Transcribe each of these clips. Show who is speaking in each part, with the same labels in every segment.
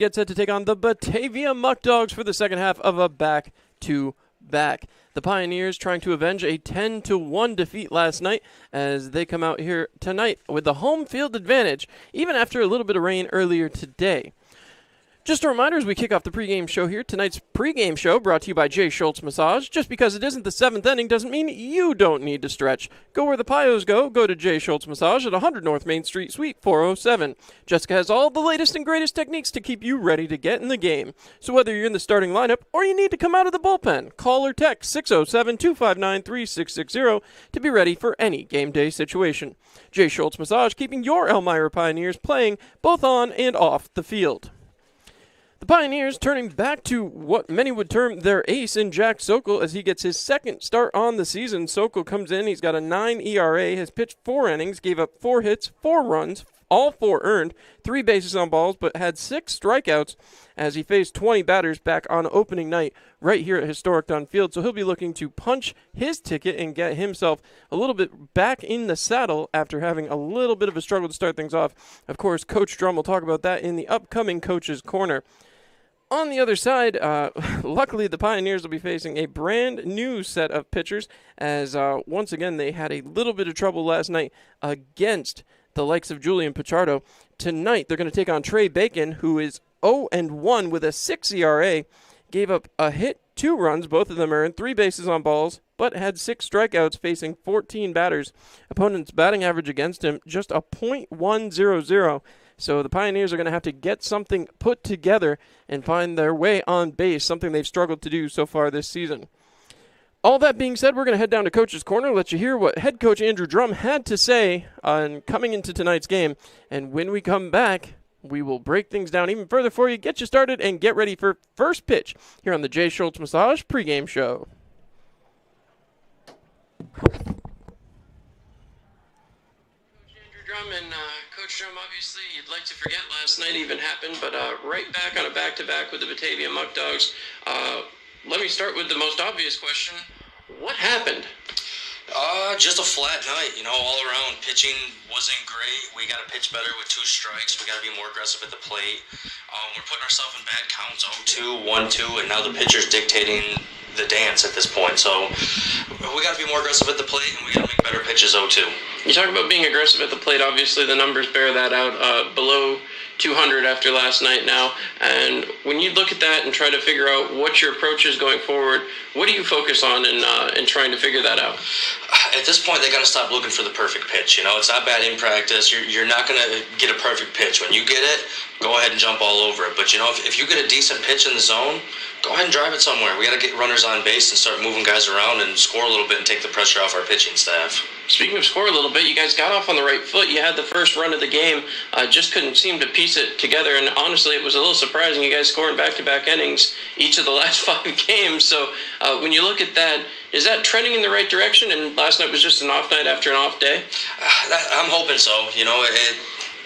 Speaker 1: gets set to take on the Batavia Muckdogs for the second half of a back-to-back. The Pioneers trying to avenge a 10-1 defeat last night as they come out here tonight with the home field advantage, even after a little bit of rain earlier today. Just a reminder as we kick off the pregame show here, tonight's pregame show brought to you by Jay Schultz Massage. Just because it isn't the seventh inning doesn't mean you don't need to stretch. Go where the Pios go. Go to Jay Schultz Massage at 100 North Main Street, Suite 407. Jessica has all the latest and greatest techniques to keep you ready to get in the game. So whether you're in the starting lineup or you need to come out of the bullpen, call or text 607-259-3660 to be ready for any game day situation. Jay Schultz Massage, keeping your Elmira Pioneers playing both on and off the field. The Pioneers turning back to what many would term their ace in Jack Sokol as he gets his second start on the season. Sokol comes in, he's got a 9 ERA, has pitched 4 innings, gave up 4 hits, 4 runs, all 4 earned, 3 bases on balls, but had 6 strikeouts as he faced 20 batters back on opening night right here at Historic Dunn Field. So he'll be looking to punch his ticket and get himself a little bit back in the saddle after having a little bit of a struggle to start things off. Of course, Coach Drum will talk about that in the upcoming Coach's Corner. On the other side, luckily the Pioneers will be facing a brand new set of pitchers as once again they had a little bit of trouble last night against the likes of Julian Pichardo. Tonight they're going to take on Trey Bacon, who is 0-1 with a 6 ERA, gave up a hit, 2 runs, both of them earned, 3 bases on balls, but had 6 strikeouts facing 14 batters. Opponent's batting average against him just a .100. So the Pioneers are going to have to get something put together and find their way on base, something they've struggled to do so far this season. All that being said, we're going to head down to Coach's Corner, let you hear what head coach Andrew Drum had to say on coming into tonight's game. And when we come back, we will break things down even further for you, get you started, and get ready for first pitch here on the Jay Schultz Massage pregame show. And Coach Drum, obviously you'd like to forget last night even happened, but right back on a back-to-back with the Batavia Muckdogs. Let me start with the most obvious question. What happened?
Speaker 2: Just a flat night, all around. Pitching wasn't great. We got to pitch better with 2 strikes. We got to be more aggressive at the plate. We're putting ourselves in bad counts, 0-2, 1-2, and now the pitcher's dictating the dance at this point. So we got to be more aggressive at the plate, and we got to make better pitches 0-2.
Speaker 1: You talk about being aggressive at the plate. Obviously, the numbers bear that out. Below 200 after last night now. And when you look at that and try to figure out what your approach is going forward, what do you focus on in trying to figure that out?
Speaker 2: At this point, they got to stop looking for the perfect pitch. It's not bad in practice. You're not going to get a perfect pitch. When you get it, go ahead and jump all over it. But, if you get a decent pitch in the zone, go ahead and drive it somewhere. We got to get runners on base and start moving guys around and score a little bit and take the pressure off our pitching staff.
Speaker 1: Speaking of score a little bit, you guys got off on the right foot. You had the first run of the game, just couldn't seem to piece it together. And honestly, it was a little surprising. You guys scoring back-to-back innings each of the last 5 games. So when you look at that, is that trending in the right direction? And last night was just an off night after an off day?
Speaker 2: I'm hoping so.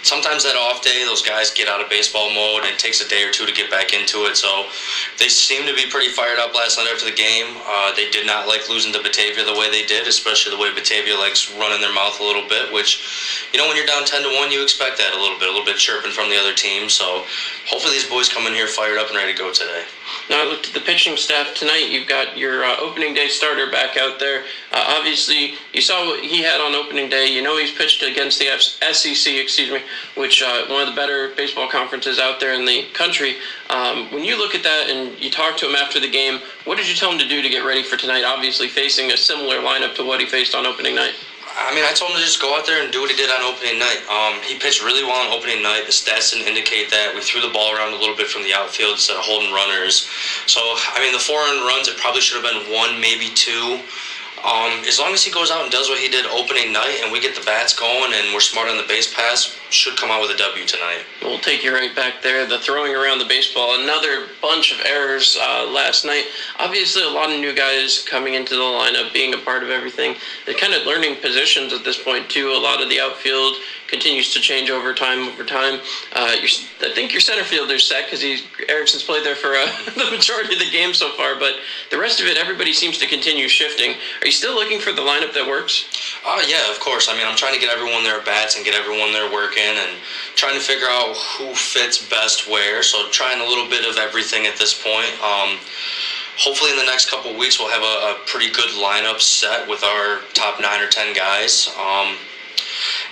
Speaker 2: Sometimes that off day, those guys get out of baseball mode, and it takes a day or 2 to get back into it. So they seem to be pretty fired up last night after the game. They did not like losing to Batavia the way they did, especially the way Batavia likes running their mouth a little bit, which, when you're down 10-1, you expect that a little bit chirping from the other team. So hopefully these boys come in here fired up and ready to go today.
Speaker 1: Now, I looked at the pitching staff tonight. You've got your opening day starter back out there. Obviously, you saw what he had on opening day. He's pitched against the SEC, which one of the better baseball conferences out there in the country. When you look at that and you talk to him after the game, what did you tell him to do to get ready for tonight, obviously facing a similar lineup to what he faced on opening night?
Speaker 2: I told him to just go out there and do what he did on opening night. He pitched really well on opening night. The stats didn't indicate that. We threw the ball around a little bit from the outfield instead of holding runners. So, the 4 earned runs, it probably should have been 1, maybe 2. As long as he goes out and does what he did opening night and we get the bats going and we're smart on the base pass, should come out with a W tonight.
Speaker 1: We'll take you right back there. The throwing around the baseball, another bunch of errors last night. Obviously, a lot of new guys coming into the lineup, being a part of everything. They're kind of learning positions at this point, too. A lot of the outfield, continues to change over time. I think your center fielder's set because Erickson's played there for the majority of the game so far, but the rest of it, everybody seems to continue shifting. Are you still looking for the lineup that works?
Speaker 2: Yeah, of course. I mean, I'm trying to get everyone their bats and get everyone their work in and trying to figure out who fits best where. So trying a little bit of everything at this point. Hopefully in the next couple of weeks we'll have a pretty good lineup set with our top 9 or 10 guys.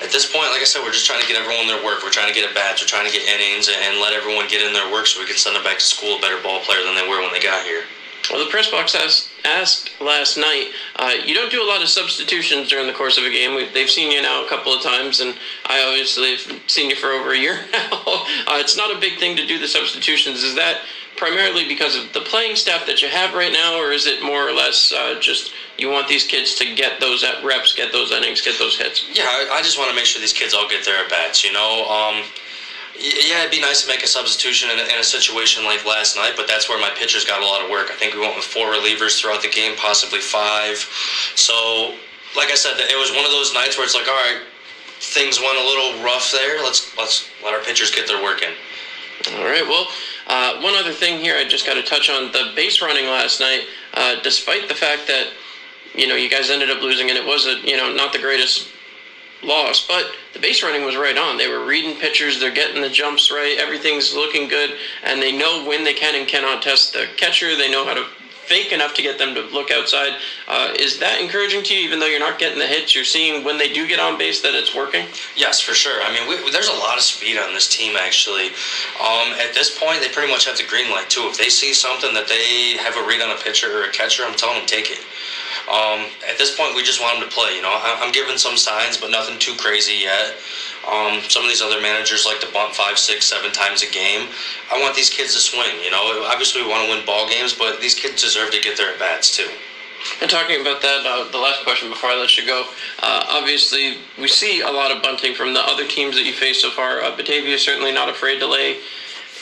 Speaker 2: At this point, like I said, we're just trying to get everyone their work. We're trying to get at bats. We're trying to get innings and let everyone get in their work so we can send them back to school a better ball player than they were when they got here.
Speaker 1: Well, the press box asked last night, you don't do a lot of substitutions during the course of a game. They've seen you now a couple of times, and I obviously have seen you for over a year now. It's not a big thing to do the substitutions. Is that primarily because of the playing staff that you have right now, or is it more or less just you want these kids to get those at reps, get those innings, get those hits?
Speaker 2: Yeah, I just want to make sure these kids all get their at-bats, you know. Yeah, it'd be nice to make a substitution in a situation like last night, but that's where my pitchers got a lot of work. I think we went with 4 relievers throughout the game, possibly 5. So, like I said, it was one of those nights where it's like, all right, things went a little rough there. Let's let our pitchers get their work in.
Speaker 1: All right, well, one other thing here I just got to touch on. The base running last night, despite the fact that, you guys ended up losing, and it was not the greatest loss, but the base running was right on. They were reading pitchers, they're getting the jumps right, everything's looking good, and they know when they can and cannot test the catcher. They know how to fake enough to get them to look outside. Is that encouraging to you, even though you're not getting the hits? You're seeing when they do get on base that it's working?
Speaker 2: Yes, for sure. I mean, there's a lot of speed on this team, actually. At this point, they pretty much have the green light, too. If they see something that they have a read on a pitcher or a catcher, I'm telling them take it. At this point, we just want them to play. I'm giving some signs, but nothing too crazy yet. Some of these other managers like to bunt 5, 6, 7 times a game. I want these kids to swing. Obviously we want to win ball games, but these kids deserve to get their at bats too.
Speaker 1: And talking about that, the last question before I let you go, obviously we see a lot of bunting from the other teams that you face so far. Batavia is certainly not afraid to lay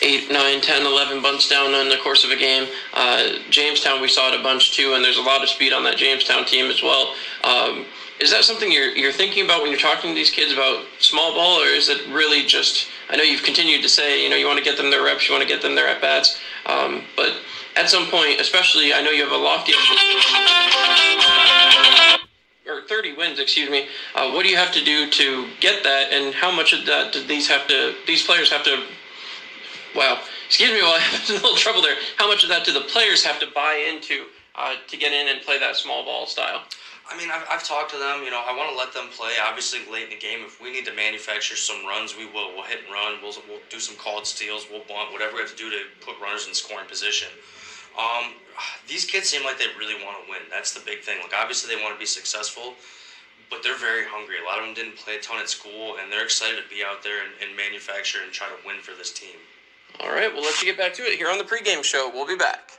Speaker 1: 8, 9, 10, 11 bunts down in the course of a game. Jamestown, we saw it a bunch too, and there's a lot of speed on that Jamestown team as well. Is that something you're thinking about when you're talking to these kids about small ball, or is it really just, I know you've continued to say, you want to get them their reps, you want to get them their at-bats, but at some point, especially, I know you have a lofty, or 30 wins, excuse me, what do you have to do to get that, and how much of that do these players have to, wow, excuse me while I have a little trouble there, how much of that do the players have to buy into to get in and play that small ball style?
Speaker 2: I mean, I've talked to them. I want to let them play. Obviously, late in the game, if we need to manufacture some runs, we will. We'll hit and run. We'll do some called steals. We'll bunt. Whatever we have to do to put runners in scoring position. These kids seem like they really want to win. That's the big thing. Like, obviously, they want to be successful, but they're very hungry. A lot of them didn't play a ton at school, and they're excited to be out there and manufacture and try to win for this team.
Speaker 1: All right, we'll let you get back to it here on the pregame show. We'll be back.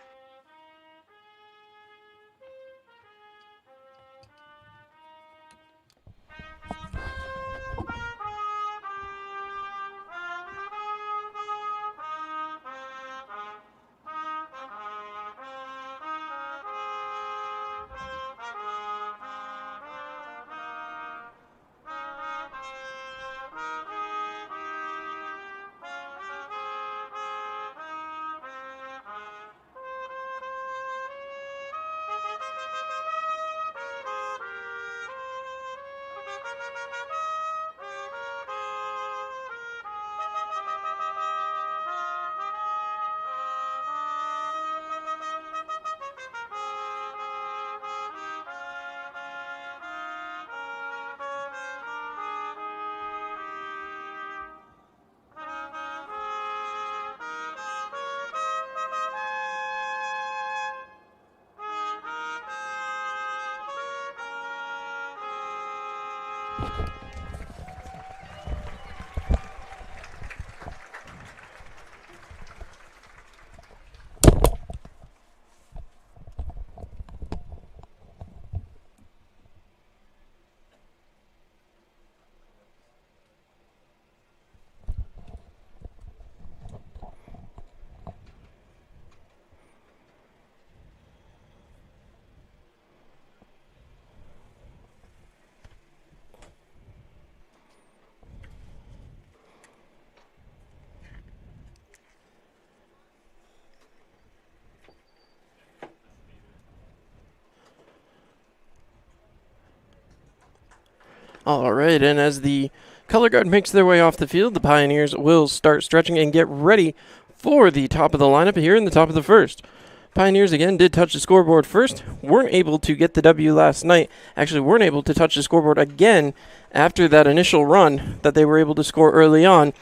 Speaker 1: All right, and as the color guard makes their way off the field, the Pioneers will start stretching and get ready for the top of the lineup here in the top of the first. Pioneers again did touch the scoreboard first, weren't able to get the W last night, actually weren't able to touch the scoreboard again after that initial run that they were able to score early on.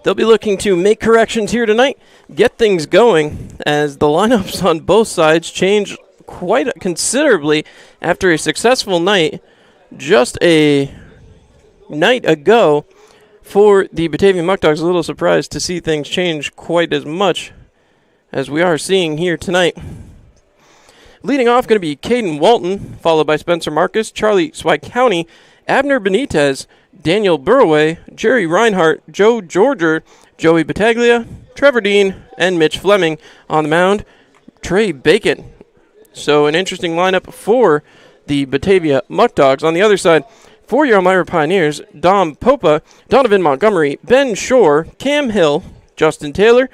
Speaker 1: They'll be looking to make corrections here tonight, get things going, as the lineups on both sides change quite considerably after a successful night just a night ago for the Batavia Muckdogs. A little surprised to see things change quite as much as we are seeing here tonight. Leading off going to be Caden Walton, followed by Spencer Marcus, Charlie Swycounty, Abner Benitez, Daniel Burway, Jerry Reinhart, Joe Georger, Joey Battaglia, Trevor Dean, and Mitch Fleming on the mound. Trey Bacon. So an interesting lineup for the Batavia Muckdogs. On the other side, for your Elmira Pioneers, Dom Popa, Donovan Montgomery, Ben Shore, Cam Hill, Justin Taylor,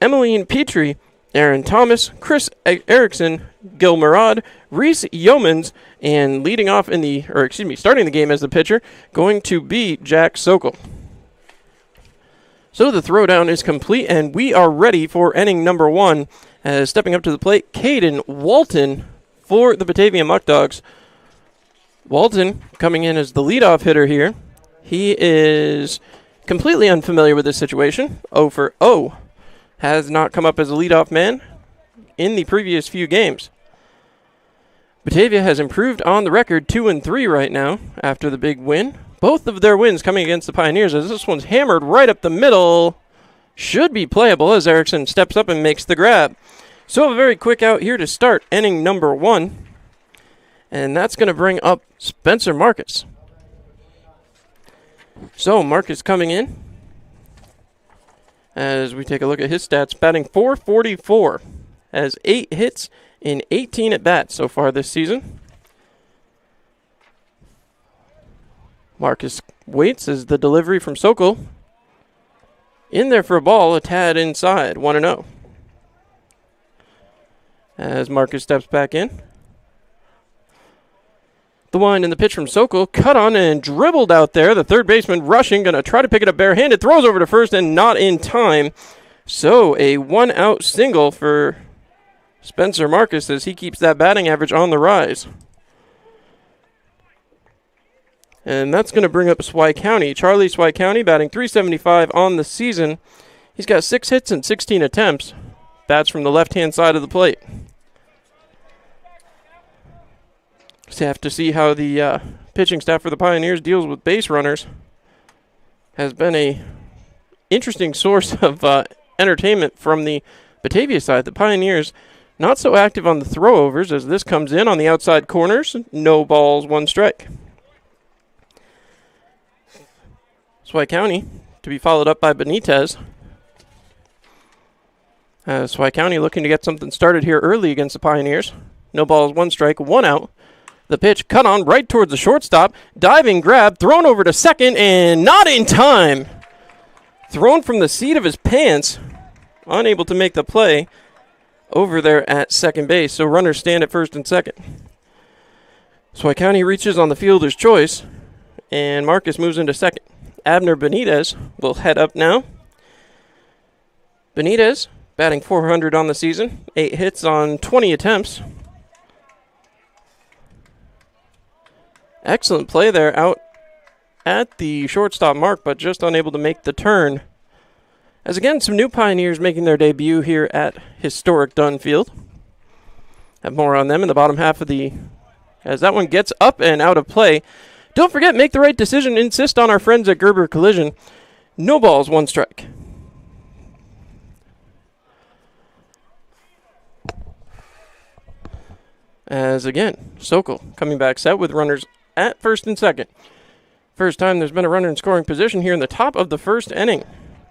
Speaker 1: Emmeline Petrie, Aaron Thomas, Chris Erickson, Gil Murad, Reese Yeomans, and starting the game as the pitcher, going to be Jack Sokol. So the throwdown is complete, and we are ready for inning number one. Stepping up to the plate, Caden Walton for the Batavia Muckdogs. Walton coming in as the leadoff hitter here. He is completely unfamiliar with this situation. 0 for 0. Has not come up as a leadoff man in the previous few games. Batavia has improved on the record 2-3 right now after the big win. Both of their wins coming against the Pioneers, as this one's hammered right up the middle. Should be playable as Erickson steps up and makes the grab. So a very quick out here to start inning number one. And that's going to bring up Spencer Marcus. So Marcus coming in as we take a look at his stats, batting .444, has 8 hits in 18 at-bats so far this season. Marcus waits as the delivery from Sokol. In there for a ball, a tad inside, 1-0. As Marcus steps back in. The wind and the pitch from Sokol, cut on and dribbled out there. The third baseman rushing, going to try to pick it up barehanded. Throws over to first and not in time. So a 1-out single for Spencer Marcus as he keeps that batting average on the rise. And that's going to bring up Swycounty. Charlie Swycounty batting .375 on the season. He's got 6 hits and 16 attempts. Bats from the left-hand side of the plate. Just have to see how the pitching staff for the Pioneers deals with base runners. Has been a interesting source of entertainment from the Batavia side. The Pioneers not so active on the throwovers as this comes in on the outside corners. No balls, 1 strike. Swycounty to be followed up by Benitez. Swycounty looking to get something started here early against the Pioneers. No balls, 1 strike, 1 out. The pitch cut on right towards the shortstop. Diving grab, thrown over to second, and not in time. Thrown from the seat of his pants. Unable to make the play over there at second base. So runners stand at first and second. Swycounty reaches on the fielder's choice, and Marcus moves into second. Abner Benitez will head up now. Benitez batting .400 on the season. 8 hits on 20 attempts. Excellent play there out at the shortstop mark, but just unable to make the turn. As again, some new Pioneers making their debut here at historic Dunn Field. Have more on them in the bottom half of as that one gets up and out of play. Don't forget, make the right decision. Insist on our friends at Gerber Collision. No balls, 1 strike. As again, Sokol coming back set with runners at first and second. First time there's been a runner in scoring position here in the top of the first inning.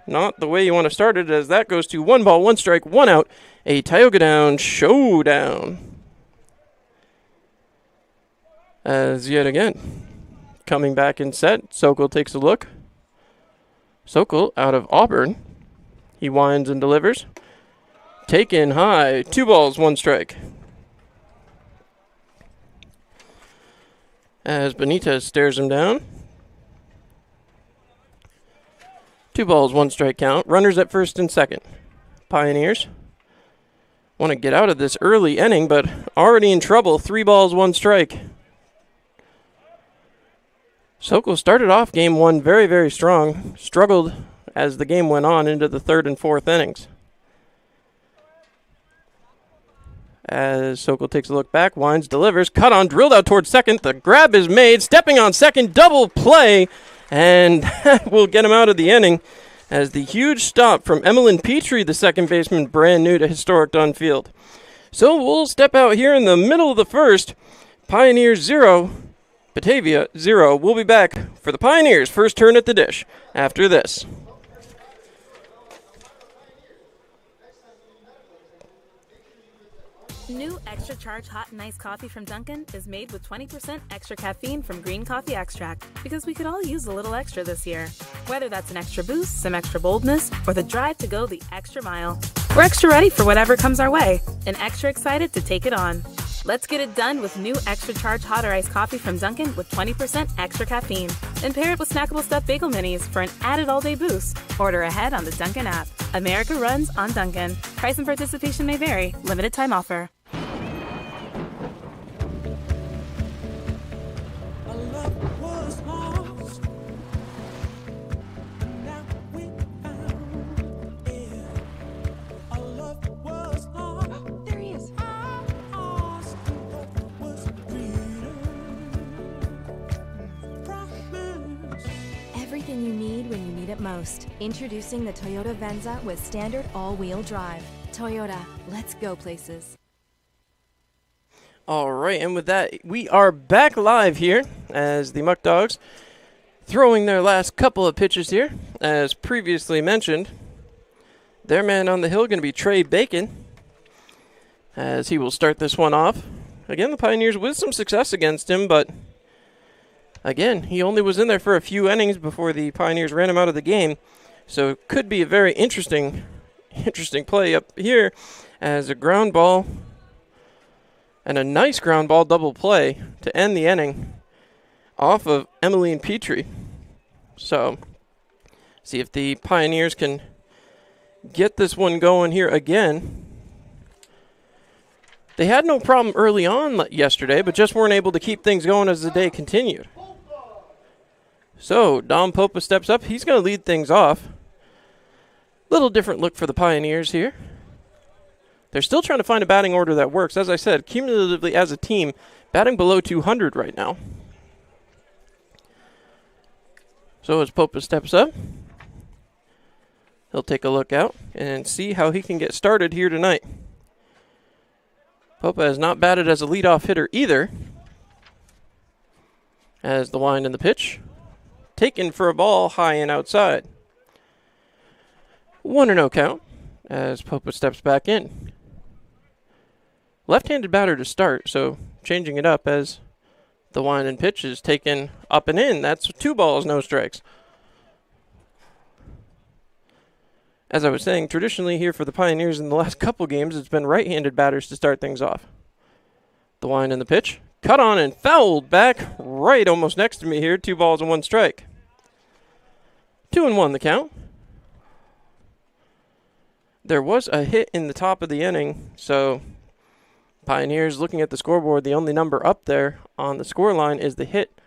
Speaker 1: Not the way you want to start it, as that goes to 1 ball, 1 strike, 1 out. A Tioga Down showdown. As yet again, coming back in set, Sokol takes a look. Sokol out of Auburn. He winds and delivers. Taken high, 2 balls, 1 strike. As Benitez stares him down, 2 balls, 1 strike count. Runners at first and second. Pioneers want to get out of this early inning, but already in trouble. 3 balls, 1 strike. Sokol started off game 1 very, very strong. Struggled as the game went on into the 3rd and 4th innings. As Sokol takes a look back, winds, delivers, cut on, drilled out towards second. The grab is made, stepping on second, double play, and that will get him out of the inning as the huge stop from Emmeline Petrie, the second baseman, brand new to historic Dunfield. So we'll step out here in the middle of the first. Pioneers 0, Batavia 0. We'll be back for the Pioneers' first turn at the dish after this.
Speaker 3: New Extra Charge Hot and Iced Coffee from Dunkin' is made with 20% extra caffeine from green coffee extract, because we could all use a little extra this year. Whether that's an extra boost, some extra boldness, or the drive to go the extra mile. We're extra ready for whatever comes our way, and extra excited to take it on. Let's get it done with new Extra Charge Hot or Iced Coffee from Dunkin' with 20% extra caffeine. And pair it with snackable stuffed bagel minis for an added all-day boost. Order ahead on the Dunkin' app. America runs on Dunkin'. Price and participation may vary. Limited time offer.
Speaker 4: Everything you need when you need it most. Introducing the Toyota Venza with standard all-wheel drive. Toyota, let's go places.
Speaker 1: All right, and with that, we are back live here as the Muckdogs throwing their last couple of pitches here. As previously mentioned, their man on the hill going to be Trey Bacon, as he will start this one off. Again, the Pioneers with some success against him, but again, he only was in there for a few innings before the Pioneers ran him out of the game. So it could be a very interesting play up here as a ground ball and a nice ground ball double play to end the inning off of Emmeline Petrie. So see if the Pioneers can get this one going here again. They had no problem early on yesterday, but just weren't able to keep things going as the day continued. So Dom Popa steps up. He's going to lead things off. Little different look for the Pioneers here. They're still trying to find a batting order that works. As I said, cumulatively as a team, batting below 200 right now. So as Popa steps up, he'll take a look out and see how he can get started here tonight. Popa has not batted as a leadoff hitter either. As the wind and the pitch, taken for a ball high and outside. 1-0 count as Popa steps back in. Left-handed batter to start, so changing it up as the wind and pitch is taken up and in. That's 2 balls, no strikes. As I was saying, traditionally here for the Pioneers in the last couple games, it's been right-handed batters to start things off. The wind and the pitch, cut on and fouled back right almost next to me here. 2 balls and 1 strike. 2-1 the count. There was a hit in the top of the inning, so Pioneers looking at the scoreboard, the only number up there on the score line is the hit.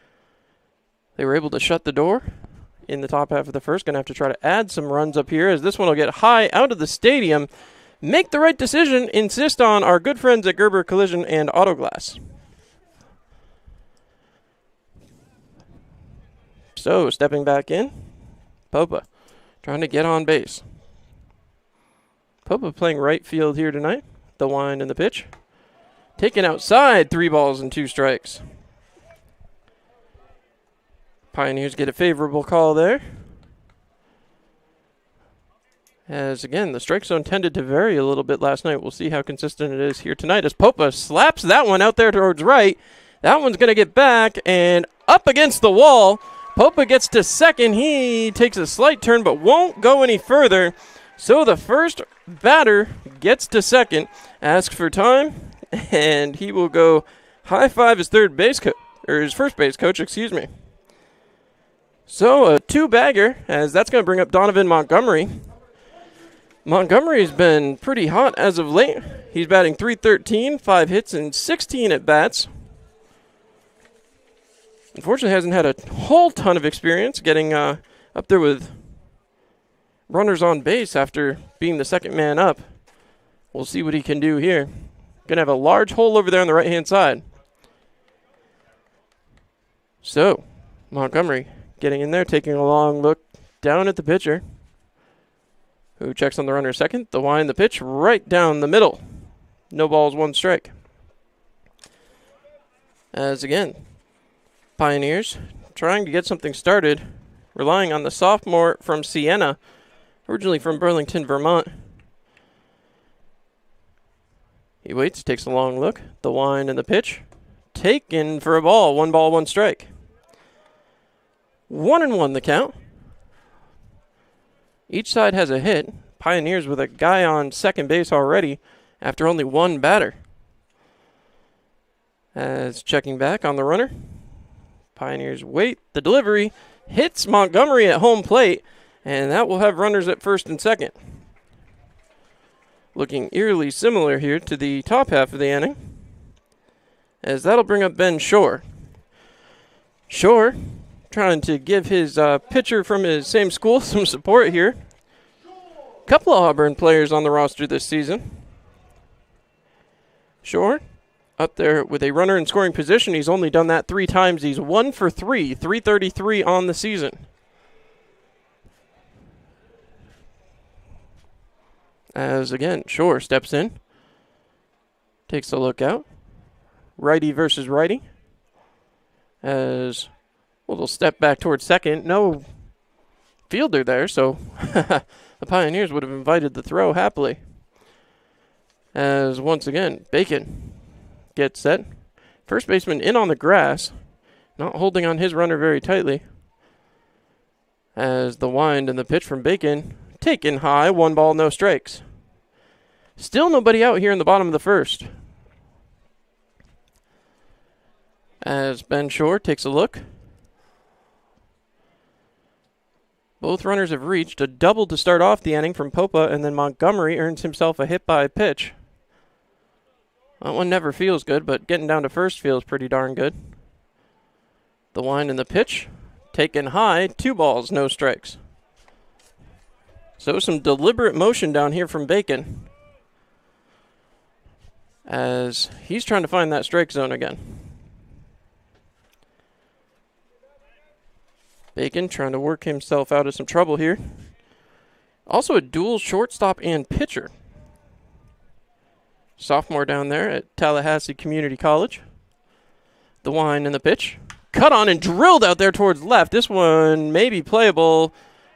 Speaker 1: They were able to shut the door in the top half of the first. Going to have to try to add some runs up here as this one will get high out of the stadium. Make the right decision. Insist on our good friends at Gerber Collision and Auto Glass. So stepping back in, Popa trying to get on base. Popa playing right field here tonight. The wind and the pitch. Taken outside, 3 balls and 2 strikes. Pioneers get a favorable call there. As again, the strike zone tended to vary a little bit last night. We'll see how consistent it is here tonight as Popa slaps that one out there towards right. That one's going to get back and up against the wall. Popa gets to second. He takes a slight turn but won't go any further. So the first batter gets to second, asks for time, and he will go high five his his first base coach, excuse me. So a two-bagger, as that's going to bring up Donovan Montgomery. Montgomery's been pretty hot as of late. He's batting .313, 5 hits and 16 at-bats. Unfortunately, hasn't had a whole ton of experience getting up there with runners on base after being the second man up. We'll see what he can do here. Going to have a large hole over there on the right-hand side. So, Montgomery getting in there, taking a long look down at the pitcher, who checks on the runner second. The wind, the pitch, right down the middle. No balls, 1 strike. As again, Pioneers trying to get something started, relying on the sophomore from Siena, originally from Burlington, Vermont. He waits, takes a long look. The wind and the pitch. Taken for a ball. 1 ball, 1 strike. 1-1 the count. Each side has a hit. Pioneers with a guy on second base already after only 1 batter. As checking back on the runner. Pioneers wait. The delivery hits Montgomery at home plate, and that will have runners at first and second. Looking eerily similar here to the top half of the inning, as that'll bring up Ben Shore. Shore trying to give his pitcher from his same school some support here. Couple of Auburn players on the roster this season. Shore up there with a runner in scoring position. He's only done that 3 times. He's 1 for 3, .333 on the season. As again, Shore steps in, takes a look out. Righty versus righty. As well, they'll step back towards second. No fielder there, so the Pioneers would have invited the throw happily. As once again, Bacon gets set. First baseman in on the grass, not holding on his runner very tightly. As the wind and the pitch from Bacon taken high, 1 ball, no strikes. Still nobody out here in the bottom of the first. As Ben Shore takes a look. Both runners have reached a double to start off the inning from Popa, and then Montgomery earns himself a hit by pitch. That one never feels good, but getting down to first feels pretty darn good. The wind and the pitch taken high, 2 balls, no strikes. So some deliberate motion down here from Bacon, as he's trying to find that strike zone again. Bacon trying to work himself out of some trouble here. Also a dual shortstop and pitcher. Sophomore down there at Tallahassee Community College. The wind and the pitch. Cut on and drilled out there towards left. This one may be playable.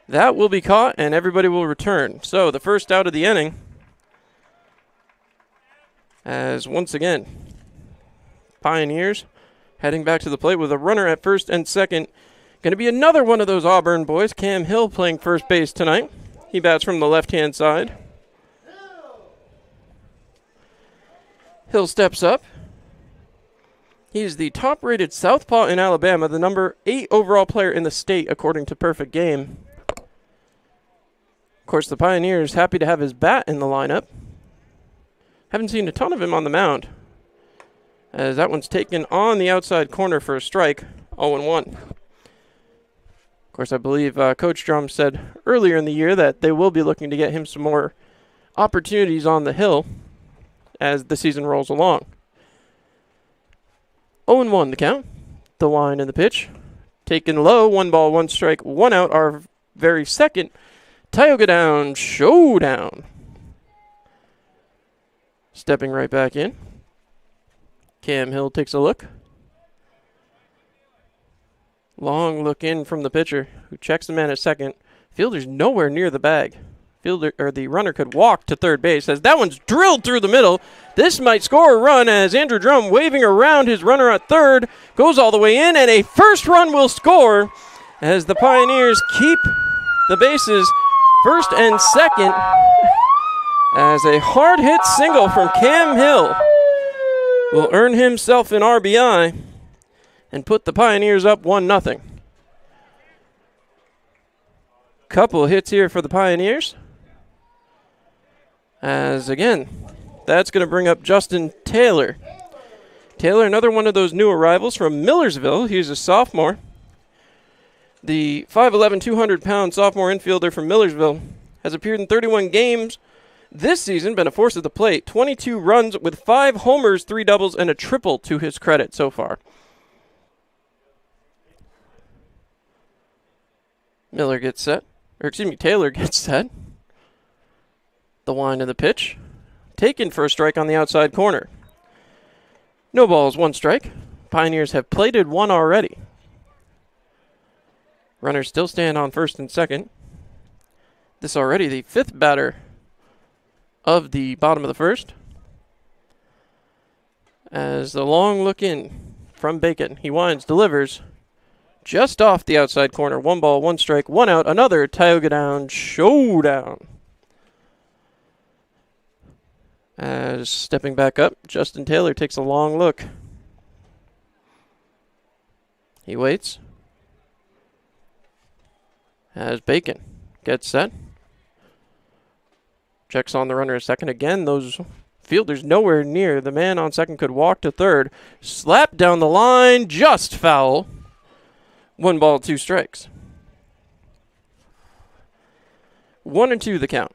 Speaker 1: That will be caught, and everybody will return. So the first out of the inning. As once again, Pioneers heading back to the plate with a runner at first and second. Going to be another one of those Auburn boys. Cam Hill playing first base tonight. He bats from the left-hand side. Hill steps up. He is the top-rated southpaw in Alabama, the number 8 overall player in the state, according to Perfect Game. Of course, the Pioneers happy to have his bat in the lineup. Haven't seen a ton of him on the mound, as that one's taken on the outside corner for a strike, 0-1. Of course, I believe Coach Drum said earlier in the year that they will be looking to get him some more opportunities on the hill as the season rolls along. 0-1 the count. The line and the pitch. Taken low, 1 ball, 1 strike, 1 out, our very second Tioga Down showdown. Stepping right back in. Cam Hill takes a look. Long look in from the pitcher, who checks the man at second. Fielder's nowhere near the bag. The runner could walk to third base, as that one's drilled through the middle. This might score a run, as Andrew Drum, waving around his runner at third, goes all the way in, and a first run will score as the Pioneers keep the bases first and second, as a hard hit single from Cam Hill will earn himself an RBI and put the Pioneers up 1-0. Couple hits here for the Pioneers. As again, that's going to bring up Justin Taylor. Taylor, another one of those new arrivals from Millersville. He's a sophomore. The 5'11", 200-pound sophomore infielder from Millersville has appeared in 31 games this season, been a force at the plate. 22 runs with 5 homers, 3 doubles, and a triple to his credit so far. Taylor gets set. The wind of the pitch. Taken for a strike on the outside corner. No balls, 1 strike. Pioneers have plated 1 already. Runners still stand on first and second. This already the 5th batter of the bottom of the first. As the long look in from Bacon. He winds, delivers. Just off the outside corner. 1 ball, 1 strike, 1 out. Another Tioga Down showdown. As stepping back up, Justin Taylor takes a long look. He waits. As Bacon gets set. Checks on the runner a second. Again, those fielders nowhere near. The man on second could walk to third. Slap down the line, just foul. 1 ball, 2 strikes. 1-2 the count.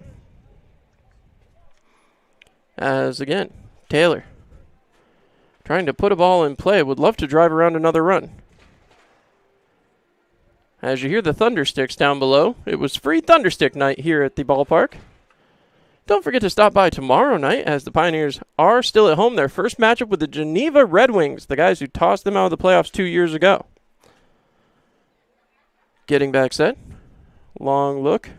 Speaker 1: As again, Taylor trying to put a ball in play. Would love to drive around another run. As you hear the Thundersticks down below, it was free Thunderstick night here at the ballpark. Don't forget to stop by tomorrow night as the Pioneers are still at home. Their first matchup with the Geneva Red Wings, the guys who tossed them out of the playoffs 2 years ago. Getting back set. Long look.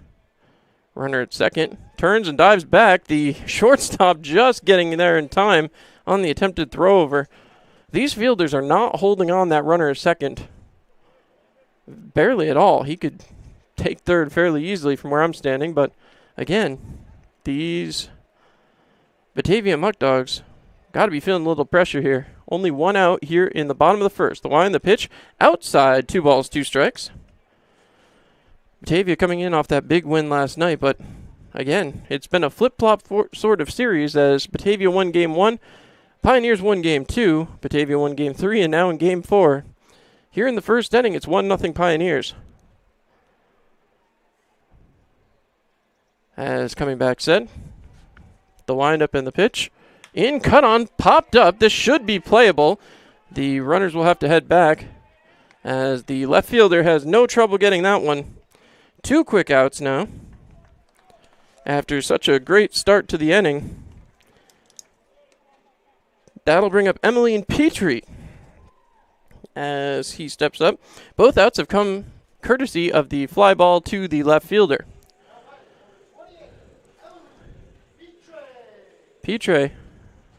Speaker 1: Runner at second. Turns and dives back. The shortstop just getting there in time on the attempted throw over. These fielders are not holding on that runner at second. Barely at all. He could take third fairly easily from where I'm standing, but again, these Batavia Muckdogs got to be feeling a little pressure here. Only 1 out here in the bottom of the first. The wind, the pitch, outside, 2 balls, 2 strikes. Batavia coming in off that big win last night, but again, it's been a flip-flop sort of series as Batavia won Game 1, Pioneers won Game 2, Batavia won Game 3, and now in Game 4. Here in the first inning, it's 1-0 Pioneers. As coming back set, the windup and the pitch. In, cut on, popped up. This should be playable. The runners will have to head back as the left fielder has no trouble getting that one. 2 quick outs now. After such a great start to the inning. That'll bring up Emmeline Petrie as he steps up. Both outs have come courtesy of the fly ball to the left fielder. Petrie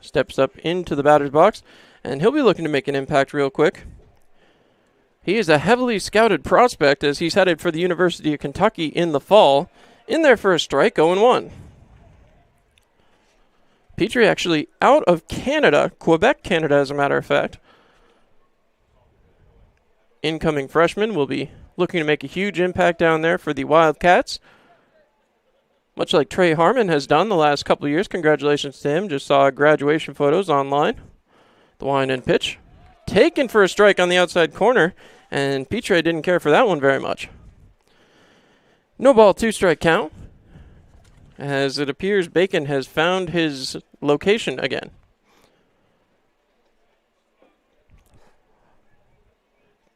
Speaker 1: steps up into the batter's box, and he'll be looking to make an impact real quick. He is a heavily scouted prospect as he's headed for the University of Kentucky in the fall. In their first strike, 0-1. Petrie actually out of Canada, Quebec, Canada, as a matter of fact. Incoming freshman will be looking to make a huge impact down there for the Wildcats. Much like Trey Harmon has done the last couple of years. Congratulations to him. Just saw graduation photos online. The wind and pitch. Taken for a strike on the outside corner, and Petrie didn't care for that one very much. No ball, 2 strike count. As it appears Bacon has found his location again.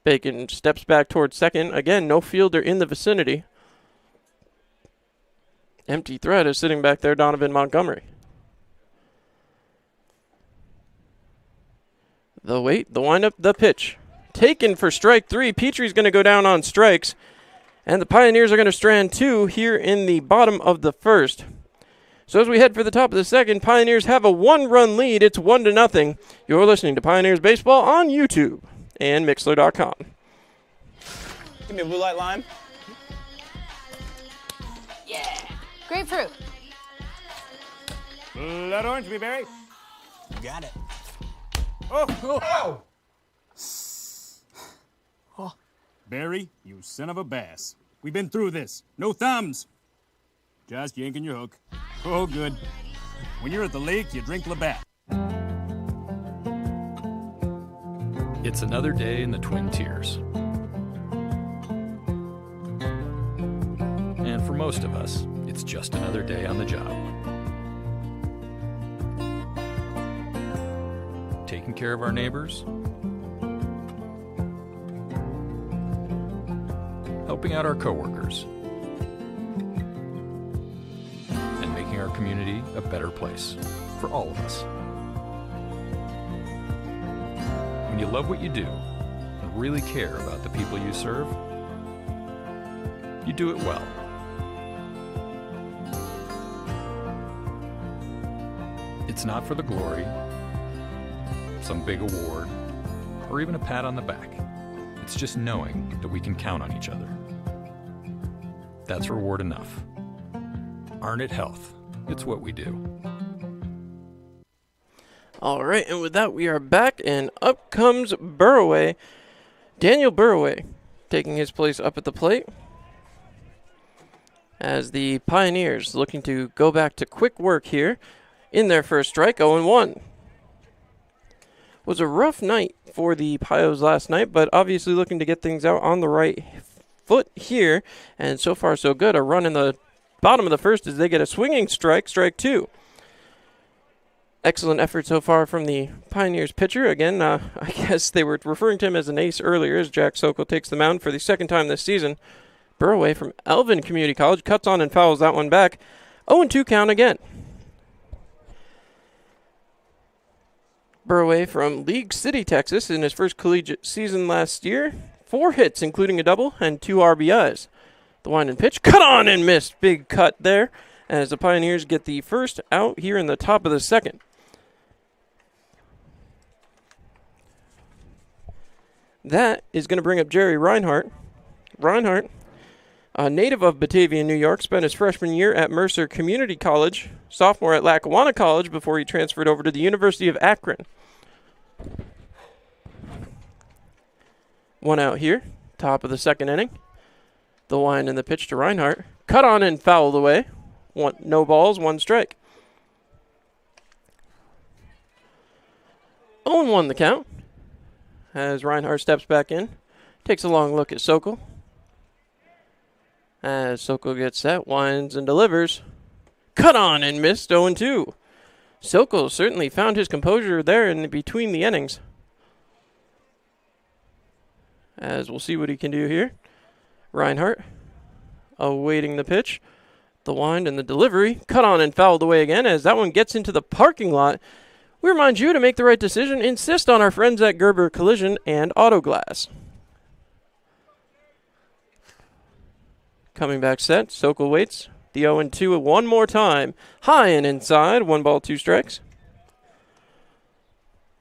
Speaker 1: Bacon steps back towards second. Again, no fielder in the vicinity. Empty threat is sitting back there, Donovan Montgomery. The wait, the windup, the pitch. Taken for strike 3. Petrie's going to go down on strikes. And the Pioneers are going to strand 2 here in the bottom of the first. So as we head for the top of the second, Pioneers have a 1-run lead. It's 1-0. You're listening to Pioneers Baseball on YouTube and Mixler.com.
Speaker 5: Give me a blue light lime.
Speaker 6: Yeah. Grapefruit.
Speaker 5: Blood orange, blueberry.
Speaker 7: Got it.
Speaker 5: Barry, you son of a bass. We've been through this. No thumbs. Just yanking your hook. Oh, good. When you're at the lake, you drink Labatt.
Speaker 7: It's another day in the Twin Tiers. And for most of us, it's just another day on the job. Taking care of our neighbors, helping out our coworkers, and making our community a better place for all of us. When you love what you do and really care about the people you serve, you do it well. It's not for the glory, some big award, or even a pat on the back. It's just knowing that we can count on each other. That's reward enough. Arn It Health. It's what we do.
Speaker 1: All right, and with that, we are back, and up comes Burroway. Daniel Burroway taking his place up at the plate as the Pioneers looking to go back to quick work here in their first strike, 0-1. Was a rough night for the Pios last night, but obviously looking to get things out on the right foot here, and so far so good. A run in the bottom of the first as they get a swinging strike, strike two. Excellent effort so far from the Pioneers pitcher. Again, I guess they were referring to him as an ace earlier as Jack Sokol takes the mound for the second time this season. Burroway from Alvin Community College cuts on and fouls that one back. 0-2 count again. Burroway from League City, Texas, in his first collegiate season last year. 4 hits, including a double, and 2 RBIs. The wind and pitch, cut on and missed. Big cut there as the Pioneers get the first out here in the top of the second. That is going to bring up Jerry Reinhardt. Reinhardt, a native of Batavia, New York, spent his freshman year at Mercer Community College, sophomore at Lackawanna College before he transferred over to the University of Akron. One out here, top of the second inning. The wind and the pitch to Reinhardt. Cut on and fouled away. No balls, 1 strike. 0-1 the count as Reinhardt steps back in. Takes a long look at Sokol. As Sokol gets set, winds and delivers. Cut on and missed, 0-2. Sokol certainly found his composure there in between the innings. As we'll see what he can do here. Reinhardt awaiting the pitch. The wind and the delivery. Cut on and fouled away again as that one gets into the parking lot. We remind you to make the right decision. Insist on our friends at Gerber Collision and Auto Glass. Coming back set. Sokol waits. The 0-2 one more time. High and inside. 1 ball, 2 strikes.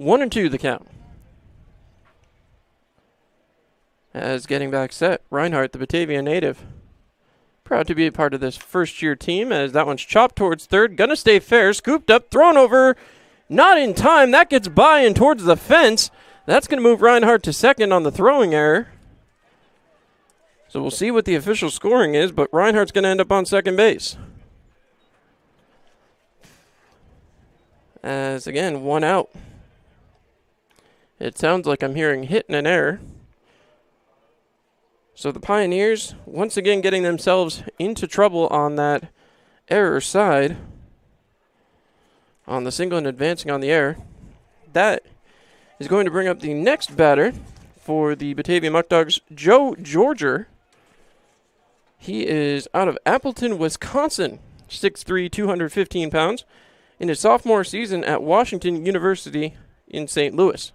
Speaker 1: 1-2 the count. As getting back set, Reinhardt, the Batavia native. Proud to be a part of this first-year team as that one's chopped towards third. Gonna stay fair. Scooped up, thrown over. Not in time. That gets by and towards the fence. That's going to move Reinhardt to second on the throwing error. So we'll see what the official scoring is, but Reinhardt's going to end up on second base. As, again, 1 out. It sounds like I'm hearing hit and an error. So the Pioneers, once again getting themselves into trouble on that error side. On the single and advancing on the error. That is going to bring up the next batter for the Batavia Muckdogs, Joe Georger. He is out of Appleton, Wisconsin, 6'3", 215 pounds, in his sophomore season at Washington University in St. Louis.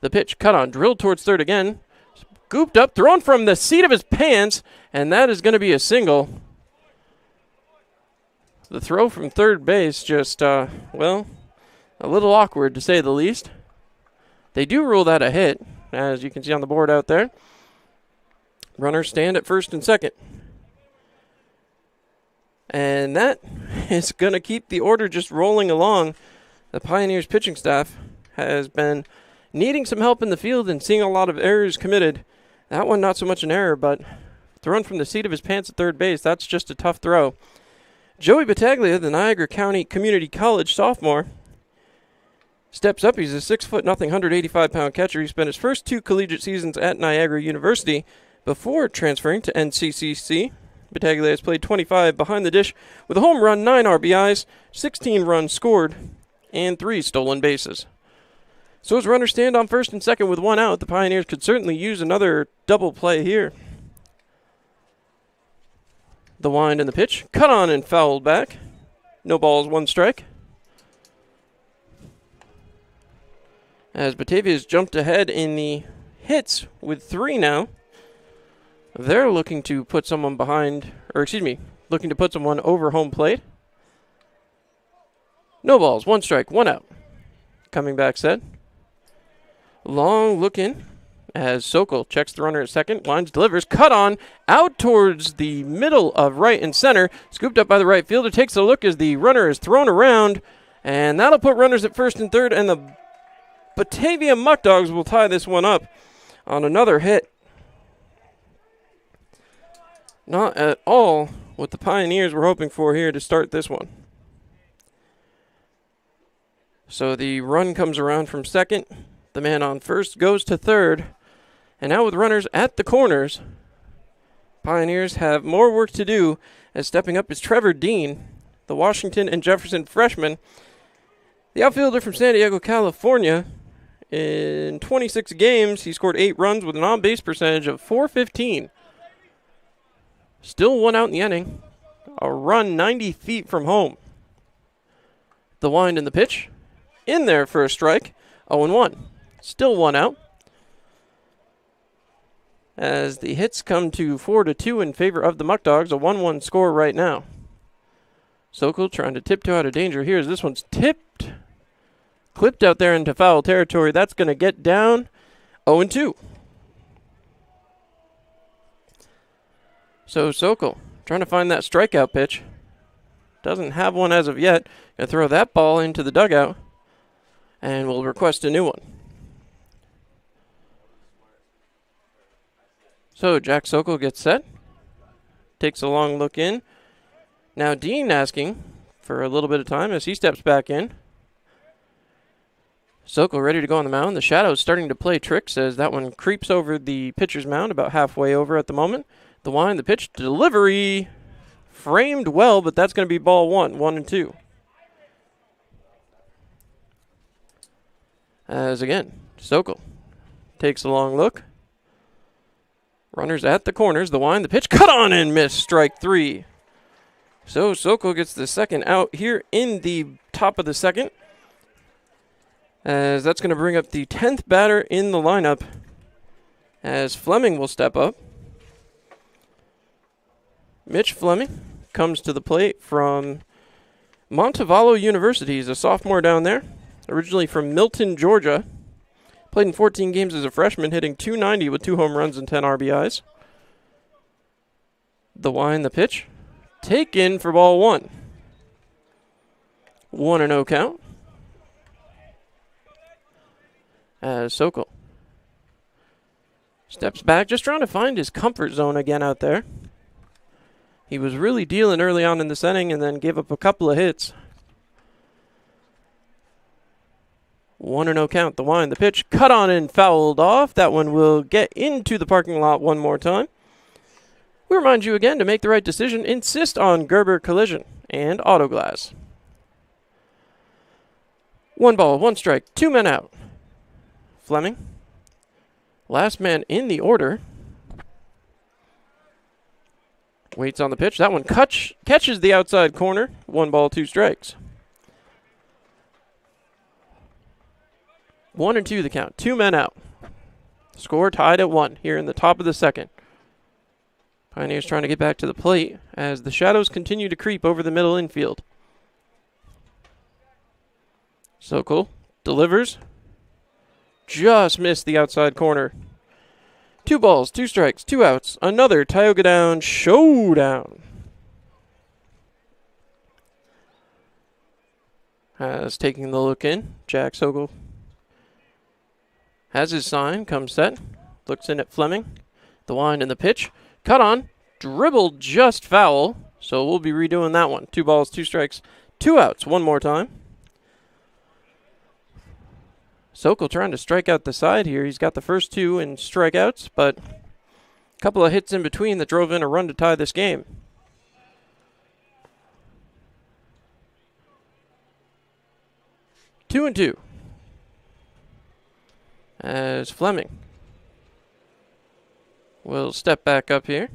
Speaker 1: The pitch cut on, drilled towards third again, scooped up, thrown from the seat of his pants, and that is going to be a single. The throw from third base just, a little awkward to say the least. They do rule that a hit, as you can see on the board out there. Runners stand at first and second. And that is going to keep the order just rolling along. The Pioneers pitching staff has been needing some help in the field and seeing a lot of errors committed. That one not so much an error, but thrown from the seat of his pants at third base. That's just a tough throw. Joey Batavia, the Niagara County Community College sophomore, steps up. He's a 6'0", 185-pound catcher. He spent his first 2 collegiate seasons at Niagara University before transferring to NCCC. Bataglia has played 25 behind the dish with a home run, 9 RBIs, 16 runs scored, and 3 stolen bases. So as runners stand on first and second with 1 out, the Pioneers could certainly use another double play here. The wind and the pitch. Cut on and fouled back. No balls, 1 strike. As Batavia's jumped ahead in the hits with 3 now. They're looking to put someone looking to put someone over home plate. No balls, 1 strike, 1 out. Coming back set. Long look in as Sokol checks the runner at second. Winds, delivers, cut on, out towards the middle of right and center. Scooped up by the right fielder, takes a look as the runner is thrown around. And that'll put runners at first and third, and the Batavia Muckdogs will tie this one up on another hit. Not at all what the Pioneers were hoping for here to start this one. So the run comes around from second. The man on first goes to third. And now with runners at the corners, Pioneers have more work to do, as stepping up is Trevor Dean, the Washington and Jefferson freshman. The outfielder from San Diego, California. In 26 games, he scored 8 runs with an on-base percentage of .415. Still 1 out in the inning. A run 90 feet from home. The wind and the pitch. In there for a strike. 0-1. Still 1 out. As the hits come to 4-2 in favor of the Muckdogs. A 1-1 score right now. Sokol trying to tiptoe out of danger here as this one's tipped. Clipped out there into foul territory. That's going to get down. 0-2. So Sokol trying to find that strikeout pitch. Doesn't have one as of yet. Going to throw that ball into the dugout. And we'll request a new one. So Jack Sokol gets set. Takes a long look in. Now Dean asking for a little bit of time as he steps back in. Sokol ready to go on the mound. The shadow's starting to play tricks as that one creeps over the pitcher's mound, about halfway over at the moment. The wind, the pitch, delivery, framed well, but that's going to be ball 1, 1-2. As again, Sokol takes a long look. Runners at the corners. The wind, the pitch, cut on and miss, strike 3. So Sokol gets the second out here in the top of the second. As that's going to bring up the 10th batter in the lineup. As Fleming will step up. Mitch Fleming comes to the plate from Montevallo University. He's a sophomore down there. Originally from Milton, Georgia. Played in 14 games as a freshman, hitting .290 with 2 home runs and 10 RBIs. The wind, the pitch. Taken for ball 1. 1-0 count. As Sokol steps back, just trying to find his comfort zone again out there. He was really dealing early on in this inning and then gave up a couple of hits. 1-0 count, the wind, the pitch, cut on and fouled off. That one will get into the parking lot one more time. We remind you again to make the right decision. Insist on Gerber Collision and Auto Glass. 1 ball, 1 strike, 2 men out. Fleming, last man in the order. Waits on the pitch. That one catches the outside corner. 1 ball, 2 strikes. 1-2 the count. 2 men out. Score tied at 1 here in the top of the second. Pioneers trying to get back to the plate as the shadows continue to creep over the middle infield. Sokol delivers. Just missed the outside corner. 2 balls, 2 strikes, 2 outs. Another Tioga Down showdown. As taking the look in, Jack Sokol has his sign, comes set, looks in at Fleming. The wind and the pitch. Cut on. Dribbled just foul. So we'll be redoing that one. 2 balls, 2 strikes, 2 outs. One more time. Sokol trying to strike out the side here. He's got the first 2 in strikeouts, but a couple of hits in between that drove in a run to tie this game. Two and 2. As Fleming will step back up here.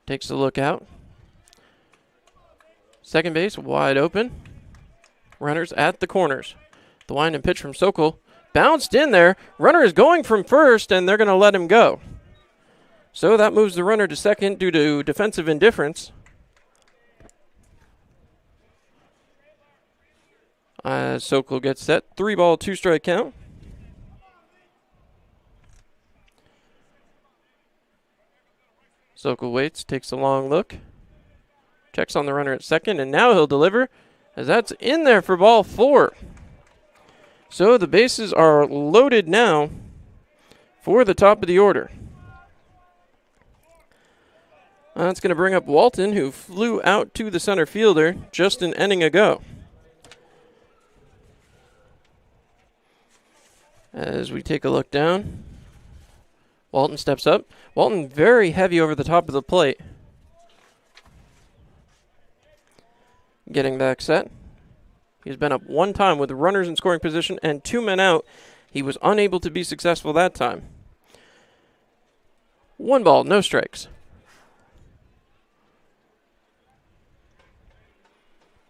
Speaker 1: Takes a look out. Second base wide open. Runners at the corners. The wind and pitch from Sokol. Bounced in there. Runner is going from first, and they're going to let him go. So that moves the runner to second due to defensive indifference. As Sokol gets set. 3 ball, 2 strike count. Sokol waits, takes a long look. Checks on the runner at second, and now he'll deliver, as that's in there for ball 4. So the bases are loaded now for the top of the order. That's going to bring up Walton, who flew out to the center fielder just an inning ago. As we take a look down, Walton steps up. Walton very heavy over the top of the plate. Getting back set. He's been up 1 time with runners in scoring position and 2 men out. He was unable to be successful that time. 1 ball, no strikes.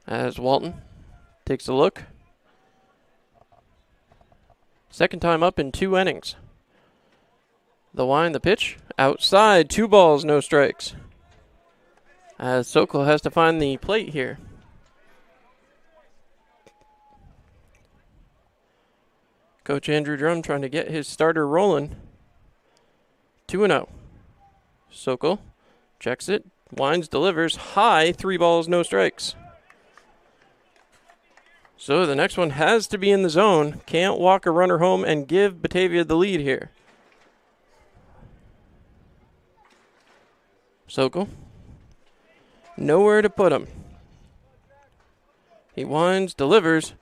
Speaker 1: As Walton takes a look. Second time up in 2 innings. The wind, the pitch, outside, 2 balls, no strikes. As Sokol has to find the plate here. Coach Andrew Drum trying to get his starter rolling. 2-0. Sokol checks it, winds, delivers, high, 3 balls, no strikes. So the next one has to be in the zone. Can't walk a runner home and give Batavia the lead here. Sokol. Nowhere to put him. He winds, delivers.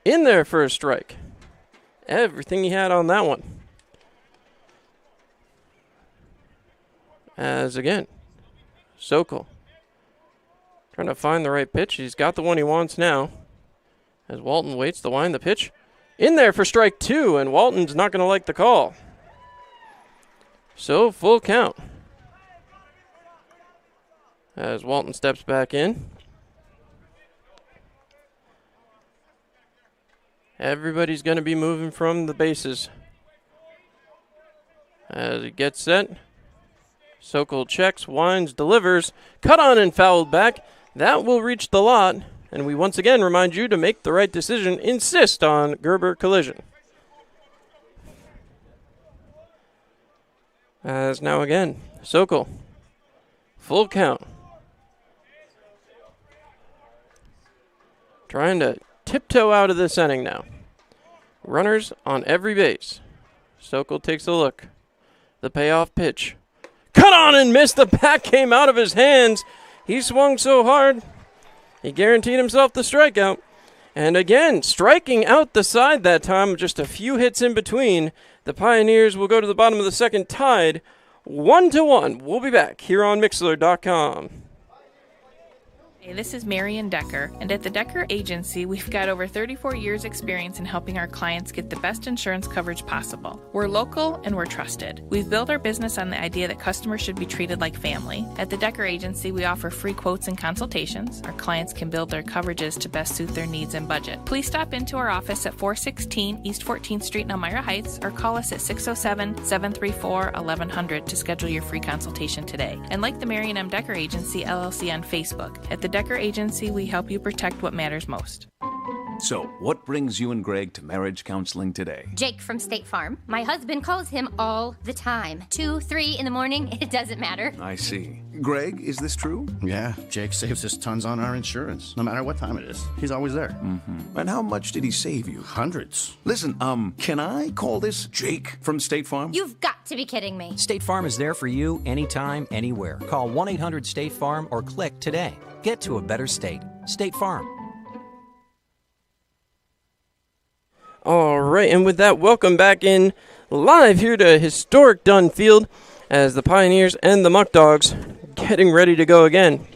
Speaker 1: In there for a strike. Everything he had on that one. As again, Sokol trying to find the right pitch. He's got the one he wants now. As Walton waits, the wind, the pitch. In there for strike 2, and Walton's not going to like the call. So full count. As Walton steps back in. Everybody's going to be moving from the bases. As he gets set. Sokol checks, winds, delivers. Cut on and fouled back. That will reach the lot. And we once again remind you to make the right decision. Insist on Gerber collision. As now again, Sokol. Full count. Trying to tiptoe out of this inning now. Runners on every base. Sokol takes a look. The payoff pitch. Cut on and missed. The bat came out of his hands. He swung so hard, he guaranteed himself the strikeout. And again, striking out the side that time, just a few hits in between. The Pioneers will go to the bottom of the second tied 1-1. We'll be back here on Mixler.com.
Speaker 8: Hey, this is Marian Decker, and at the Decker Agency, we've got over 34 years experience in helping our clients get the best insurance coverage possible. We're local and we're trusted. We've built our business on the idea that customers should be treated like family. At the Decker Agency, we offer free quotes and consultations. Our clients can build their coverages to best suit their needs and budget. Please stop into our office at 416 East 14th Street in Elmira Heights, or call us at 607-734-1100 to schedule your free consultation today. And like the Marian M. Decker Agency, LLC on Facebook. At the Decker Agency, we help you protect what matters most.
Speaker 9: So, what brings you and Greg to marriage counseling today?
Speaker 6: Jake from State Farm. My husband calls him all the time. 2, 3 in the morning, it doesn't matter.
Speaker 9: I see. Greg, is this true?
Speaker 10: Yeah, Jake saves us tons on our insurance. No matter what time it is, he's always there.
Speaker 9: Mm-hmm. And how much did he save you?
Speaker 10: Hundreds.
Speaker 9: Listen, can I call this Jake from State Farm?
Speaker 6: You've got to be kidding me.
Speaker 11: State Farm is there for you anytime, anywhere. Call 1-800-STATE-FARM or click today. Get to a better state. State Farm.
Speaker 1: All right, and with that, welcome back in live here to historic Dunn Field as the Pioneers and the Muckdogs getting ready to go again.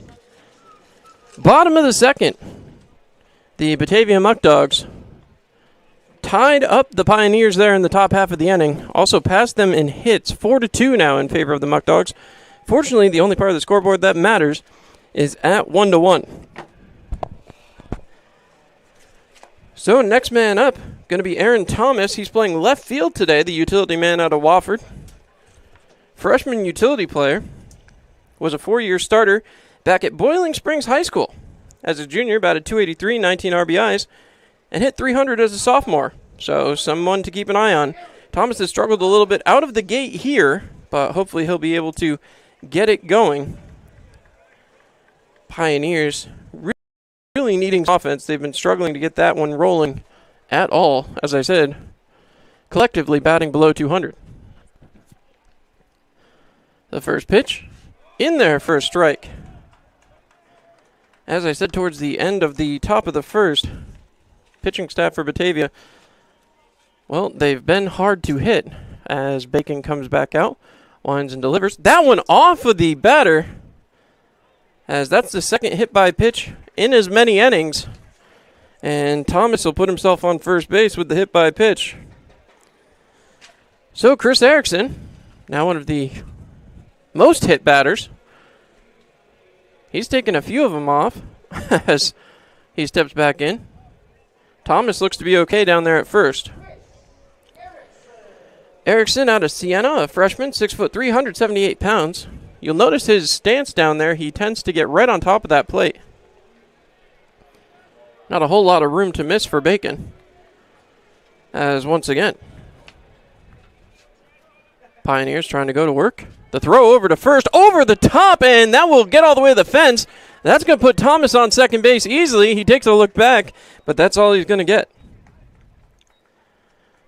Speaker 1: Bottom of the second, the Batavia Muckdogs tied up the Pioneers there in the top half of the inning, also passed them in hits, 4-2 now in favor of the Muckdogs. Fortunately, the only part of the scoreboard that matters is at 1-1. So next man up, going to be Aaron Thomas. He's playing left field today, the utility man out of Wofford. Freshman utility player. Was a 4-year starter back at Boiling Springs High School. As a junior, batted .283, 19 RBIs, and hit .300 as a sophomore. So someone to keep an eye on. Thomas has struggled a little bit out of the gate here, but hopefully he'll be able to get it going. Pioneers really needing offense. They've been struggling to get that one rolling at all, as I said, collectively batting below 200. The first pitch in there for a strike. As I said, towards the end of the top of the first, pitching staff for Batavia, well, they've been hard to hit as Bacon comes back out, winds and delivers. That one off of the batter, as that's the second hit by pitch in as many innings. And Thomas will put himself on first base with the hit by pitch. So Chris Erickson, now one of the most hit batters, he's taken a few of them off as he steps back in. Thomas looks to be okay down there at first. Erickson out of Siena, a freshman, 6'3", 178 pounds. You'll notice his stance down there. He tends to get right on top of that plate. Not a whole lot of room to miss for Bacon. As once again, Pioneers trying to go to work. The throw over to first, over the top, and that will get all the way to the fence. That's going to put Thomas on second base easily. He takes a look back, but that's all he's going to get.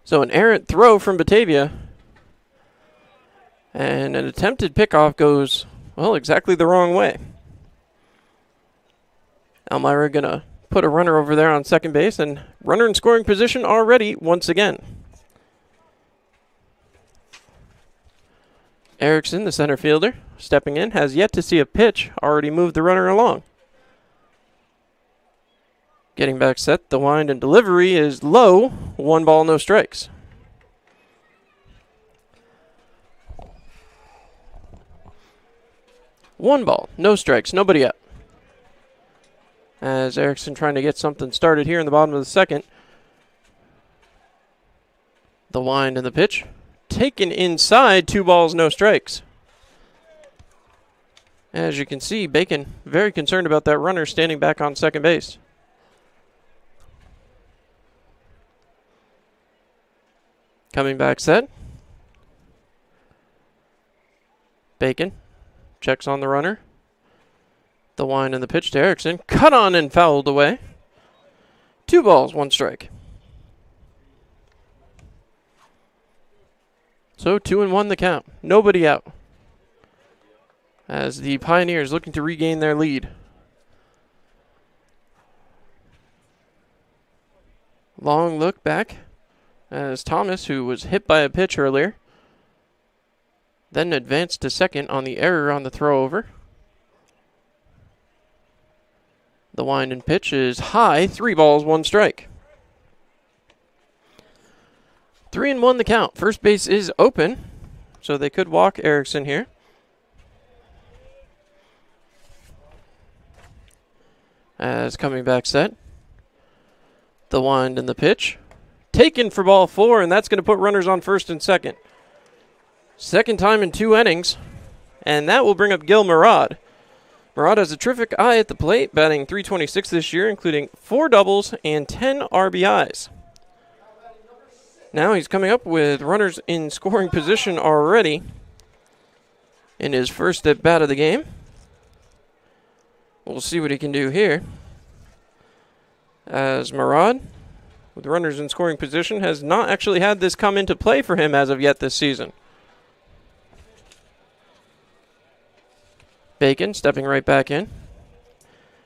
Speaker 1: So an errant throw from Batavia. And an attempted pickoff goes, well, exactly the wrong way. Elmira going to put a runner over there on second base, and runner in scoring position already once again. Erickson, the center fielder, stepping in, has yet to see a pitch, already moved the runner along. Getting back set, the wind and delivery is low, 1 ball, no strikes. One ball, no strikes, nobody out. As Erickson trying to get something started here in the bottom of the second. The wind and the pitch. Taken inside, 2 balls, no strikes. As you can see, Bacon very concerned about that runner standing back on second base. Coming back set. Bacon checks on the runner. The wind and the pitch to Erickson. Cut on and fouled away. 2 balls, 1 strike. So 2-1 the count. Nobody out. As the Pioneers looking to regain their lead. Long look back as Thomas, who was hit by a pitch earlier, then advanced to second on the error on the throw over. The wind and pitch is high, 3 balls, 1 strike. 3-1 the count. First base is open, so they could walk Erickson here. As coming back set. The wind and the pitch. Taken for ball 4, and that's going to put runners on first and second. Second time in 2 innings, and that will bring up Gil Murad. Murad has a terrific eye at the plate, batting .326 this year, including 4 doubles and 10 RBIs. Now he's coming up with runners in scoring position already in his first at bat of the game. We'll see what he can do here. As Murad, with runners in scoring position, has not actually had this come into play for him as of yet this season. Bacon stepping right back in.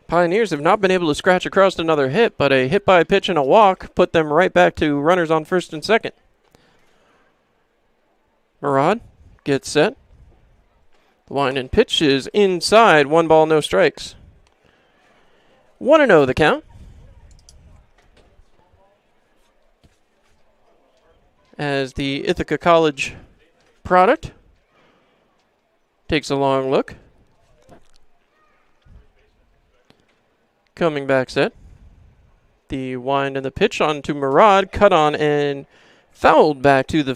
Speaker 1: Pioneers have not been able to scratch across another hit, but a hit by a pitch and a walk put them right back to runners on first and second. Murad gets set. The line and pitch is inside. 1 ball, no strikes. 1-0 the count. As the Ithaca College product takes a long look. Coming back set. The wind and the pitch onto Murad, cut on and fouled back to the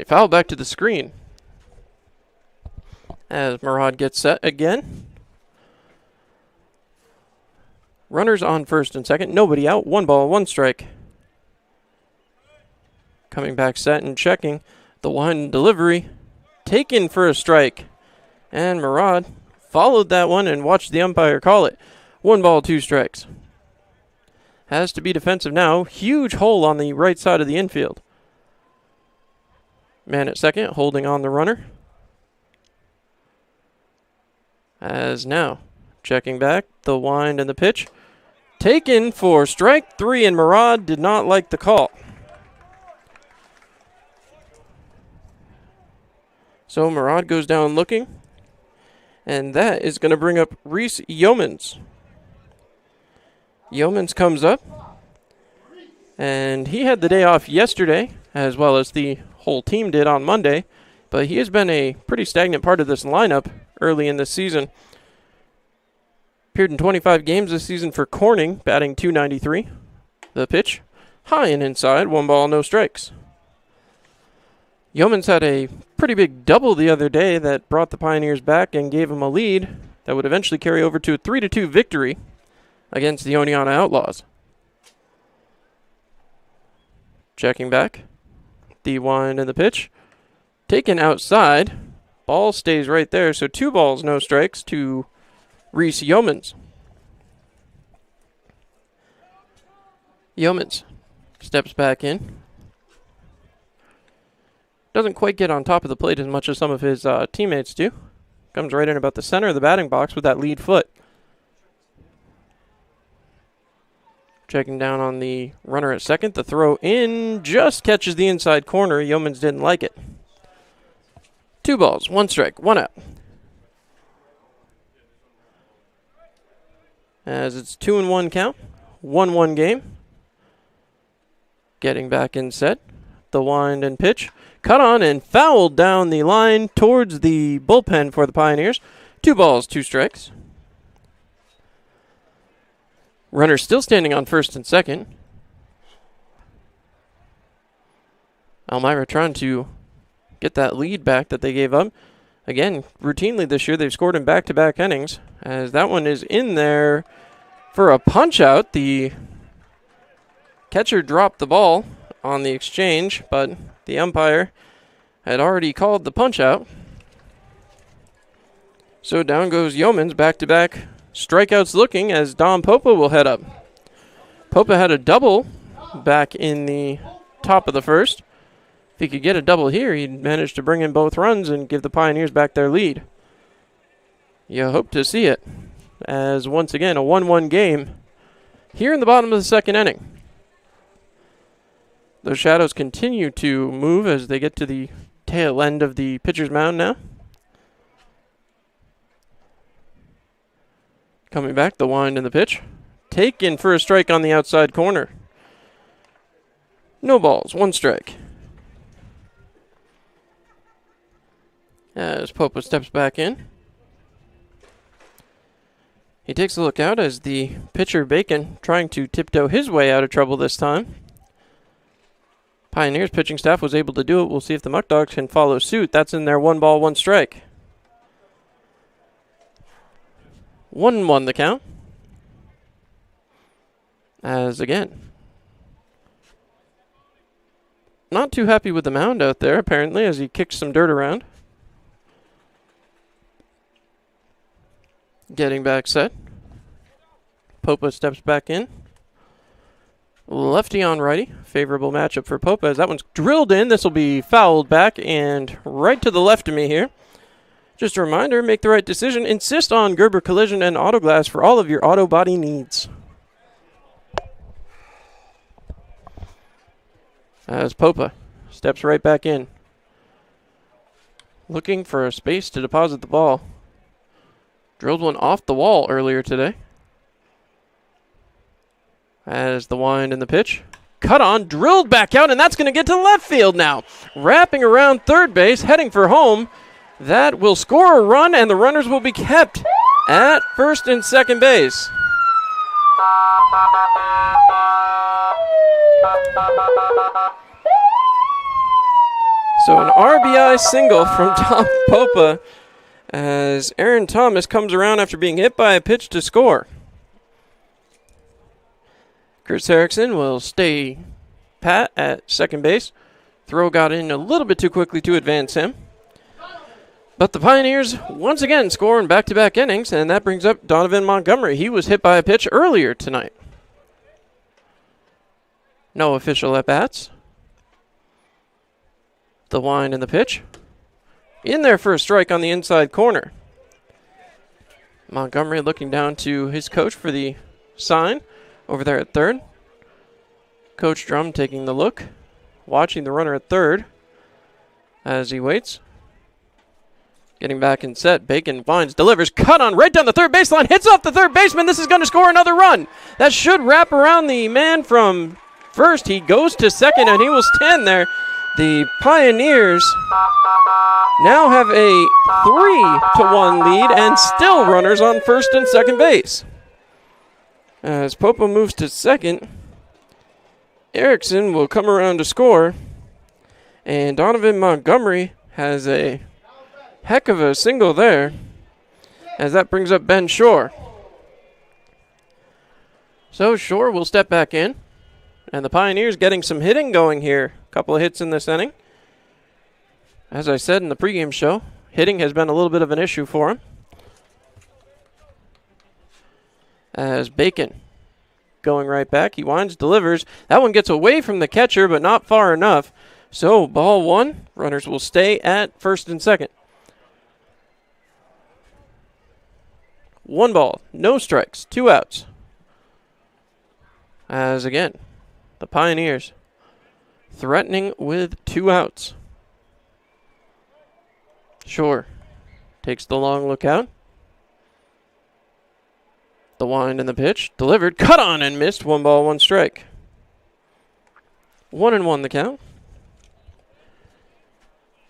Speaker 1: fouled back to the screen. As Murad gets set again. Runners on first and second, nobody out, 1 ball, 1 strike. Coming back set and checking. The wind delivery taken for a strike. And Murad followed that one and watched the umpire call it. 1 ball, 2 strikes. Has to be defensive now. Huge hole on the right side of the infield. Man at second, holding on the runner. As now, checking back, the wind and the pitch. Taken for strike 3, and Murad did not like the call. So Murad goes down looking. And that is going to bring up Reese Yeomans. Yeomans comes up. And he had the day off yesterday, as well as the whole team did on Monday. But he has been a pretty stagnant part of this lineup early in this season. Appeared in 25 games this season for Corning, batting .293. The pitch, high and inside, 1 ball, no strikes. Yeomans had a pretty big double the other day that brought the Pioneers back and gave them a lead that would eventually carry over to a 3-2 victory against the Oneonta Outlaws. Checking back. The wind and the pitch. Taken outside. Ball stays right there, so 2 balls, no strikes to Reese Yeomans. Yeomans steps back in. Doesn't quite get on top of the plate as much as some of his teammates do. Comes right in about the center of the batting box with that lead foot. Checking down on the runner at second. The throw in just catches the inside corner. Yeomans didn't like it. 2 balls, 1 strike, 1 out. As it's 2-1 count. 1-1 game. Getting back in set. The wind and pitch. Cut on and fouled down the line towards the bullpen for the Pioneers. 2 balls, 2 strikes. Runner still standing on first and second. Elmira trying to get that lead back that they gave up. Again, routinely this year they've scored in back-to-back innings. As that one is in there for a punch-out. The catcher dropped the ball on the exchange, but the umpire had already called the punch-out. So down goes Yeomans, back-to-back strikeouts looking as Dom Popa will head up. Popa had a double back in the top of the first. If he could get a double here, he'd manage to bring in both runs and give the Pioneers back their lead. You hope to see it, as once again a 1-1 game here in the bottom of the second inning. Those shadows continue to move as they get to the tail end of the pitcher's mound now. Coming back, the wind and the pitch. Taken for a strike on the outside corner. No balls, 1 strike. As Popa steps back in. He takes a look out as the pitcher, Bacon, trying to tiptoe his way out of trouble this time. Pioneers pitching staff was able to do it. We'll see if the Muckdogs can follow suit. That's in there, 1 ball, 1 strike. 1-1 the count. As again, not too happy with the mound out there, apparently, as he kicks some dirt around. Getting back set. Popa steps back in. Lefty on righty. Favorable matchup for Popa as that one's drilled in. This will be fouled back and right to the left of me here. Just a reminder, make the right decision. Insist on Gerber Collision and Auto Glass for all of your auto body needs. As Popa steps right back in. Looking for a space to deposit the ball. Drilled one off the wall earlier today. As the wind and the pitch. Cut on, drilled back out, and that's going to get to left field now. Wrapping around third base, heading for home. That will score a run, and the runners will be kept at first and second base. So an RBI single from Tom Popa as Aaron Thomas comes around after being hit by a pitch to score. Chris Erickson will stay pat at second base. Throw got in a little bit too quickly to advance him. But the Pioneers once again score in back-to-back innings, and that brings up Donovan Montgomery. He was hit by a pitch earlier tonight. No official at-bats. The wind and the pitch. In there for a strike on the inside corner. Montgomery looking down to his coach for the sign over there at third. Coach Drum taking the look. Watching the runner at third as he waits. Getting back in set. Bacon winds, delivers, cut on right down the third baseline. Hits off the third baseman. This is going to score another run. That should wrap around the man from first. He goes to second and he will stand there. The Pioneers now have a 3-1 lead and still runners on first and second base. As Popa moves to second, Erickson will come around to score, and Donovan Montgomery has a heck of a single there, as that brings up Ben Shore. So Shore will step back in, and the Pioneers getting some hitting going here. A couple of hits in this inning. As I said in the pregame show, hitting has been a little bit of an issue for him. As Bacon going right back. He winds, delivers. That one gets away from the catcher, but not far enough. So, ball one. Runners will stay at first and second. 1 ball, no strikes, 2 outs. As again, the Pioneers threatening with 2 outs. Shore takes the long look out. The wind and the pitch. Delivered. Cut on and missed. 1 ball, 1 strike. 1-1 the count.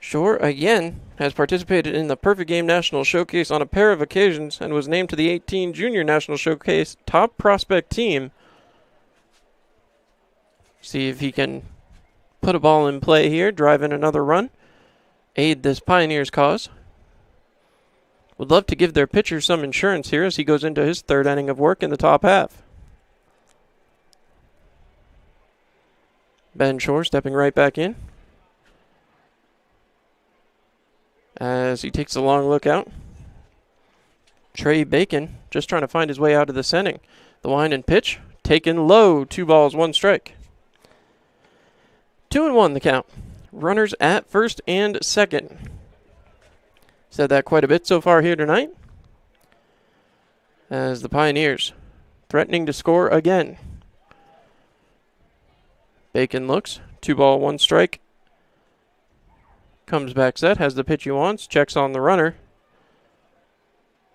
Speaker 1: Shore again has participated in the Perfect Game National Showcase on a pair of occasions and was named to the 18 Junior National Showcase top prospect team. See if he can put a ball in play here, drive in another run, aid this Pioneers cause. Would love to give their pitcher some insurance here as he goes into his 3rd inning of work in the top half. Ben Shore stepping right back in as he takes a long look out. Trey Bacon just trying to find his way out of this inning. The wind and pitch taken low. 2 balls, 1 strike. 2-1 the count. Runners at first and second. Said that quite a bit so far here tonight. As the Pioneers threatening to score again. Bacon looks. 2 ball, 1 strike. Comes back set, has the pitch he wants, checks on the runner.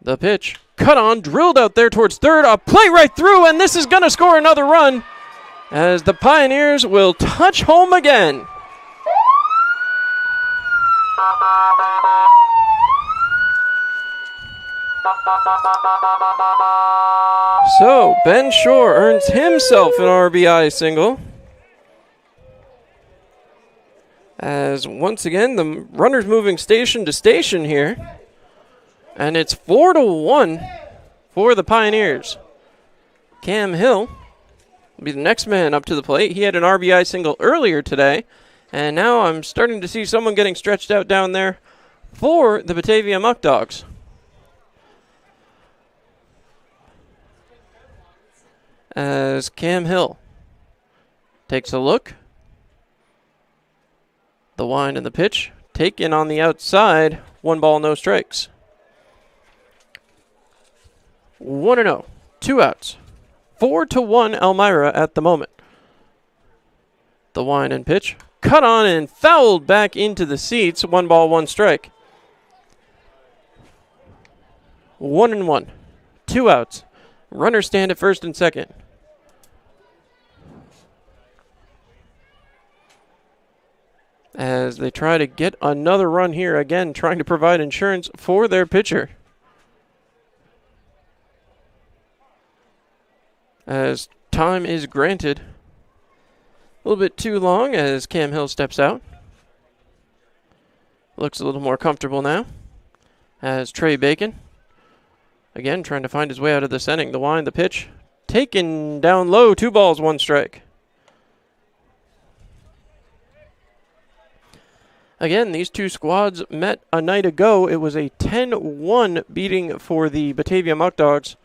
Speaker 1: The pitch, cut on, drilled out there towards third, a play right through, and this is going to score another run as the Pioneers will touch home again. So, Ben Shore earns himself an RBI single. As once again, the runners moving station to station here. And it's 4-1 for the Pioneers. Cam Hill will be the next man up to the plate. He had an RBI single earlier today, and now I'm starting to see someone getting stretched out down there for the Batavia Muckdogs. As Cam Hill takes a look. The wind and the pitch taken on the outside. 1 ball, no strikes. 1-0. 2 outs. 4-1 Elmira at the moment. The wind and pitch. Cut on and fouled back into the seats. 1 ball, 1 strike. 1-1. 2 outs. Runners stand at first and second. As they try to get another run here, again trying to provide insurance for their pitcher. As time is granted. A little bit too long as Cam Hill steps out. Looks a little more comfortable now. As Trey Bacon, again trying to find his way out of this inning. The wind, the pitch, taken down low. 2 balls, 1 strike. Again, these two squads met a night ago. It was a 10-1 beating for the Batavia Muckdogs.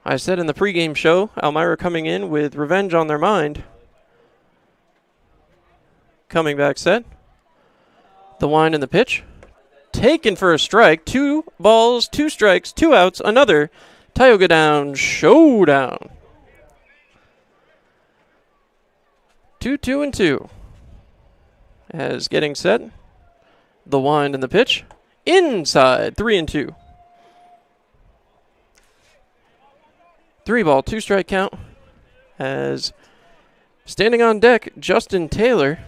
Speaker 1: I said in the pregame show, Elmira coming in with revenge on their mind. Coming back set. The wind and the pitch. Taken for a strike. 2 balls, 2 strikes, 2 outs. Another Tioga Down showdown. 2-2-2. As getting set. The wind and the pitch. Inside. 3-2. 3 ball, 2 strike count. As standing on deck, Justin Taylor.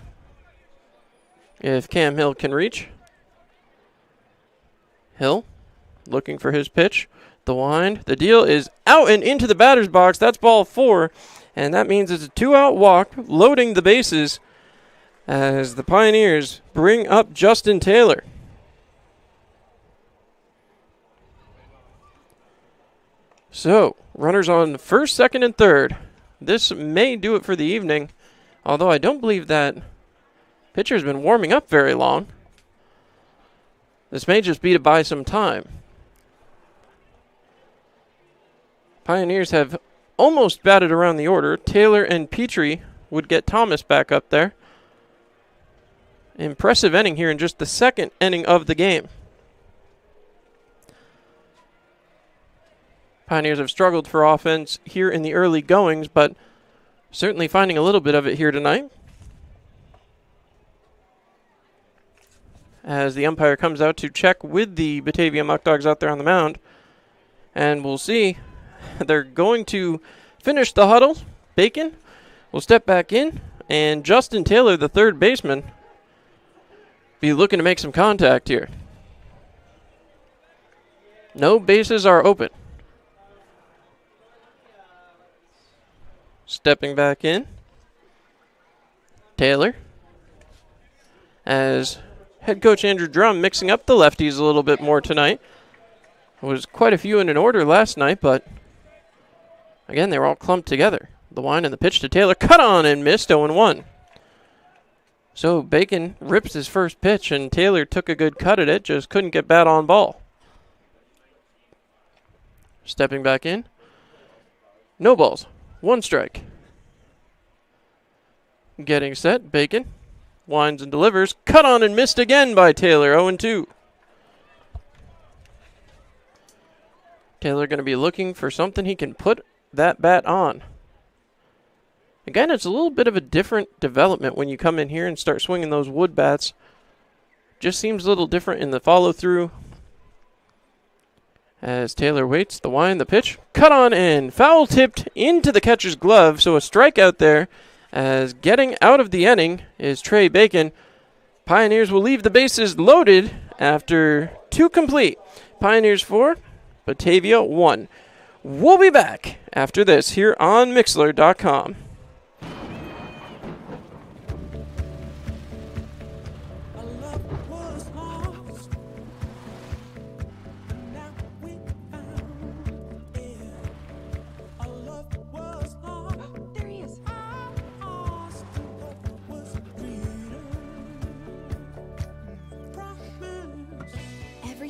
Speaker 1: If Cam Hill can reach. Hill looking for his pitch. The wind. The deal is out and into the batter's box. That's ball 4. And that means it's a 2-out walk, loading the bases as the Pioneers bring up Justin Taylor. So, runners on first, second, and third. This may do it for the evening, although I don't believe that pitcher's been warming up very long. This may just be to buy some time. Pioneers have almost batted around the order. Taylor and Petrie would get Thomas back up there. Impressive inning here in just the second inning of the game. Pioneers have struggled for offense here in the early goings, but certainly finding a little bit of it here tonight. As the umpire comes out to check with the Batavia Muckdogs out there on the mound. And we'll see. They're going to finish the huddle. Bacon will step back in. And Justin Taylor, the third baseman, be looking to make some contact here. No bases are open. Stepping back in. Taylor. As head coach Andrew Drum mixing up the lefties a little bit more tonight. There was quite a few in an order last night, but again, they were all clumped together. The wind and the pitch to Taylor. Cut on and missed. 0-1. So Bacon rips his first pitch, and Taylor took a good cut at it, just couldn't get bat on ball. Stepping back in. No balls. 1 strike. Getting set. Bacon winds and delivers. Cut on and missed again by Taylor. 0-2. Taylor going to be looking for something he can put that bat on. Again, it's a little bit of a different development when you come in here and start swinging those wood bats. Just seems a little different in the follow-through. As Taylor waits, the wind, the pitch. Cut on and foul tipped into the catcher's glove. So a strikeout there. As getting out of the inning is Trey Bacon. Pioneers will leave the bases loaded after 2 complete. Pioneers 4, Batavia 1. We'll be back after this here on Mixlr.com.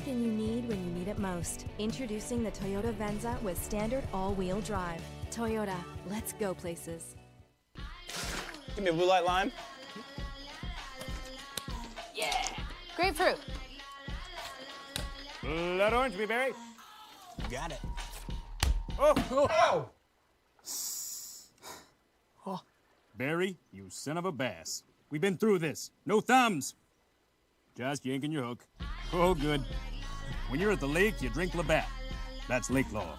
Speaker 4: everything you need when you need it most. Introducing the Toyota Venza with standard all-wheel drive. Toyota, let's go places.
Speaker 12: Give me a blue light lime.
Speaker 13: Yeah. Grapefruit.
Speaker 5: Blood orange, blueberry.
Speaker 12: Got it.
Speaker 5: Oh! Barry, you son of a bass. We've been through this. No thumbs. Just yanking your hook. Oh, good. When you're at the lake, you drink Labatt. That's lake law.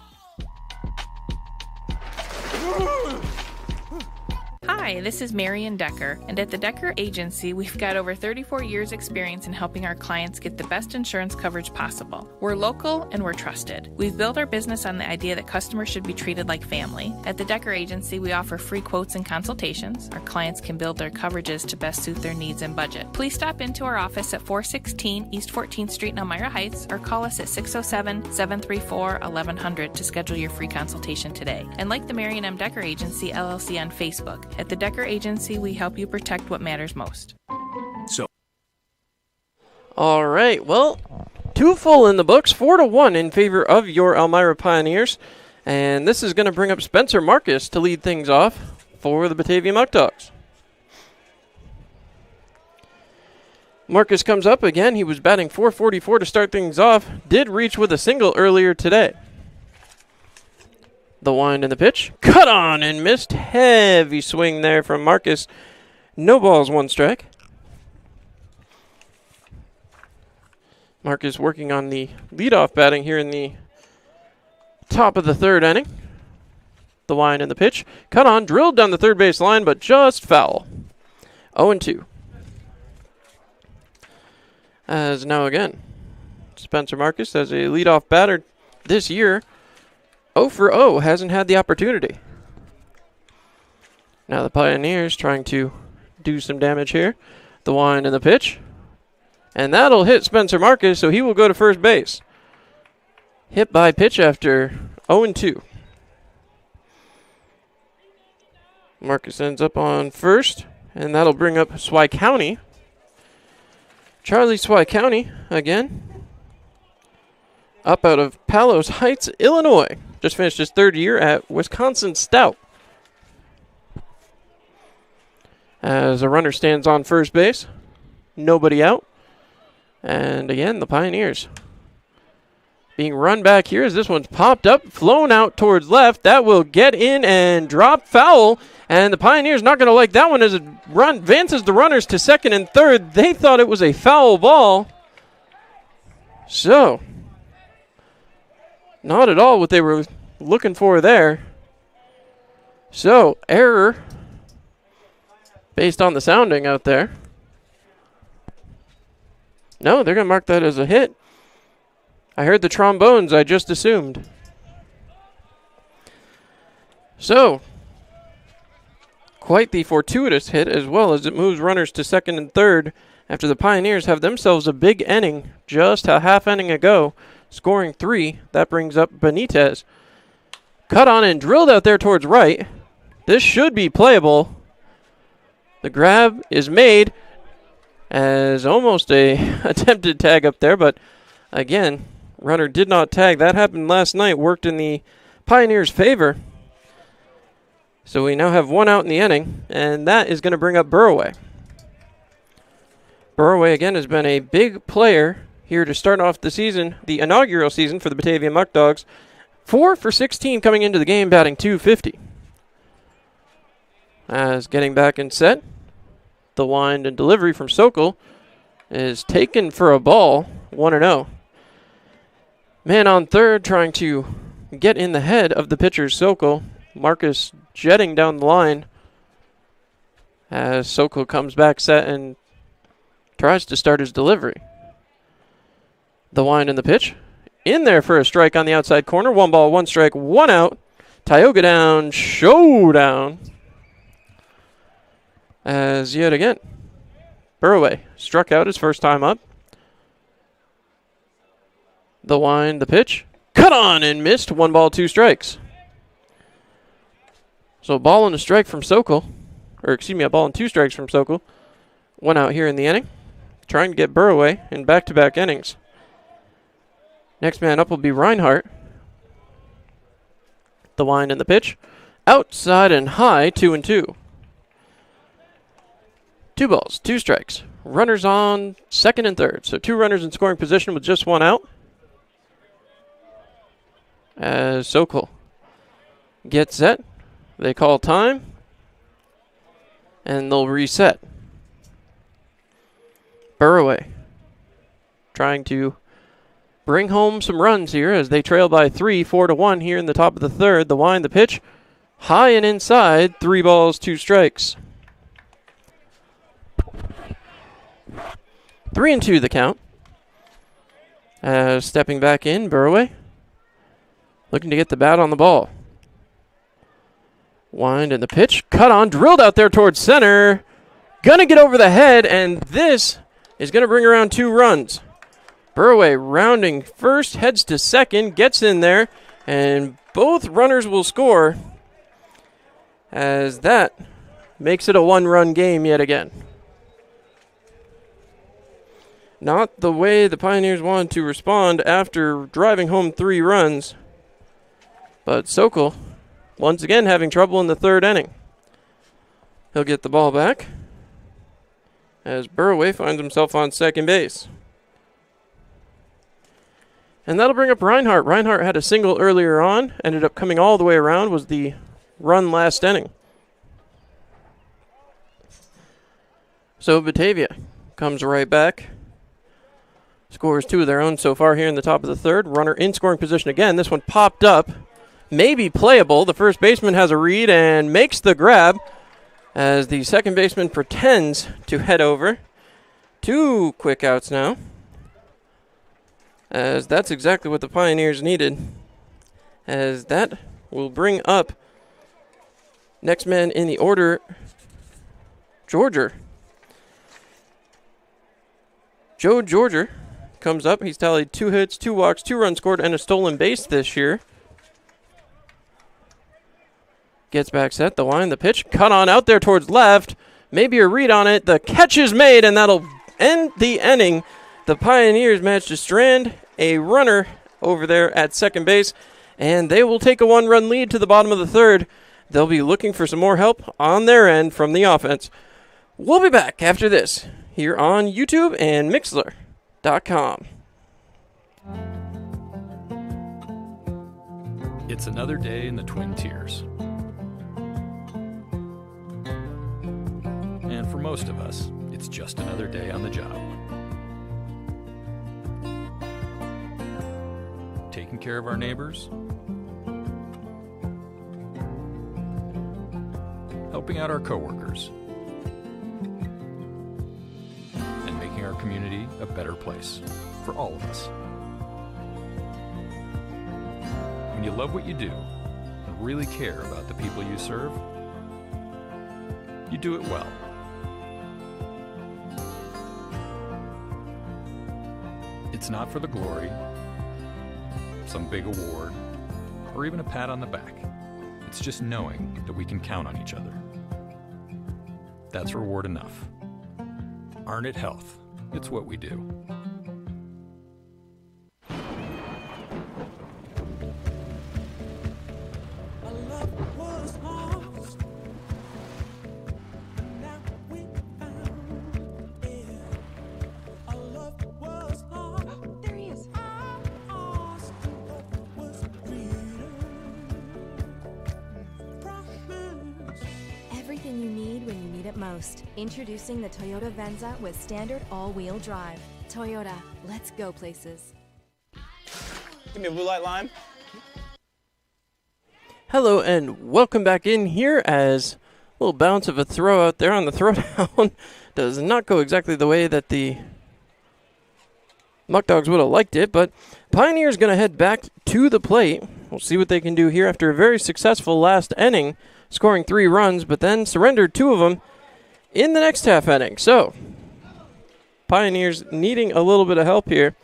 Speaker 8: Hi, this is Marion Decker, and at the Decker Agency, we've got over 34 years' experience in helping our clients get the best insurance coverage possible. We're local and we're trusted. We've built our business on the idea that customers should be treated like family. At the Decker Agency, we offer free quotes and consultations. Our clients can build their coverages to best suit their needs and budget. Please stop into our office at 416 East 14th Street in Elmira Heights or call us at 607-734-1100 to schedule your free consultation today. And like the Marion M. Decker Agency, LLC on Facebook. At the Decker Agency, we help you protect what matters most.
Speaker 1: All right, well, 2 full in the books, 4-1 in favor of your Elmira Pioneers. And this is going to bring up Spencer Marcus to lead things off for the Batavia Muckdogs. Marcus comes up again. He was batting .444 to start things off. Did reach with a single earlier today. The wind and the pitch. Cut on and missed. Heavy swing there from Marcus. No balls, 1 strike. Marcus working on the leadoff batting here in the top of the 3rd inning. The wind and the pitch. Cut on, drilled down the third base line, but just foul. 0-2. As now again, Spencer Marcus as a leadoff batter this year. 0 for 0, hasn't had the opportunity. Now the Pioneers trying to do some damage here. The wind and the pitch. And that'll hit Spencer Marcus, so he will go to first base. Hit by pitch after 0-2. Marcus ends up on first, and that'll bring up Swy County. Charlie Swy County again. Up out of Palos Heights, Illinois. Just finished his 3rd year at Wisconsin Stout. As a runner stands on first base. Nobody out. And again, the Pioneers being run back here as this one's popped up, flown out towards left. That will get in and drop foul. And the Pioneers not going to like that one as it advances the runners to second and third. They thought it was a foul ball. So, not at all what they were looking for there. So, error based on the sounding out there. No, they're going to mark that as a hit. I heard the trombones, I just assumed. So, quite the fortuitous hit as well as it moves runners to second and third after the Pioneers have themselves a big inning just a half inning ago, scoring 3. That brings up Benitez. Cut on and drilled out there towards right. This should be playable. The grab is made as almost a attempted tag up there, but again, runner did not tag. That happened last night, worked in the Pioneers' favor. So we now have 1 out in the inning, and that is going to bring up Burraway. Burraway, again, has been a big player here to start off the season, the inaugural season for the Batavia Muckdogs. 4 for 16 coming into the game, batting .250. As getting back and set, the wind and delivery from Sokol is taken for a ball, 1-0. Man on third trying to get in the head of the pitcher, Sokol. Marcus jetting down the line as Sokol comes back set and tries to start his delivery. The wind and the pitch. In there for a strike on the outside corner. 1 ball, 1 strike, 1 out. Tioga down, showdown. As yet again, Burraway struck out his first time up. The wind, the pitch. Cut on and missed. 1 ball, 2 strikes. So a ball and a strike from Sokol. Or excuse me, a ball and 2 strikes from Sokol. 1 out here in the inning. Trying to get Burraway in back-to-back innings. Next man up will be Reinhardt. The wind and the pitch. Outside and high, 2-2. 2 balls, 2 strikes. Runners on second and third. So 2 runners in scoring position with just 1 out. As Sokol gets set. They call time. And they'll reset. Burraway trying to bring home some runs here as they trail by 3, 4-1 here in the top of the third. The wind, the pitch. High and inside, 3 balls, 2 strikes. 3-2 the count. Stepping back in, Burraway. Looking to get the bat on the ball. Wind and the pitch. Cut on, drilled out there towards center. Gonna get over the head, and this is gonna bring around 2 runs. Burraway rounding first, heads to second, gets in there, and both runners will score as that makes it a 1-run game yet again. Not the way the Pioneers wanted to respond after driving home 3 runs, but Sokol once again having trouble in the 3rd inning. He'll get the ball back as Burraway finds himself on second base. And that'll bring up Reinhardt. Reinhardt had a single earlier on, ended up coming all the way around, was the run last inning. So Batavia comes right back. Scores 2 of their own so far here in the top of the third. Runner in scoring position again. This one popped up. Maybe playable. The first baseman has a read and makes the grab as the second baseman pretends to head over. 2 quick outs now, as that's exactly what the Pioneers needed, as that will bring up next man in the order, Georger. Joe Georger comes up. He's tallied 2 hits, 2 walks, 2 runs scored, and a stolen base this year. Gets back set, the wind, the pitch, cut on out there towards left. Maybe a read on it. The catch is made, and that'll end the inning. The Pioneers managed to strand a runner over there at second base, and they will take a 1-run lead to the bottom of the third. They'll be looking for some more help on their end from the offense. We'll be back after this here on YouTube and Mixler.com.
Speaker 7: It's another day in the Twin Tiers. And for most of us, it's just another day on the job. Taking care of our neighbors, helping out our coworkers, and making our community a better place for all of us. When you love what you do and really care about the people you serve, you do it well. It's not for the glory, some big award, or even a pat on the back. It's just knowing that we can count on each other. That's reward enough. Arnett Health. It's what we do.
Speaker 4: Everything you need when you need it most. Introducing the Toyota Venza with standard all-wheel drive. Toyota, let's go places.
Speaker 12: Give me a blue light lime.
Speaker 1: Hello and welcome back in here as a little bounce of a throw out there on the throwdown. Does not go exactly the way that the Muckdogs would have liked it, but Pioneers going to head back to the plate. We'll see what they can do here after a very successful last inning, scoring 3 runs, but then surrendered 2 of them in the next half inning. So, Pioneers needing a little bit of help here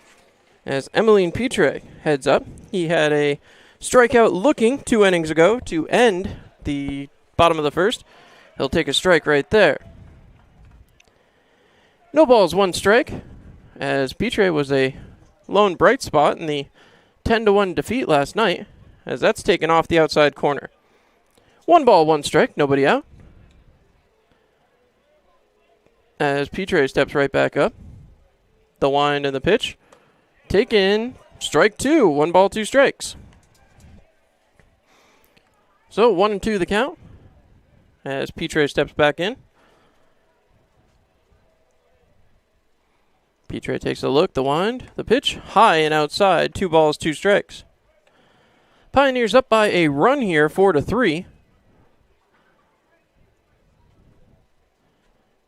Speaker 1: as Emmeline Pitre heads up. He had a strikeout looking 2 innings ago to end the bottom of the first. He'll take a strike right there. No balls, 1 strike, as Pitre was a lone bright spot in the 10-1 defeat last night, as that's taken off the outside corner. 1 ball, 1 strike, nobody out. As Petre steps right back up. The wind and the pitch. Taken, strike 2, 1 ball, 2 strikes. So 1-2 the count, as Petre steps back in. Petre takes a look, the wind, the pitch, high and outside, 2 balls, 2 strikes. Pioneers up by a run here, 4-3.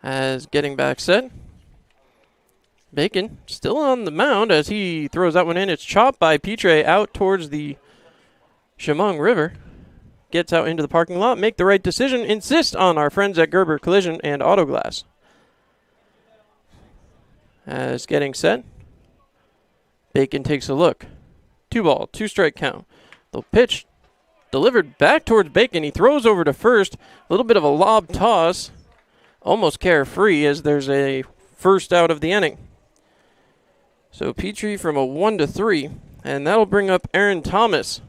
Speaker 1: As getting back set. Bacon still on the mound as he throws that one in. It's chopped by Petre out towards the Chemung River. Gets out into the parking lot, make the right decision, insist on our friends at Gerber Collision and Auto Glass. As getting set, Bacon takes a look. 2 ball, 2 strike count. The pitch delivered back towards Bacon. He throws over to first. A little bit of a lob toss. Almost carefree as there's a first out of the inning. So Petrie from a 1-3, and that'll bring up Aaron Thomas.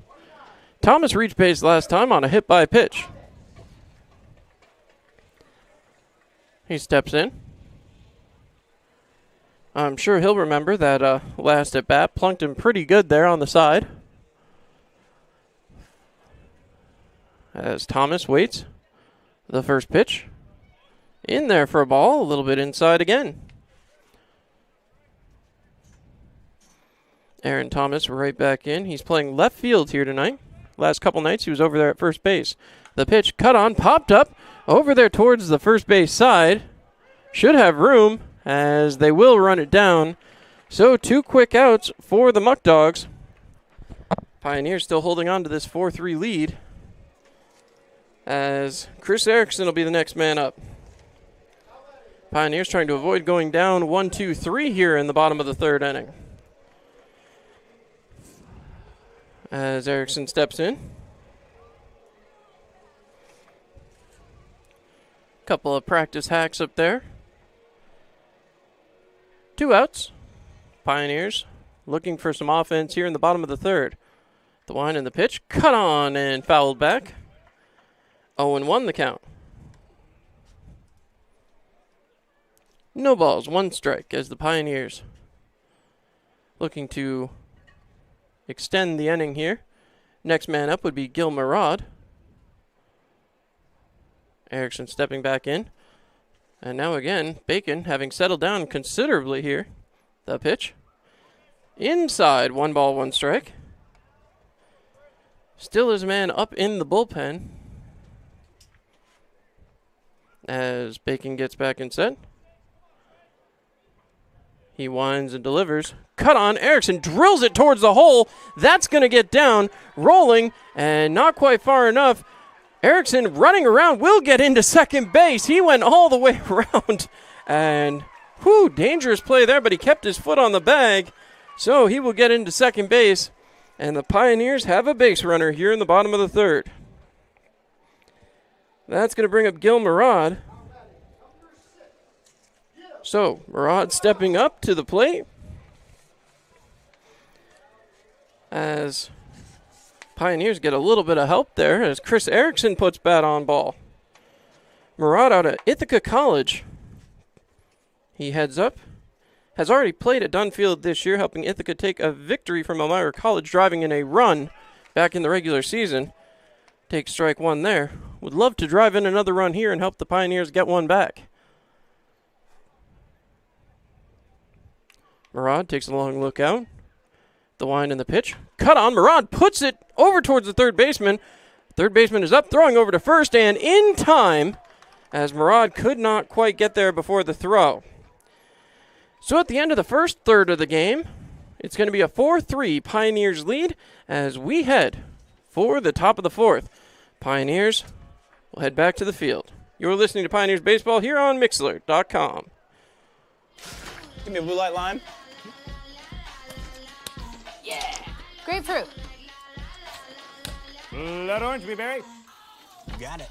Speaker 1: Thomas reached base last time on a hit by pitch. He steps in. I'm sure he'll remember that last at bat plunked him pretty good there on the side. As Thomas waits the first pitch. In there for a ball, a little bit inside again. Aaron Thomas right back in. He's playing left field here tonight. Last couple nights he was over there at first base. The pitch cut on, popped up over there towards the first base side. Should have room as they will run it down. So 2 quick outs for the Muckdogs. Pioneers still holding on to this 4-3 lead as Chris Erickson will be the next man up. Pioneers trying to avoid going down 1-2-3 here in the bottom of the 3rd inning. As Erickson steps in. Couple of practice hacks up there. 2 outs. Pioneers looking for some offense here in the bottom of the 3rd. The wind and the pitch. Cut on and fouled back. 0-1 the count. No balls, 1 strike as the Pioneers looking to extend the inning here. Next man up would be Gil Marad. Erickson stepping back in. And now again, Bacon having settled down considerably here. The pitch. Inside, 1 ball, 1 strike. Still his man up in the bullpen. As Bacon gets back in set. He winds and delivers. Cut on. Erickson drills it towards the hole. That's going to get down. Rolling and not quite far enough. Erickson running around will get into second base. He went all the way around. And, dangerous play there, but he kept his foot on the bag. So he will get into second base. And the Pioneers have a base runner here in the bottom of the 3rd. That's going to bring up Gil Marad. So, Marad stepping up to the plate as Pioneers get a little bit of help there as Chris Erickson puts bat on ball. Marad out of Ithaca College. He heads up. Has already played at Dunfield this year, helping Ithaca take a victory from Elmira College, driving in a run back in the regular season. Takes strike 1 there. Would love to drive in another run here and help the Pioneers get one back. Marad takes a long look out. The wind and the pitch. Cut on. Marad puts it over towards the 3rd baseman. 3rd baseman is up, throwing over to first, and in time, as Marad could not quite get there before the throw. So at the end of the first 3rd of the game, it's going to be a 4-3 Pioneers lead as we head for the top of the 4th. Pioneers will head back to the field. You're listening to Pioneers Baseball here on Mixler.com.
Speaker 12: Give me a blue light lime.
Speaker 13: Yeah. Grapefruit.
Speaker 5: Blood orange, blueberry.
Speaker 12: You got it.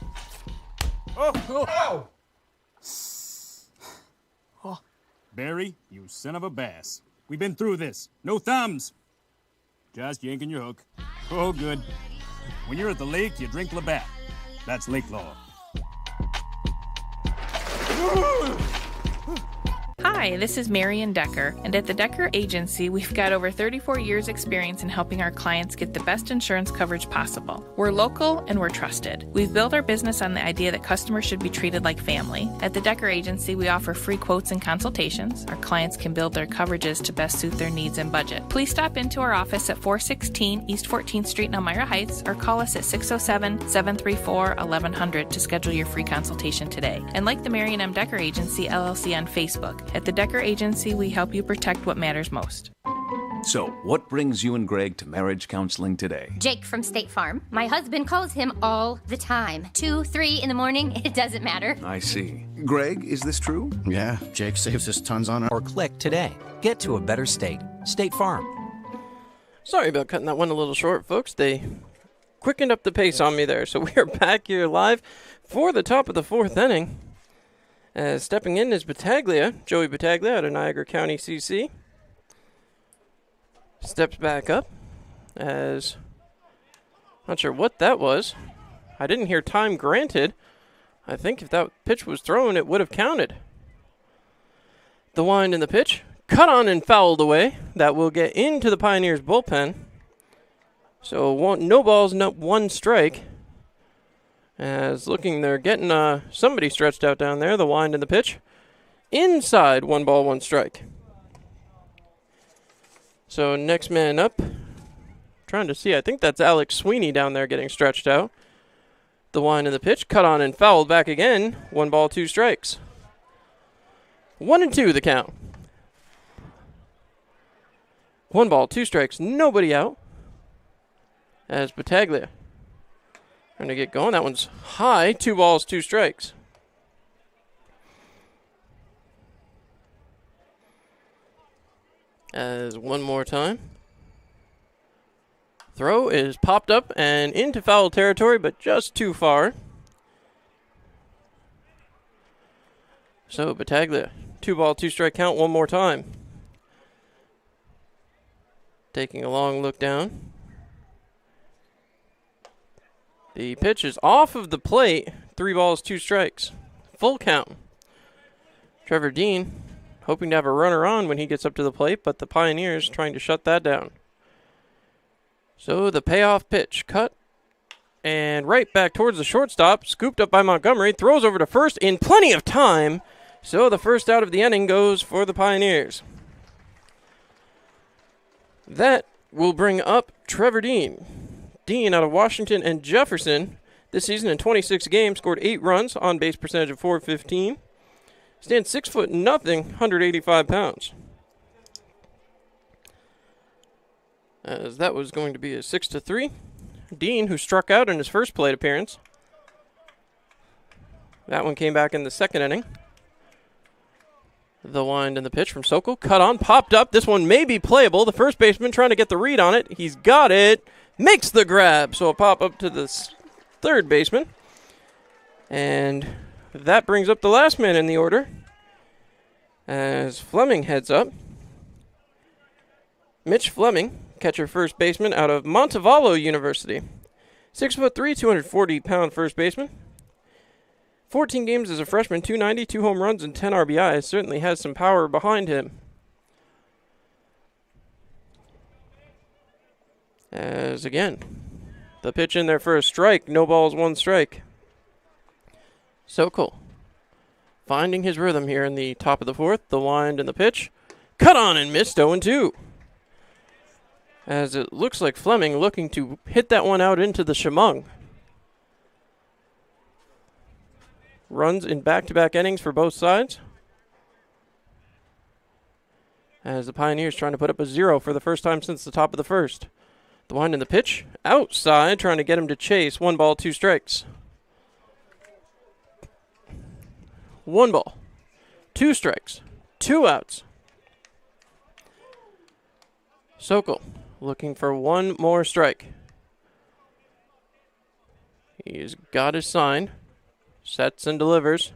Speaker 5: Oh! Barry, you son of a bass. We've been through this. No thumbs. Just yanking your hook. Oh, good. When you're at the lake, you drink Labatt. That's lake law.
Speaker 8: Hi, this is Marion Decker, and at the Decker Agency, we've got over 34 years' experience in helping our clients get the best insurance coverage possible. We're local and we're trusted. We've built our business on the idea that customers should be treated like family. At the Decker Agency, we offer free quotes and consultations. Our clients can build their coverages to best suit their needs and budget. Please stop into our office at 416 East 14th Street in Elmira Heights or call us at 607-734-1100 to schedule your free consultation today. And like the Marion M. Decker Agency, LLC on Facebook. At the Decker Agency, we help you protect what matters most.
Speaker 9: So, what brings you and Greg to marriage counseling today?
Speaker 6: Jake from State Farm. My husband calls him all the time. 2, 3 in the morning, it doesn't matter.
Speaker 9: I see. Greg, is this true?
Speaker 10: Yeah, Jake saves us tons on our...
Speaker 11: Or click today. Get to a better state. State Farm.
Speaker 1: Sorry about cutting that one a little short, folks. They quickened up the pace on me there. So we are back here live for the top of the fourth inning. Stepping in is Batavia, Joey Batavia out of Niagara County, CC. Steps back up as, not sure what that was. I didn't hear time granted. I think if that pitch was thrown, it would have counted. The wind in the pitch, cut on and fouled away. That will get into the Pioneers bullpen. So no balls, no one strike. As looking, they're getting somebody stretched out down there. The wind in the pitch. Inside, 1 ball, 1 strike. So next man up. Trying to see, I think that's Alex Sweeney down there getting stretched out. The wind in the pitch. Cut on and fouled back again. 1 ball, 2 strikes. 1-2 the count. 1 ball, 2 strikes. Nobody out. As Batavia trying to get going. That one's high. 2 balls, 2 strikes. As one more time. Throw is popped up and into foul territory, but just too far. So Batavia, 2 ball, 2 strike count one more time. Taking a long look down. The pitch is off of the plate. 3 balls, 2 strikes. Full count. Trevor Dean hoping to have a runner on when he gets up to the plate, but the Pioneers trying to shut that down. So the payoff pitch, cut, and right back towards the shortstop. Scooped up by Montgomery. Throws over to first in plenty of time. So the first out of the inning goes for the Pioneers. That will bring up Trevor Dean. Dean out of Washington and Jefferson this season in 26 games, scored 8 runs, on base percentage of .415. Stands 6'0", 185 pounds. As that was going to be a 6-3. Dean, who struck out in his first plate appearance. That one came back in the second inning. The wind and the pitch from Sokol. Cut on, popped up. This one may be playable. The first baseman trying to get the read on it. He's got it. Makes the grab. So a pop up to the third baseman. And that brings up the last man in the order. As Fleming heads up. Mitch Fleming, catcher first baseman out of Montevallo University. 6'3", 240-pound first baseman. 14 games as a freshman, 290, 2 home runs, and 10 RBIs. Certainly has some power behind him. As again, the pitch in there for a strike. No balls, 1 strike. Sokol finding his rhythm here in the top of the fourth. The wind and the pitch. Cut on and missed, 0-2. As it looks like Fleming looking to hit that one out into the Chemung. Runs in back-to-back innings for both sides. As the Pioneers trying to put up a 0 for the first time since the top of the first. The wind and the pitch. Outside, trying to get him to chase. 1 ball, 2 strikes. 1 ball, 2 strikes, 2 outs. Sokol looking for 1 more strike. He's got his sign. Sets and delivers.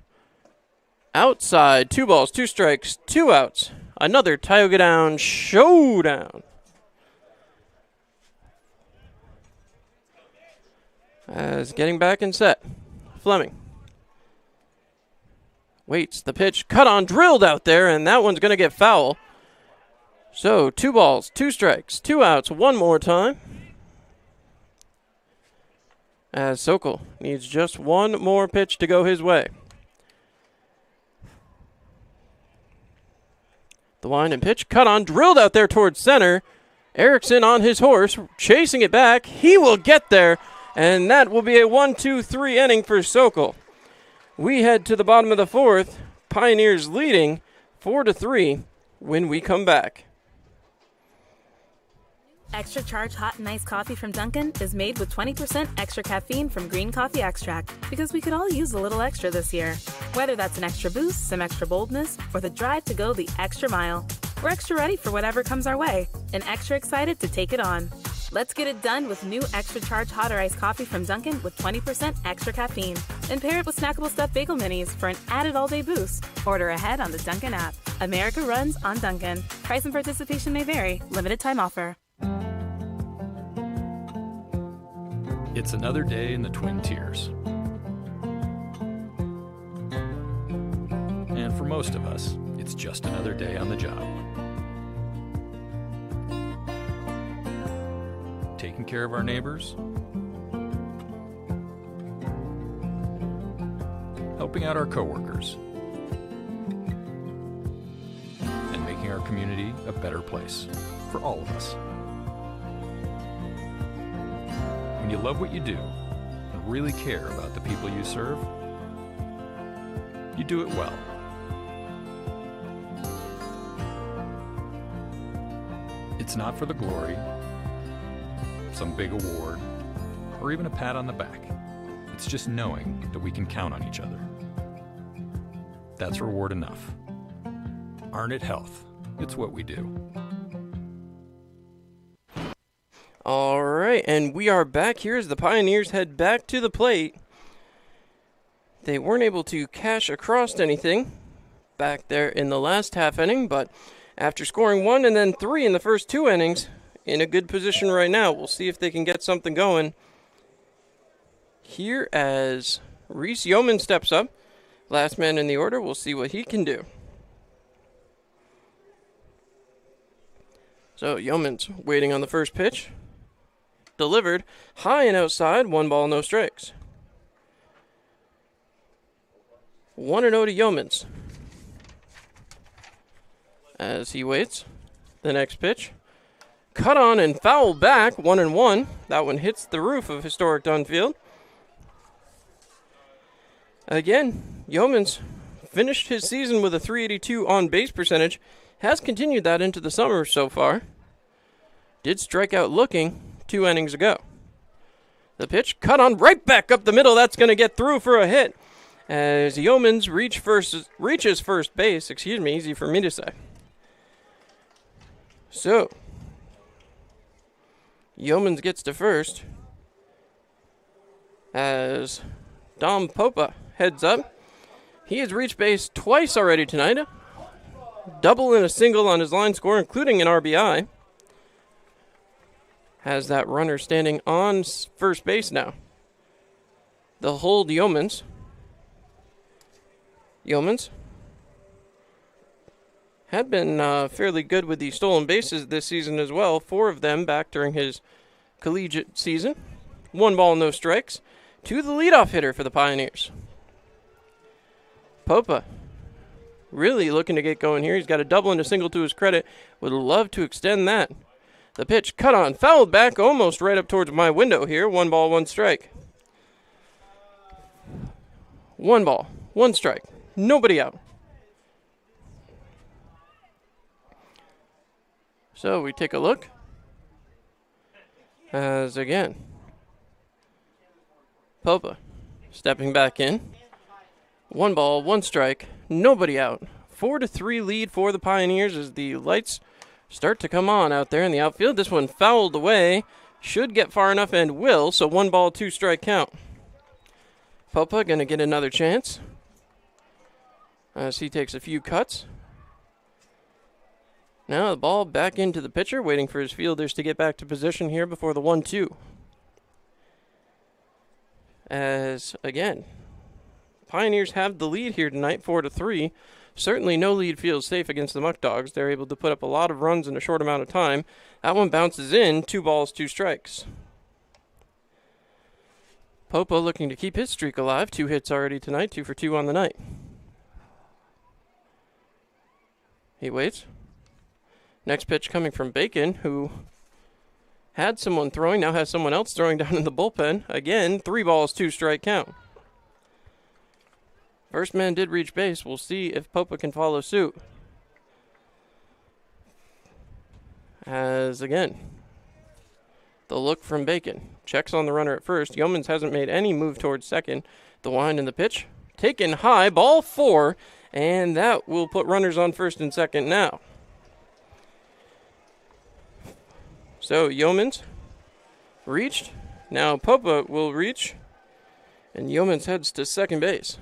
Speaker 1: Outside, 2 balls, 2 strikes, 2 outs. Another Tioga Down showdown. As getting back and set. Fleming. Waits. The pitch cut on, drilled out there, and that one's going to get foul. So 2 balls, 2 strikes, 2 outs, one more time. As Sokol needs just one more pitch to go his way. The wind and pitch, cut on, drilled out there towards center. Erickson on his horse, chasing it back. He will get there, and that will be a 1-2-3 inning for Sokol. We head to the bottom of the 4th. Pioneers leading 4-3 when we come back.
Speaker 3: Extra charge hot and iced coffee from Dunkin' is made with 20% extra caffeine from green coffee extract because we could all use a little extra this year. Whether that's an extra boost, some extra boldness, or the drive to go the extra mile, we're extra ready for whatever comes our way and extra excited to take it on. Let's get it done with new extra charge hot or iced coffee from Dunkin' with 20% extra caffeine. And pair it with snackable stuffed bagel minis for an added all-day boost. Order ahead on the Dunkin' app. America runs on Dunkin'. Price and participation may vary. Limited time offer.
Speaker 7: It's another day in the Twin Tiers. And for most of us, it's just another day on the job. Taking care of our neighbors, helping out our coworkers, and making our community a better place for all of us. When you love what you do and really care about the people you serve, you do it well. It's not for the glory, some big award, or even a pat on the back. It's just knowing that we can count on each other. That's reward enough. Arnett Health. It's what we do.
Speaker 1: All right, and we are back here as the Pioneers head back to the plate. They weren't able to cash across anything back there in the last half inning, but after scoring 1 and then 3 in the first 2 innings, in a good position right now. We'll see if they can get something going here as Reese Yeoman steps up. Last man in the order. We'll see what he can do. So Yeoman's waiting on the first pitch. Delivered high and outside. 1 ball, no strikes. 1-0 to Yeomans. As he waits, the next pitch. Cut on and foul back, 1-1. That one hits the roof of historic Dunfield. Again, Yeomans finished his season with a .382 on-base percentage. Has continued that into the summer so far. Did strike out looking 2 innings ago. The pitch cut on right back up the middle. That's going to get through for a hit. As Yeomans reaches first base. Easy for me to say. So Yeomans gets to first as Dom Popa heads up. He has reached base twice already tonight. Double and a single on his line score, including an RBI. Has that runner standing on first base now. They'll hold Yeomans. Yeomans had been fairly good with the stolen bases this season as well. 4 of them back during his collegiate season. 1 ball, no strikes. To the leadoff hitter for the Pioneers. Popa really looking to get going here. He's got a double and a single to his credit. Would love to extend that. The pitch cut on, fouled back almost right up towards my window here. 1 ball, 1 strike. 1 ball, 1 strike. Nobody out. So we take a look. As again, Popa stepping back in. 1 ball, 1 strike. Nobody out. 4-3 lead for the Pioneers as the lights start to come on out there in the outfield. This one fouled away. Should get far enough and will. So 1 ball, 2 strike count. Popa going to get another chance as he takes a few cuts. Now the ball back into the pitcher, waiting for his fielders to get back to position here before the 1-2. As, again, Pioneers have the lead here tonight, 4-3. Certainly no lead feels safe against the Muckdogs. They're able to put up a lot of runs in a short amount of time. That one bounces in, 2 balls, 2 strikes. Popa looking to keep his streak alive. 2 hits already tonight, 2 for 2 on the night. He waits. Next pitch coming from Bacon, who had someone throwing, now has someone else throwing down in the bullpen. Again, 3 balls, 2 strike count. First man did reach base. We'll see if Popa can follow suit. As, again, the look from Bacon. Checks on the runner at first. Yeomans hasn't made any move towards second. The wind and the pitch. Taken high, ball 4, and that will put runners on first and second now. So, Yeomans reached. Now Popa will reach, and Yeomans heads to second base.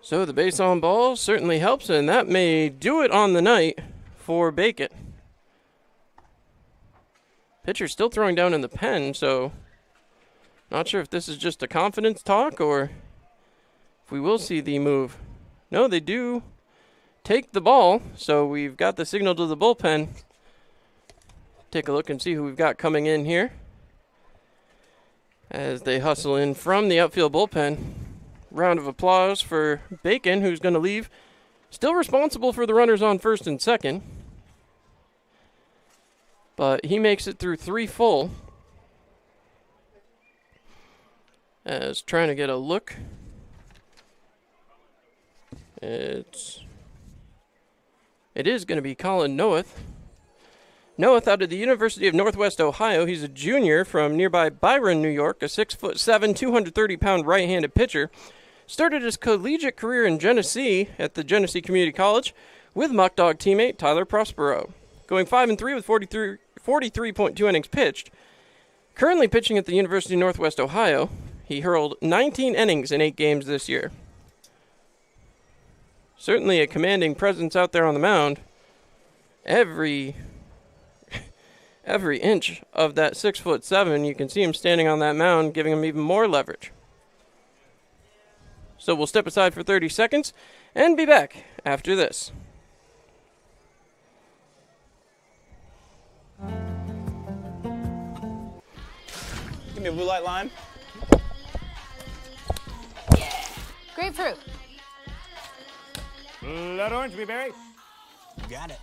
Speaker 1: So the base on ball certainly helps, and that may do it on the night for Bacon. Pitcher still throwing down in the pen, so not sure if this is just a confidence talk or if we will see the move. No, they do take the ball, so we've got the signal to the bullpen. Take a look and see who we've got coming in here as they hustle in from the outfield bullpen. Round of applause for Bacon, who's going to leave. Still responsible for the runners on first and second. But he makes it through 3 full. As trying to get a look. It is going to be Colin Noeth. Noeth out of the University of Northwest Ohio. He's a junior from nearby Byron, New York. A 6'7", 230-pound right-handed pitcher. Started his collegiate career in Genesee at the Genesee Community College with Muckdog teammate Tyler Prospero. Going 5-3 with 43.2 innings pitched. Currently pitching at the University of Northwest Ohio. He hurled 19 innings in 8 games this year. Certainly a commanding presence out there on the mound. Every inch of that 6'7", you can see him standing on that mound, giving him even more leverage. So we'll step aside for 30 seconds and be back after this.
Speaker 12: Give me a blue light lime.
Speaker 13: Grapefruit.
Speaker 5: Blood orange, blueberry.
Speaker 12: You got it.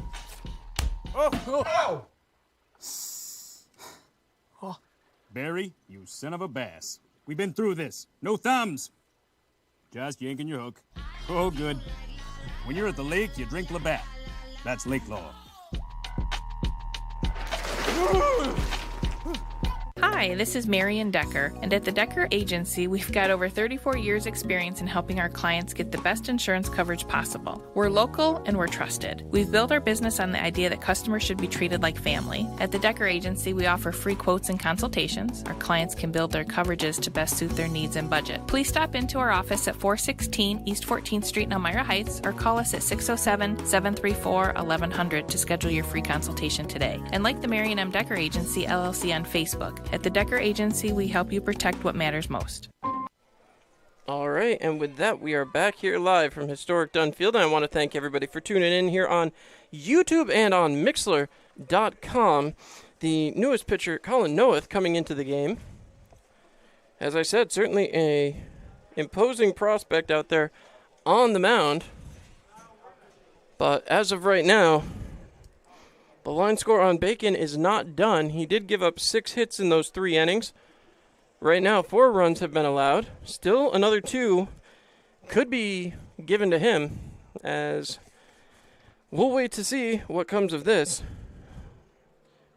Speaker 5: Oh! Barry, you son of a bass. We've been through this. No thumbs. Just yanking your hook. Oh, good. When you're at the lake, you drink Labatt. That's lake law.
Speaker 8: Hi, this is Marion Decker, and at the Decker Agency, we've got over 34 years' experience in helping our clients get the best insurance coverage possible. We're local and we're trusted. We've built our business on the idea that customers should be treated like family. At the Decker Agency, we offer free quotes and consultations. Our clients can build their coverages to best suit their needs and budget. Please stop into our office at 416 East 14th Street in Elmira Heights or call us at 607-734-1100 to schedule your free consultation today. And like the Marion M. Decker Agency, LLC on Facebook. At the Decker Agency, we help you protect what matters most.
Speaker 1: All right, and with that, we are back here live from historic Dunfield. And I want to thank everybody for tuning in here on YouTube and on Mixlr.com. The newest pitcher, Colin Noeth, coming into the game. As I said, certainly a imposing prospect out there on the mound. But as of right now, the line score on Bacon is not done. He did give up 6 hits in those 3 innings. Right now, 4 runs have been allowed. Still another 2 could be given to him, as we'll wait to see what comes of this.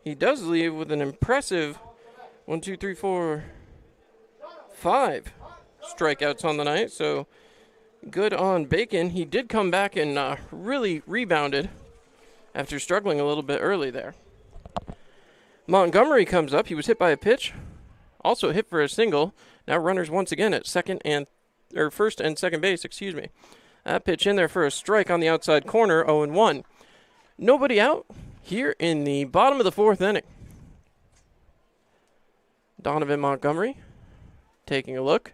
Speaker 1: He does leave with an impressive 5 strikeouts on the night, so good on Bacon. He did come back and really rebounded after struggling a little bit early there. Montgomery comes up. He was hit by a pitch. Also hit for a single. Now runners once again at first and second base, That pitch in there for a strike on the outside corner, 0-1. Nobody out here in the bottom of the 4th inning. Donovan Montgomery taking a look.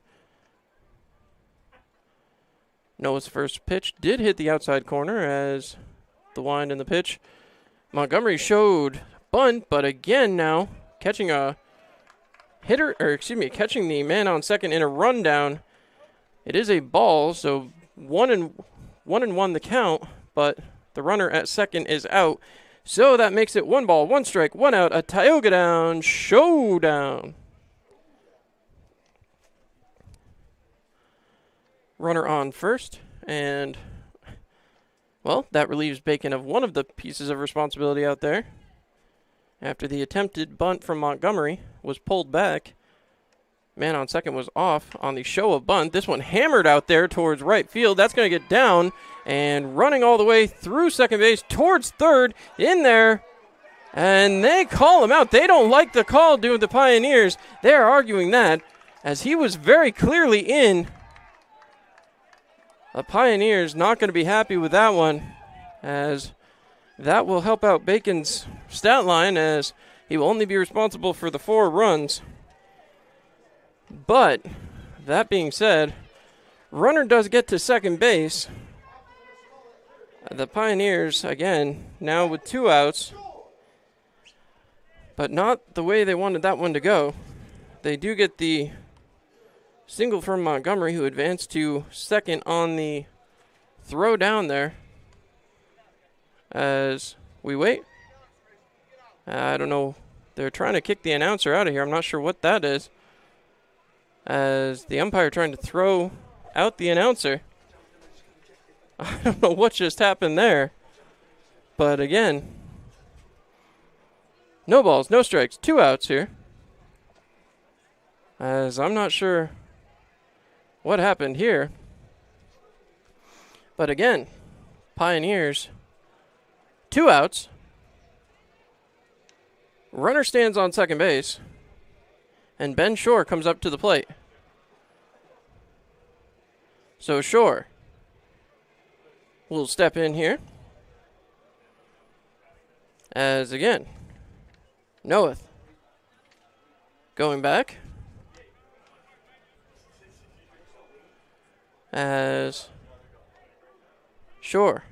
Speaker 1: Noah's first pitch did hit the outside corner as the wind in the pitch. Montgomery showed bunt, but again now catching a hitter, catching the man on second in a rundown. It is a ball, so 1-1 the count, but the runner at second is out. So that makes it 1 ball, 1 strike, 1 out, a Tioga down showdown. Runner on first, and, well, that relieves Bacon of one of the pieces of responsibility out there. After the attempted bunt from Montgomery was pulled back, man on second was off on the show of bunt. This one hammered out there towards right field. That's going to get down, and running all the way through second base towards third, in there, and they call him out. They don't like the call, do the Pioneers. They're arguing that, as he was very clearly in. The Pioneers not going to be happy with that one, as that will help out Bacon's stat line, as he will only be responsible for the 4 runs. But, that being said, runner does get to second base. The Pioneers, again, now with 2 outs, but not the way they wanted that one to go. They do get the single from Montgomery, who advanced to second on the throw down there. As we wait. I don't know. They're trying to kick the announcer out of here. I'm not sure what that is. As the umpire trying to throw out the announcer. I don't know what just happened there. But again, no balls, no strikes, 2 outs here. As I'm not sure what happened here. But again, Pioneers, 2 outs. Runner stands on second base. And Ben Shore comes up to the plate. So Shore will step in here. As again, Noeth going back. As Shore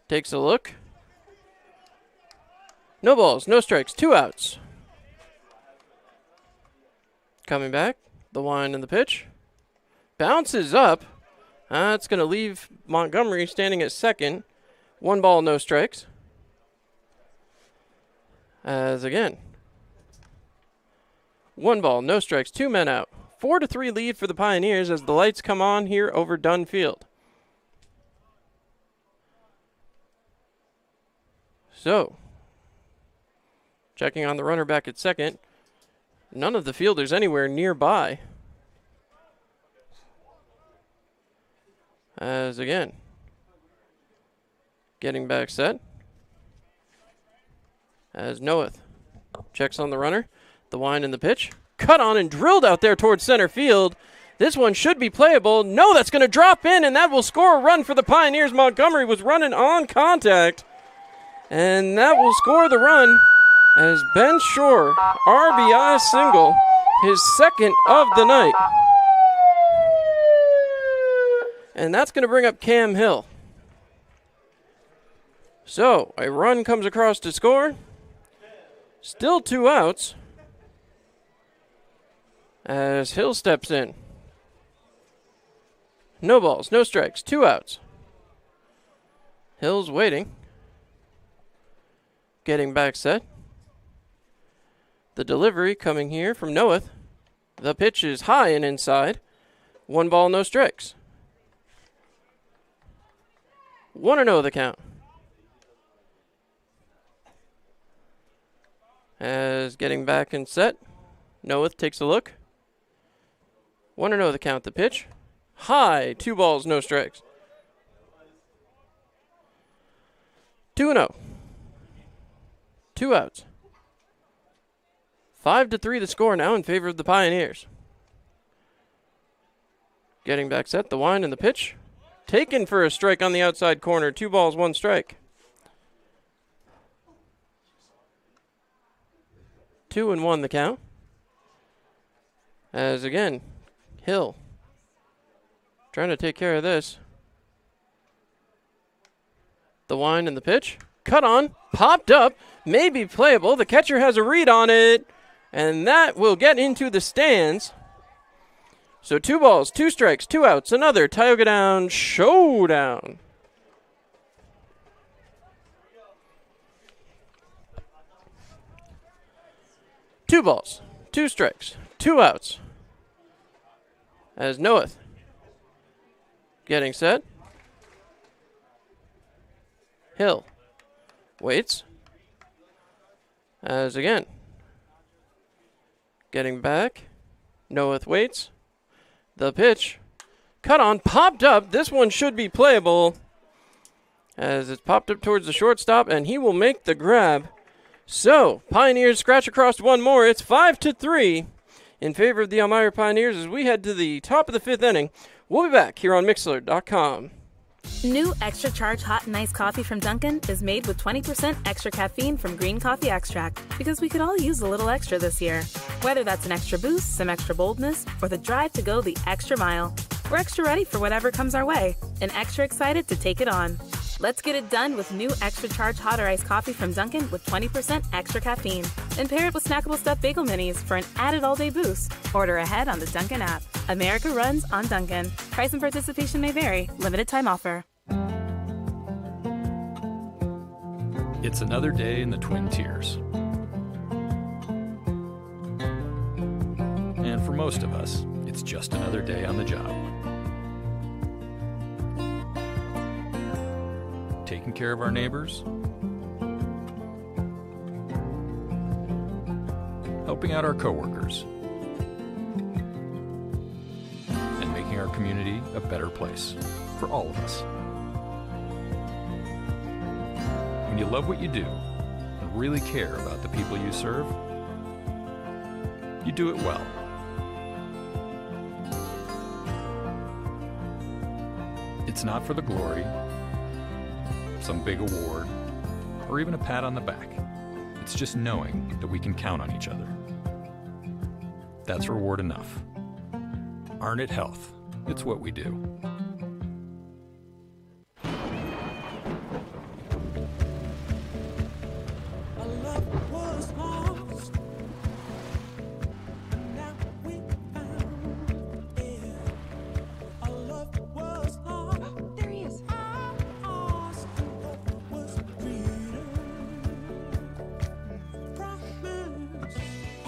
Speaker 1: takes a look. No balls, no strikes, 2 outs. Coming back, the wind and the pitch. Bounces up. It's going to leave Montgomery standing at second. 1 ball, no strikes. As again, 1 ball, no strikes, 2 men out. 4-3 lead for the Pioneers as the lights come on here over Dunn Field. So, checking on the runner back at second. None of the fielders anywhere nearby. As again, getting back set. As Noeth checks on the runner. The wind and the pitch. Cut on and drilled out there towards center field. This one should be playable. No, that's going to drop in, and that will score a run for the Pioneers. Montgomery was running on contact. And that will score the run as Ben Shore, RBI single, his second of the night. And that's going to bring up Cam Hill. So, a run comes across to score. Still 2 outs. As Hill steps in. No balls, no strikes, 2 outs. Hill's waiting. Getting back set. The delivery coming here from Noeth. The pitch is high and inside. 1 ball, no strikes. 1-0 the count. As getting back and set. Noeth takes a look. 1-0 the count. The pitch. High. 2 balls, no strikes. 2-0. 2 outs. 5-3 the score now in favor of the Pioneers. Getting back set. The wind and the pitch. Taken for a strike on the outside corner. 2 balls, 1 strike. 2-1 the count. As again, Hill trying to take care of this. The wind and the pitch. Cut on. Popped up. Maybe playable. The catcher has a read on it. And that will get into the stands. So 2 balls, 2 strikes, 2 outs. Another Tioga Down showdown. Two balls, 2 strikes, 2 outs. As Noeth getting set. Hill waits. As again, getting back. Noeth waits. The pitch. Cut on. Popped up. This one should be playable. As it's popped up towards the shortstop, and he will make the grab. So, Pioneers scratch across one more. It's 5-3 in favor of the Elmira Pioneers as we head to the top of the 5th inning. We'll be back here on Mixlr.com.
Speaker 3: New Extra Charge Hot and Iced Coffee from Dunkin' is made with 20% extra caffeine from green coffee extract because we could all use a little extra this year. Whether that's an extra boost, some extra boldness, or the drive to go the extra mile, we're extra ready for whatever comes our way and extra excited to take it on. Let's get it done with new Extra Charge Hot or Iced Coffee from Dunkin' with 20% extra caffeine. And pair it with snackable stuffed bagel minis for an added all-day boost. Order ahead on the Dunkin' app. America runs on Dunkin'. Price and participation may vary. Limited time offer.
Speaker 7: It's another day in the Twin Tiers. And for most of us, it's just another day on the job. Taking care of our neighbors, helping out our coworkers, and making our community a better place for all of us. When you love what you do and really care about the people you serve, you do it well. It's not for the glory, some big award, or even a pat on the back. It's just knowing that we can count on each other. That's reward enough. Arnett Health. It's what we do.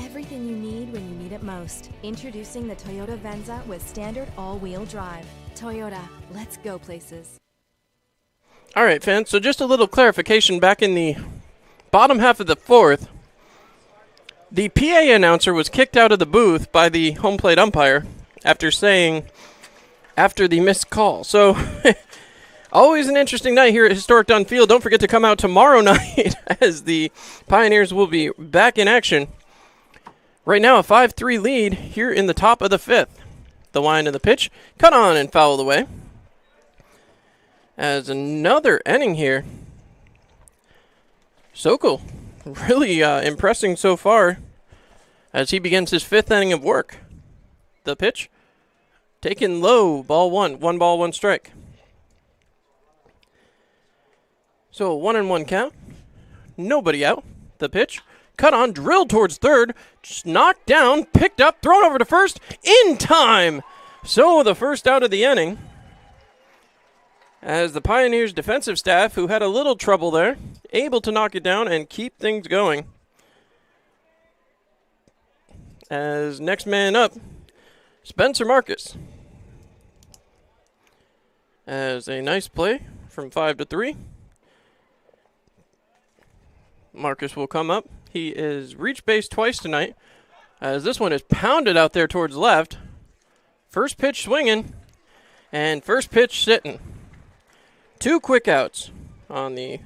Speaker 4: Everything you need when you need it most. Introducing the Toyota Venza with standard all-wheel drive. Toyota, let's go places.
Speaker 1: All right, fans, so just a little clarification back in the bottom half of the 4th. The PA announcer was kicked out of the booth by the home plate umpire after the missed call. So, always an interesting night here at Historic Dunn Field. Don't forget to come out tomorrow night as the Pioneers will be back in action. Right now, a 5-3 lead here in the top of the 5th. The wind of the pitch, cut on and fouled away. As another inning here. Sokol really impressing so far as he begins his 5th inning of work. The pitch, taken low, ball 1. 1 ball, 1 strike. So a 1-1 count. Nobody out. The pitch. Cut on, drilled towards third, just knocked down, picked up, thrown over to first, in time. So the first out of the inning. As the Pioneers defensive staff, who had a little trouble there, able to knock it down and keep things going. As next man up, Spencer Marcus. As a nice play from 5-3. Marcus will come up. He is reached base twice tonight, as this one is pounded out there towards left. First pitch swinging, and first pitch sitting. 2 quick outs on the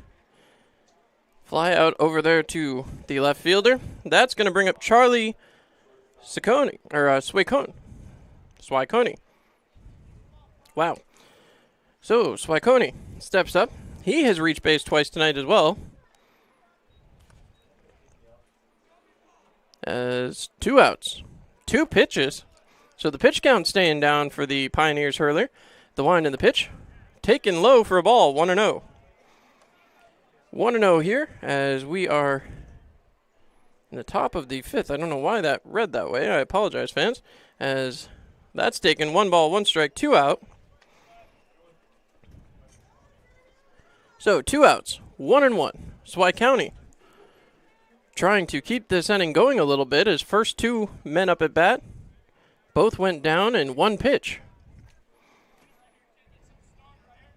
Speaker 1: fly out over there to the left fielder. That's going to bring up Charlie Swaycone. Wow. So Swaycone steps up. He has reached base twice tonight as well. As 2 outs, 2 pitches, So the pitch count staying down for the Pioneers hurler. The wind and the pitch. Taken low for a ball, 1-0. 1-0 here as we are in the top of the fifth. I don't know why that read that way. I apologize, fans. As that's taken 1 ball, 1 strike, 2 out. So 2 outs, 1-1. Swy County trying to keep this inning going a little bit as first 2 men up at bat. Both went down in 1 pitch.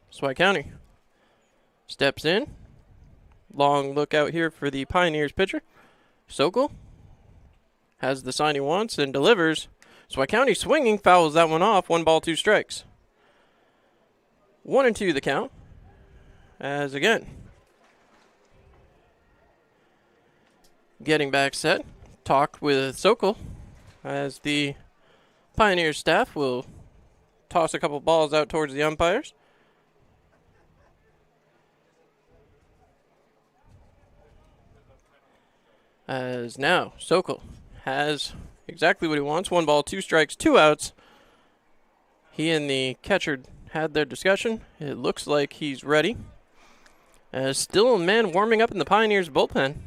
Speaker 1: Swy County steps in. Long look out here for the Pioneers pitcher. Sokol has the sign he wants and delivers. Swy County swinging, fouls that one off. 1 ball, 2 strikes. 1-2 the count. As again, getting back set. Talk with Sokol as the Pioneers staff will toss a couple balls out towards the umpires. As now, Sokol has exactly what he wants. 1 ball, 2 strikes, 2 outs. He and the catcher had their discussion. It looks like he's ready. As still a man warming up in the Pioneers bullpen.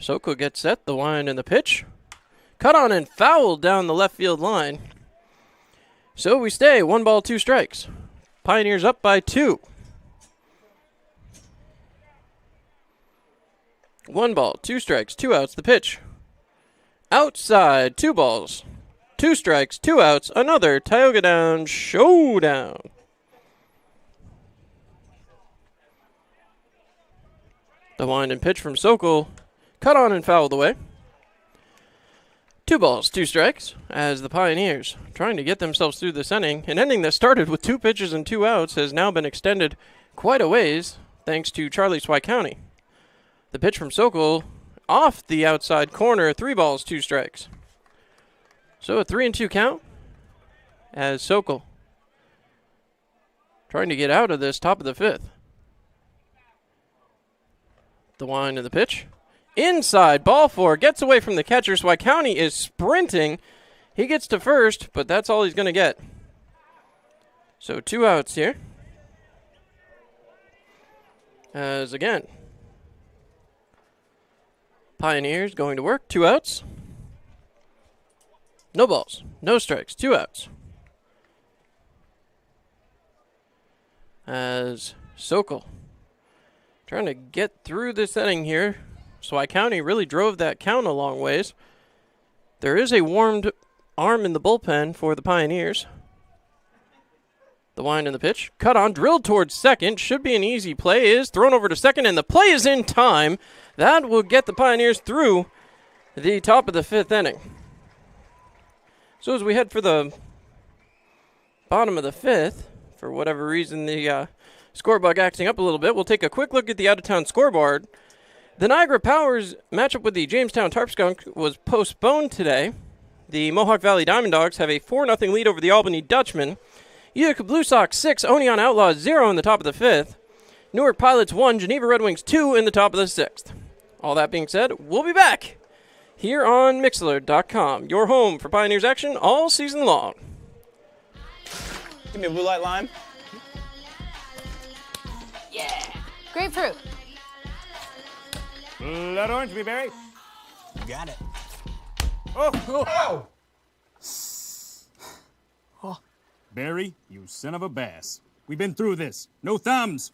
Speaker 1: Sokol gets set, the wind and the pitch. Cut on and fouled down the left field line. So we stay 1 ball, 2 strikes. Pioneers up by 2. 1 ball, 2 strikes, 2 outs, the pitch. Outside, 2 balls, 2 strikes, 2 outs, another Tioga Down showdown. The wind and pitch from Sokol, cut on and fouled away. 2 balls, 2 strikes, as the Pioneers, trying to get themselves through this inning. An inning that started with 2 pitches and 2 outs has now been extended quite a ways, thanks to Charlie Swy County. The pitch from Sokol off the outside corner, 3 balls, 2 strikes. So a 3-2 count as Sokol trying to get out of this top of the 5th. The wind of the pitch. Inside, ball 4, gets away from the catcher. Swy County is sprinting. He gets to first, but that's all he's going to get. So 2 outs here. As again, Pioneers going to work. 2 outs. No balls. No strikes. 2 outs. As Sokol trying to get through this inning here. Swy County really drove that count a long ways. There is a warmed arm in the bullpen for the Pioneers. The wind and the pitch. Cut on, drilled towards second. Should be an easy play. Is thrown over to second, and the play is in time. That will get the Pioneers through the top of the 5th inning. So as we head for the bottom of the 5th, for whatever reason the scorebook acting up a little bit, we'll take a quick look at the out-of-town scoreboard. The Niagara Powers matchup with the Jamestown Tarpskunk was postponed today. The Mohawk Valley Diamond Dogs have a 4-0 lead over the Albany Dutchmen. Utica Blue Sox 6, Oneon Outlaws 0 in the top of the 5th. Newark Pilots 1, Geneva Red Wings 2 in the top of the 6th. All that being said, we'll be back here on Mixlr.com, your home for Pioneers action all season long.
Speaker 12: Give me a blue light lime.
Speaker 13: Yeah. Grapefruit.
Speaker 5: Blood orange, blueberry.
Speaker 12: Got it.
Speaker 5: Oh! Barry, you son of a bass. We've been through this. No thumbs.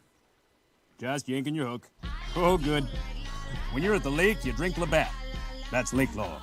Speaker 5: Just yanking your hook. Oh, good. When you're at the lake, you drink Labatt. That's lake law.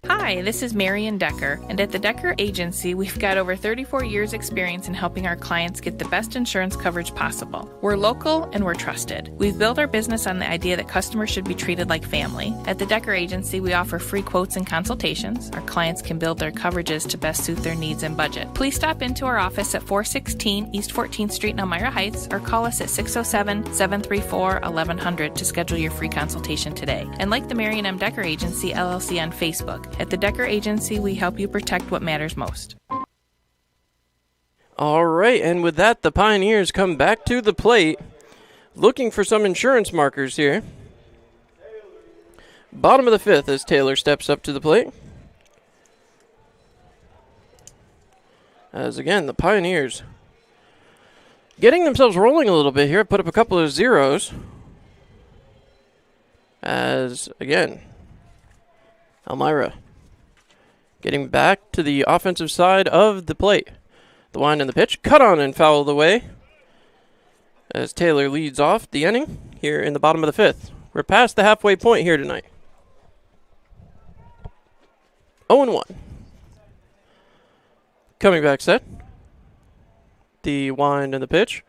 Speaker 8: Hi, this is Marion Decker, and at the Decker Agency, we've got over 34 years' experience in helping our clients get the best insurance coverage possible. We're local and we're trusted. We've built our business on the idea that customers should be treated like family. At the Decker Agency, we offer free quotes and consultations. Our clients can build their coverages to best suit their needs and budget. Please stop into our office at 416 East 14th Street in Elmira Heights or call us at 607-734-1100 to schedule your free consultation today. And like the Marion M. Decker Agency, LLC on Facebook. At the Decker Agency, we help you protect what matters most.
Speaker 1: All right, and with that, the Pioneers come back to the plate, looking for some insurance markers here. Bottom of the 5th as Taylor steps up to the plate. As again, the Pioneers getting themselves rolling a little bit here. Put up a couple of zeros. As, again, Elmira getting back to the offensive side of the plate. The wind and the pitch. Cut on and fouled away. As Taylor leads off the inning here in the bottom of the 5th. We're past the halfway point here tonight. 0-1. Coming back set. The wind and the pitch.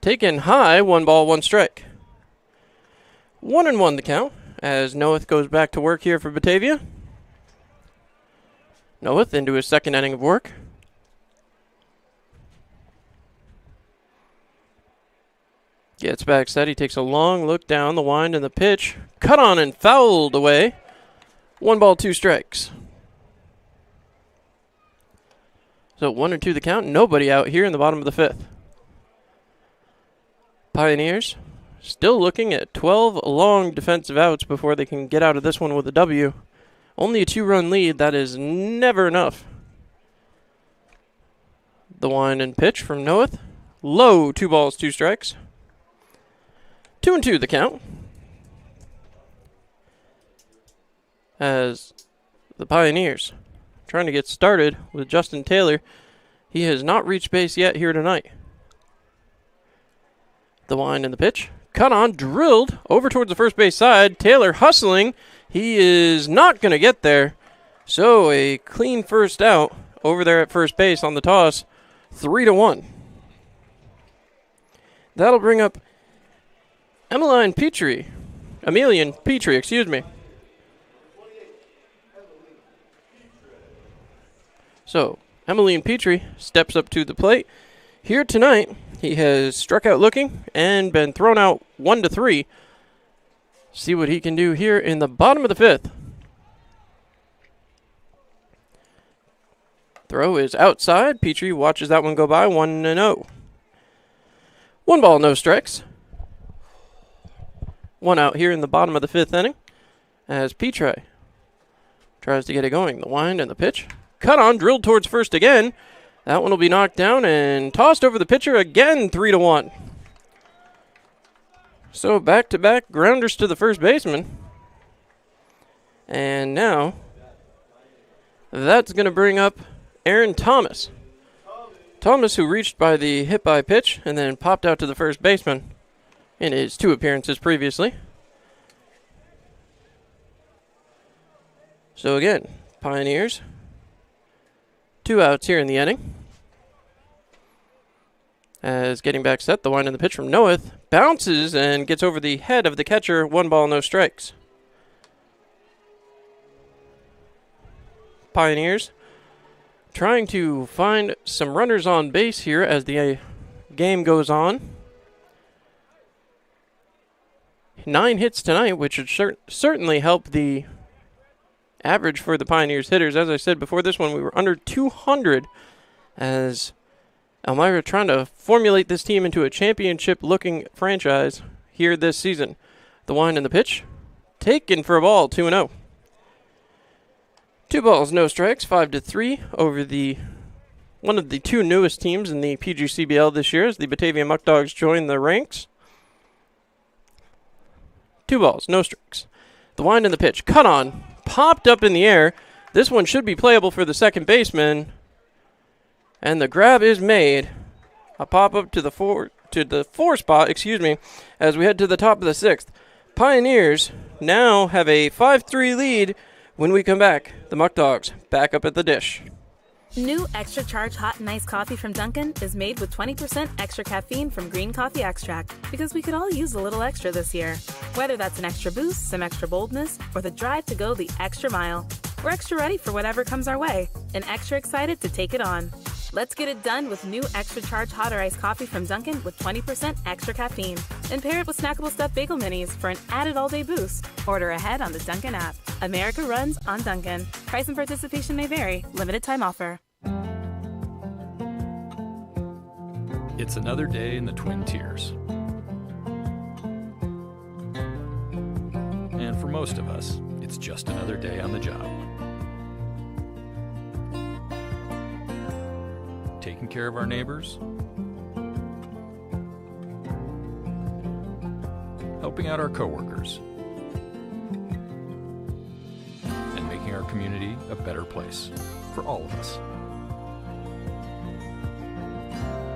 Speaker 1: Taken high, 1 ball, 1 strike. 1-1 the count as Noeth goes back to work here for Batavia. Noeth into his second inning of work. Gets back set. He takes a long look down. The wind and the pitch. Cut on and fouled away. 1 ball, 2 strikes. So 1-2 the count. Nobody out here in the bottom of the 5th. Pioneers still looking at 12 long defensive outs before they can get out of this one with a W. Only a 2-run lead. That is never enough. The wind and pitch from Noeth. Low, 2 balls, 2 strikes. 2-2 the count. As the Pioneers trying to get started with Justin Taylor. He has not reached base yet here tonight. The wind and the pitch. Cut on, drilled over towards the first base side. Taylor hustling. He is not going to get there. So a clean first out over there at first base on the toss. 3-1. That'll bring up Emilian Petrie, excuse me. So, Emilian Petrie steps up to the plate. Here tonight, he has struck out looking and been thrown out 1-3. See what he can do here in the bottom of the 5th. Throw is outside. Petrie watches that one go by, 1-0. 1 ball, no strikes. 1 out here in the bottom of the 5th inning as Petrie tries to get it going. The wind and the pitch. Cut on, drilled towards first again. That one will be knocked down and tossed over the pitcher again, 3-1. So back-to-back grounders to the first baseman. And now that's going to bring up Aaron Thomas. Thomas, who reached by the hit-by pitch and then popped out to the first baseman in his 2 appearances previously. So again, Pioneers, 2 outs here in the inning. As getting back set, the wind and the pitch from Noeth bounces and gets over the head of the catcher. 1 ball, no strikes. Pioneers trying to find some runners on base here as the game goes on. 9 hits tonight, which should certainly help the average for the Pioneers hitters. As I said before this one, we were under 200 as Elmira trying to formulate this team into a championship-looking franchise here this season. The wind and the pitch. Taken for a ball, 2-0. 2 balls, no strikes, 5-3 over one of the 2 newest teams in the PGCBL this year as the Batavia Muckdogs join the ranks. 2 balls, no strikes. The wind and the pitch. Cut on. Popped up in the air. This one should be playable for the second baseman. And the grab is made. A pop-up to the 4 spot, as we head to the top of the 6th. Pioneers now have a 5-3 lead when we come back. The Muckdogs back up at the dish.
Speaker 3: New Extra Charge Hot and Iced Coffee from Dunkin' is made with 20% extra caffeine from green coffee extract because we could all use a little extra this year. Whether that's an extra boost, some extra boldness, or the drive to go the extra mile, we're extra ready for whatever comes our way and extra excited to take it on. Let's get it done with new Extra Charge Hot or Iced Coffee from Dunkin' with 20% extra caffeine. And pair it with snackable stuffed bagel minis for an added all-day boost. Order ahead on the Dunkin' app. America runs on Dunkin'. Price and participation may vary. Limited time offer.
Speaker 7: It's another day in the Twin Tiers. And for most of us, it's just another day on the job. Taking care of our neighbors, helping out our coworkers, and making our community a better place for all of us.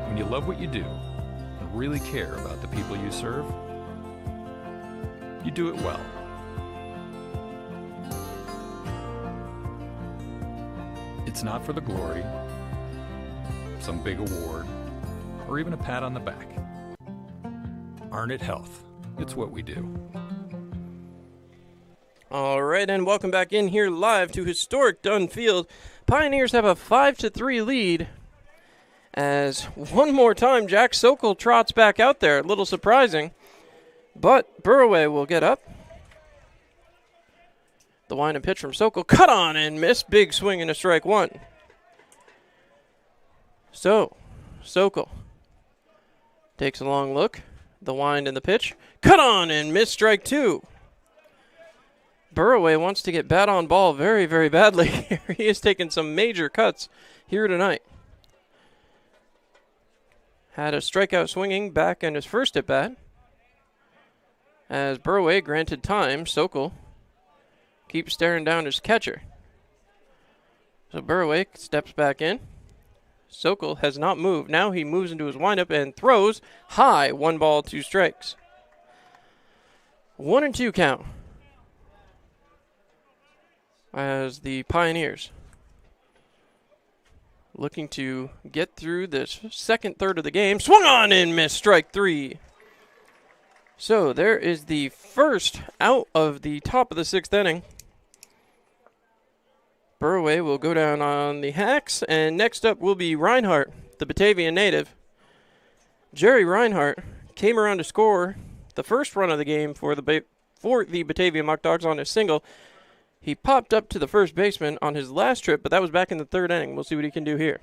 Speaker 7: When you love what you do and really care about the people you serve, you do it well. It's not for the glory, some big award, or even a pat on the back. Earn it health. It's what we do.
Speaker 1: All right, and welcome back in here live to historic Dunn Field. Pioneers have a 5-3 lead. As one more time, Jack Sokol trots back out there. A little surprising, but Burraway will get up. The wind and pitch from Sokol. Cut on and miss. Big swing and a strike one. So, Sokol takes a long look. The wind and the pitch. Cut on and miss. Strike two. Burraway wants to get bat on ball very, very badly here. He has taken some major cuts here tonight. Had a strikeout swinging back in his first at bat. As Burraway granted time, Sokol keeps staring down his catcher. So Burraway steps back in. Sokol has not moved. Now he moves into his windup and throws high. 1 ball, 2 strikes. 1-2 count. As the Pioneers looking to get through this second third of the game. Swung on and missed. Strike three. So there is the first out of the top of the 6th inning. Burraway will go down on the hacks, and next up will be Reinhardt, the Batavia native. Jerry Reinhardt came around to score the first run of the game for the Batavia Muckdogs on a single. He popped up to the first baseman on his last trip, but that was back in the 3rd inning. We'll see what he can do here.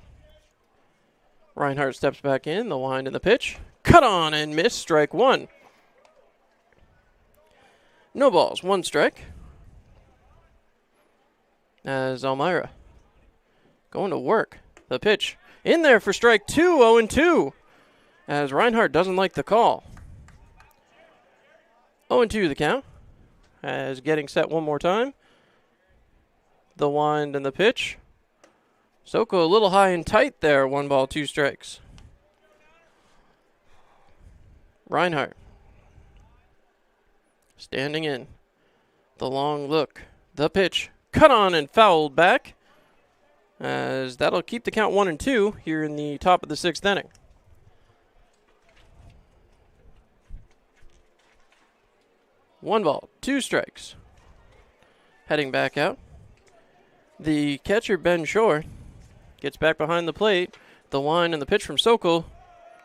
Speaker 1: Reinhardt steps back in, the wind and the pitch. Cut on and miss, strike one. No balls, 1 strike. As Elmira going to work. The pitch in there for strike 2, 0-2. As Reinhardt doesn't like the call. 0-2 the count. As getting set one more time. The wind and the pitch. Sokol a little high and tight there. 1 ball, 2 strikes. Reinhardt standing in. The long look. The pitch. Cut on and fouled back. As that'll keep the count 1-2 here in the top of the 6th inning. One ball, 2 strikes. Heading back out. The catcher, Ben Shore, gets back behind the plate. The wind and the pitch from Sokol.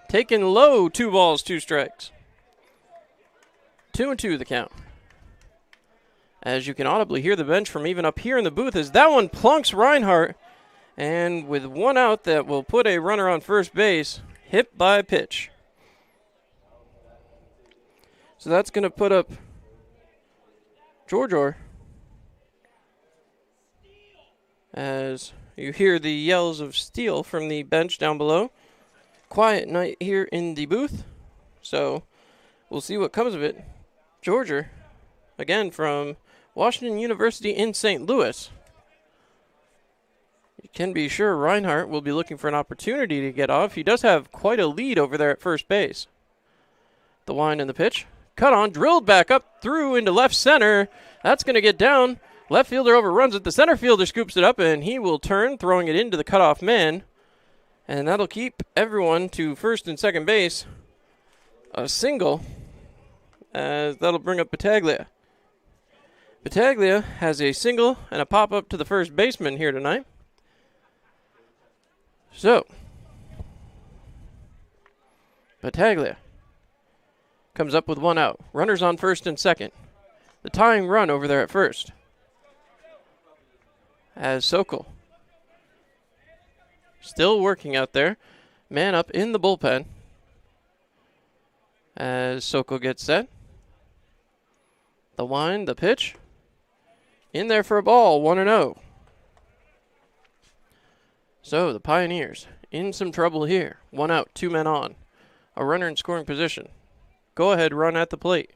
Speaker 1: Taken low, 2 balls, 2 strikes. 2-2 the count. As you can audibly hear the bench from even up here in the booth as that one plunks Reinhardt. And with 1 out that will put a runner on first base, hit by a pitch. So that's going to put up Georgior. As you hear the yells of steel from the bench down below. Quiet night here in the booth. So we'll see what comes of it. Georgior, again from Washington University in St. Louis. You can be sure Reinhardt will be looking for an opportunity to get off. He does have quite a lead over there at first base. The wind and the pitch. Cut on, drilled back up through into left center. That's going to get down. Left fielder overruns it. The center fielder scoops it up, and he will turn, throwing it into the cutoff man. And that'll keep everyone to first and second base. A single, as that'll bring up Batavia. Batavia has a single and a pop-up to the first baseman here tonight. So, Batavia comes up with 1 out. Runners on first and second. The tying run over there at first. As Sokol still working out there. Man up in the bullpen. As Sokol gets set. The wind, the pitch. In there for a ball, 1-0. So the Pioneers in some trouble here. 1 out, 2 men on. A runner in scoring position. Go ahead, run at the plate.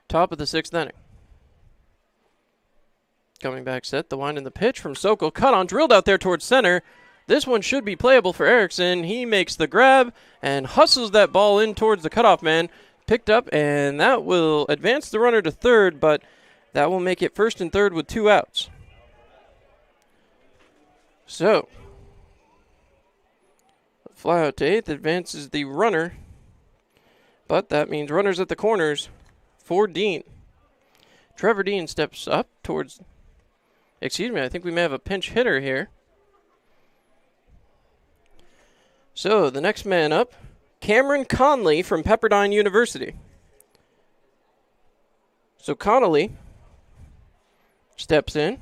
Speaker 1: Top of the 6th inning. Coming back set, the wind and the pitch from Sokol. Cut on, drilled out there towards center. This one should be playable for Erickson. He makes the grab and hustles that ball in towards the cutoff man. Picked up, and that will advance the runner to third, but that will make it 1st and 3rd with 2 outs. So, fly out to 8th advances the runner, but that means runners at the corners for Dean. Trevor Dean steps up towards, I think we may have a pinch hitter here. So, the next man up, Cameron Conley from Pepperdine University. So Connolly steps in.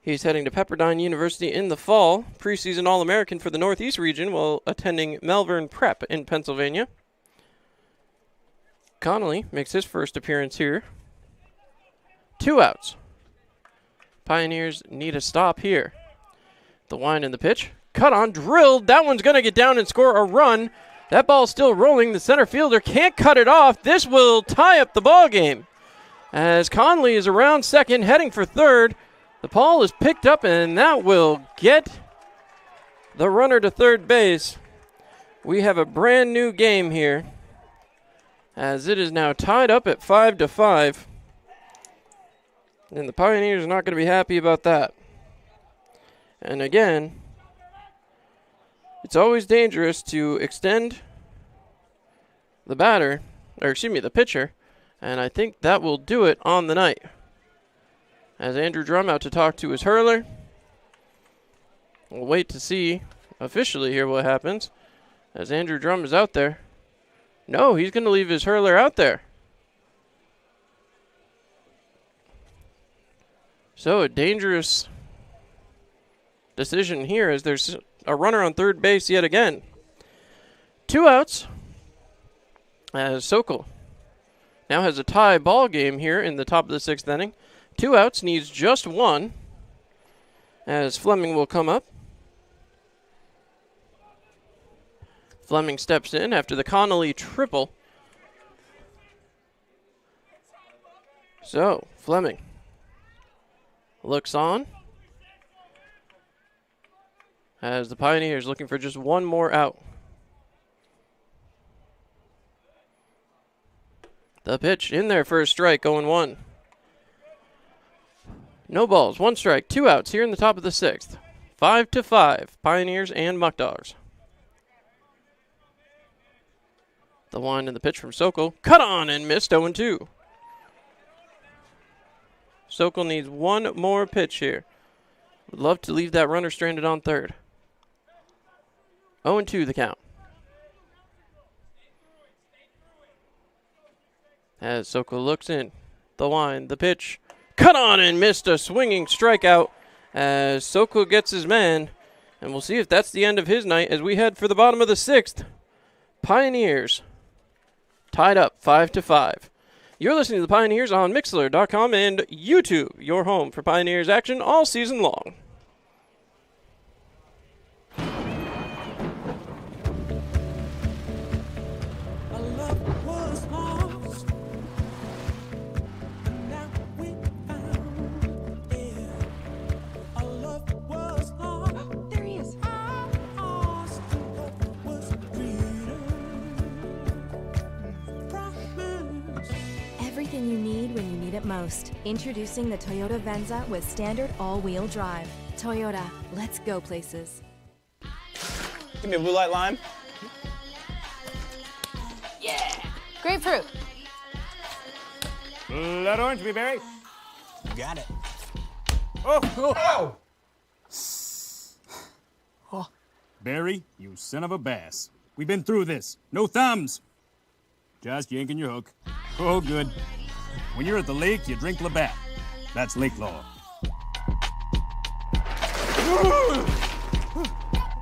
Speaker 1: He's heading to Pepperdine University in the fall, preseason All-American for the Northeast region while attending Malvern Prep in Pennsylvania. Connolly makes his first appearance here. 2 outs. Pioneers need a stop here. The wind and the pitch. Cut on, drilled. That one's going to get down and score a run. That ball's still rolling. The center fielder can't cut it off. This will tie up the ball game. As Conley is around second, heading for third. The ball is picked up, and that will get the runner to third base. We have a brand new game here, as it is now tied up at 5-5. And the Pioneers are not going to be happy about that. And again, it's always dangerous to extend the pitcher, and I think that will do it on the night. As Andrew Drum out to talk to his hurler. We'll wait to see officially here what happens. As Andrew Drum is out there. No, he's going to leave his hurler out there. So a dangerous decision here as there's a runner on third base yet again. 2 outs as Sokol now has a tie ball game here in the top of the 6th inning. 2 outs, needs just 1 as Fleming will come up. Fleming steps in after the Connolly triple. So, Fleming looks on as the Pioneers looking for just 1 more out. The pitch in there for a strike, 0-1. No balls, 1 strike, 2 outs here in the top of the 6th. 5-5, Pioneers and Muckdogs. The wind and the pitch from Sokol. Cut on and missed, 0-2. Sokol needs 1 more pitch here. Would love to leave that runner stranded on third. 0-2 the count. As Sokol looks in. The wind, the pitch. Cut on and missed, a swinging strikeout as Sokol gets his man. And we'll see if that's the end of his night as we head for the bottom of the 6th. Pioneers tied up 5-5. You're listening to the Pioneers on Mixlr.com and YouTube, your home for Pioneers action all season long.
Speaker 4: Everything you need when you need it most. Introducing the Toyota Venza with standard all-wheel drive. Toyota, let's go places.
Speaker 12: Give me a blue light lime.
Speaker 13: Yeah. Grapefruit.
Speaker 5: Blood orange, blueberry.
Speaker 12: Got it.
Speaker 5: Oh! Barry, you son of a bass. We've been through this. No thumbs. Just yanking your hook. Oh, good. When you're at the lake, you drink Labatt. That's lake law.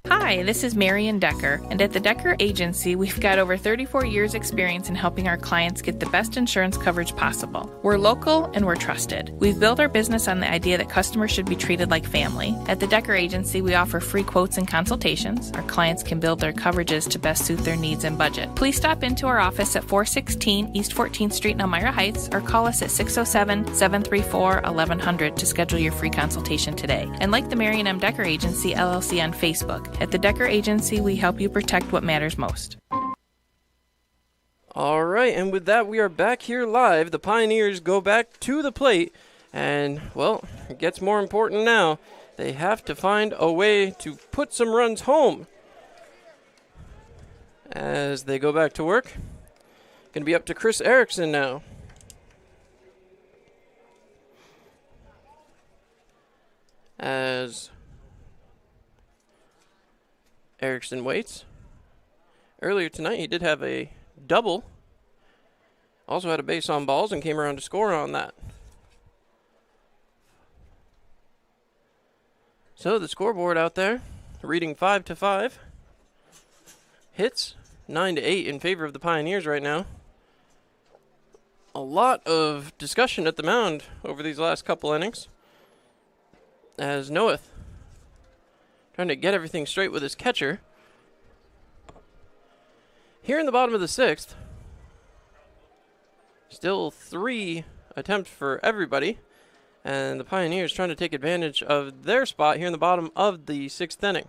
Speaker 8: Hi, this is Marion Decker, and at the Decker Agency, we've got over 34 years experience in helping our clients get the best insurance coverage possible. We're local and we're trusted. We've built our business on the idea that customers should be treated like family. At the Decker Agency, we offer free quotes and consultations. Our clients can build their coverages to best suit their needs and budget. Please stop into our office at 416 East 14th Street in Elmira Heights or call us at 607-734-1100 to schedule your free consultation today. And like the Marion M. Decker Agency, LLC on Facebook. At the Decker Agency, we help you protect what matters most.
Speaker 1: All right, and with that, we are back here live. The Pioneers go back to the plate, and, well, it gets more important now. They have to find a way to put some runs home. As they go back to work, going to be up to Chris Erickson now. As Erickson waits. Earlier tonight, he did have a double. Also had a base on balls and came around to score on that. So the scoreboard out there, reading 5-5. Hits 9-8 in favor of the Pioneers right now. A lot of discussion at the mound over these last couple innings. As Noeth trying to get everything straight with his catcher. Here in the bottom of the 6th, still 3 attempts for everybody, and the Pioneers trying to take advantage of their spot here in the bottom of the 6th inning.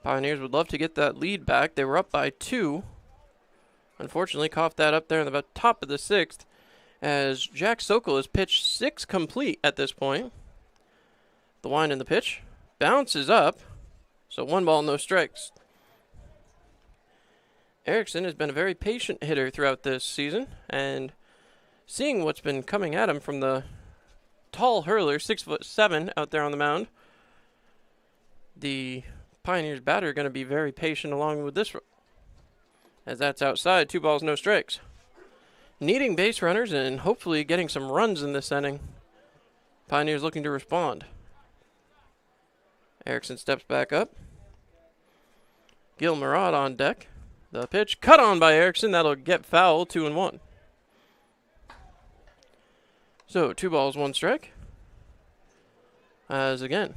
Speaker 1: Pioneers would love to get that lead back. They were up by 2. Unfortunately, coughed that up there in the top of the 6th, as Jack Sokol has pitched 6 complete at this point. The wind in the pitch bounces up, so 1 ball, no strikes. Erickson has been a very patient hitter throughout this season, and seeing what's been coming at him from the tall hurler, 6'7", out there on the mound, the Pioneers batter are going to be very patient along with this, as that's outside. 2 balls, no strikes. Needing base runners and hopefully getting some runs in this inning. Pioneers looking to respond. Erickson steps back up. Gil Murad on deck. The pitch cut on by Erickson. That'll get foul, 2-1. So 2 balls, 1 strike. As again,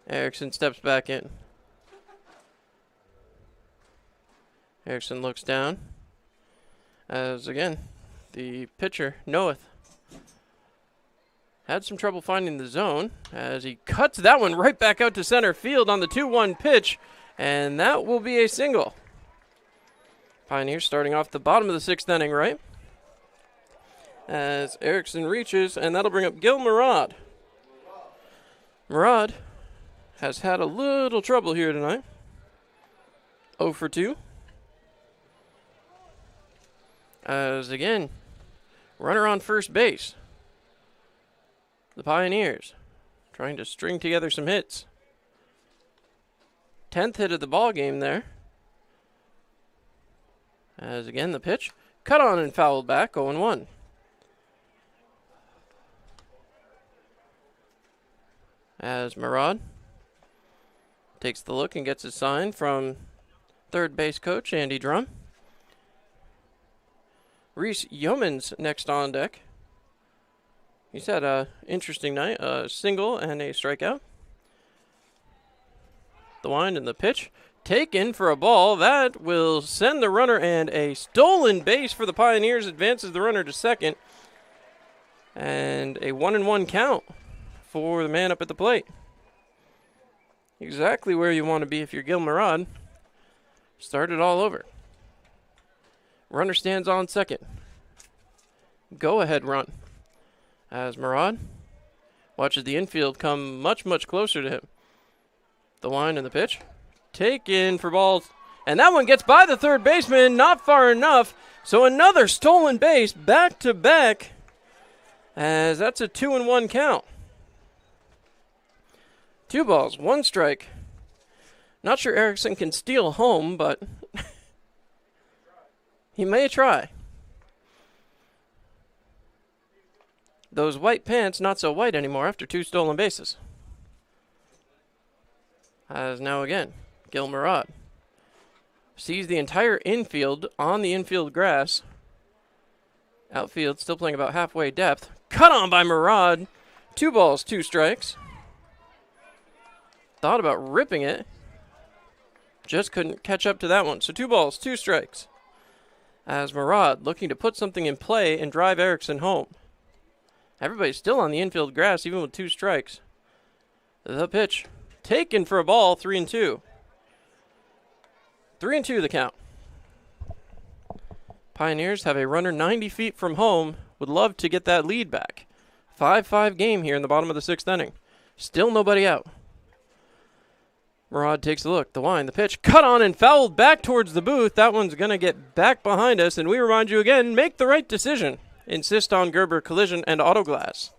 Speaker 1: Erickson steps back in. Erickson looks down. As again, the pitcher, Noeth, had some trouble finding the zone as he cuts that one right back out to center field on the 2-1 pitch, and that will be a single. Pioneers starting off the bottom of the 6th inning, right? As Erickson reaches, and that'll bring up Gil Murad. Murad has had a little trouble here tonight. 0 for 2. As again, runner on first base. The Pioneers trying to string together some hits. 10th hit of the ball game there. As again, the pitch cut on and fouled back, 0-1. As Murad takes the look and gets his sign from third base coach Andy Drum. Reese Yeomans next on deck. He's had an interesting night, a single and a strikeout. The wind and the pitch taken for a ball. That will send the runner, and a stolen base for the Pioneers advances the runner to second. And a 1-1 count for the man up at the plate. Exactly where you want to be if you're Gil Murad. Start it all over. Runner stands on second. Go ahead run. As Murad watches the infield come much, much closer to him. The line and the pitch. Taken for balls. And that one gets by the third baseman. Not far enough. So another stolen base back to back. As that's a 2-1 count. 2 balls, 1 strike. Not sure Erickson can steal home, but he may try. Those white pants not so white anymore after 2 stolen bases. As now again, Gil Murad sees the entire infield on the infield grass. Outfield still playing about halfway depth. Cut on by Murad. 2 balls, 2 strikes. Thought about ripping it. Just couldn't catch up to that one. So 2 balls, 2 strikes. As Murad looking to put something in play and drive Erickson home. Everybody's still on the infield grass, even with 2 strikes. The pitch. Taken for a ball, 3-2. 3-2 the count. Pioneers have a runner 90 feet from home. Would love to get that lead back. 5-5 game here in the bottom of the 6th inning. Still nobody out. Murad takes a look. The wind, the pitch, cut on and fouled back towards the booth. That one's going to get back behind us, and we remind you again, make the right decision. Insist on Gerber Collision and Auto Glass.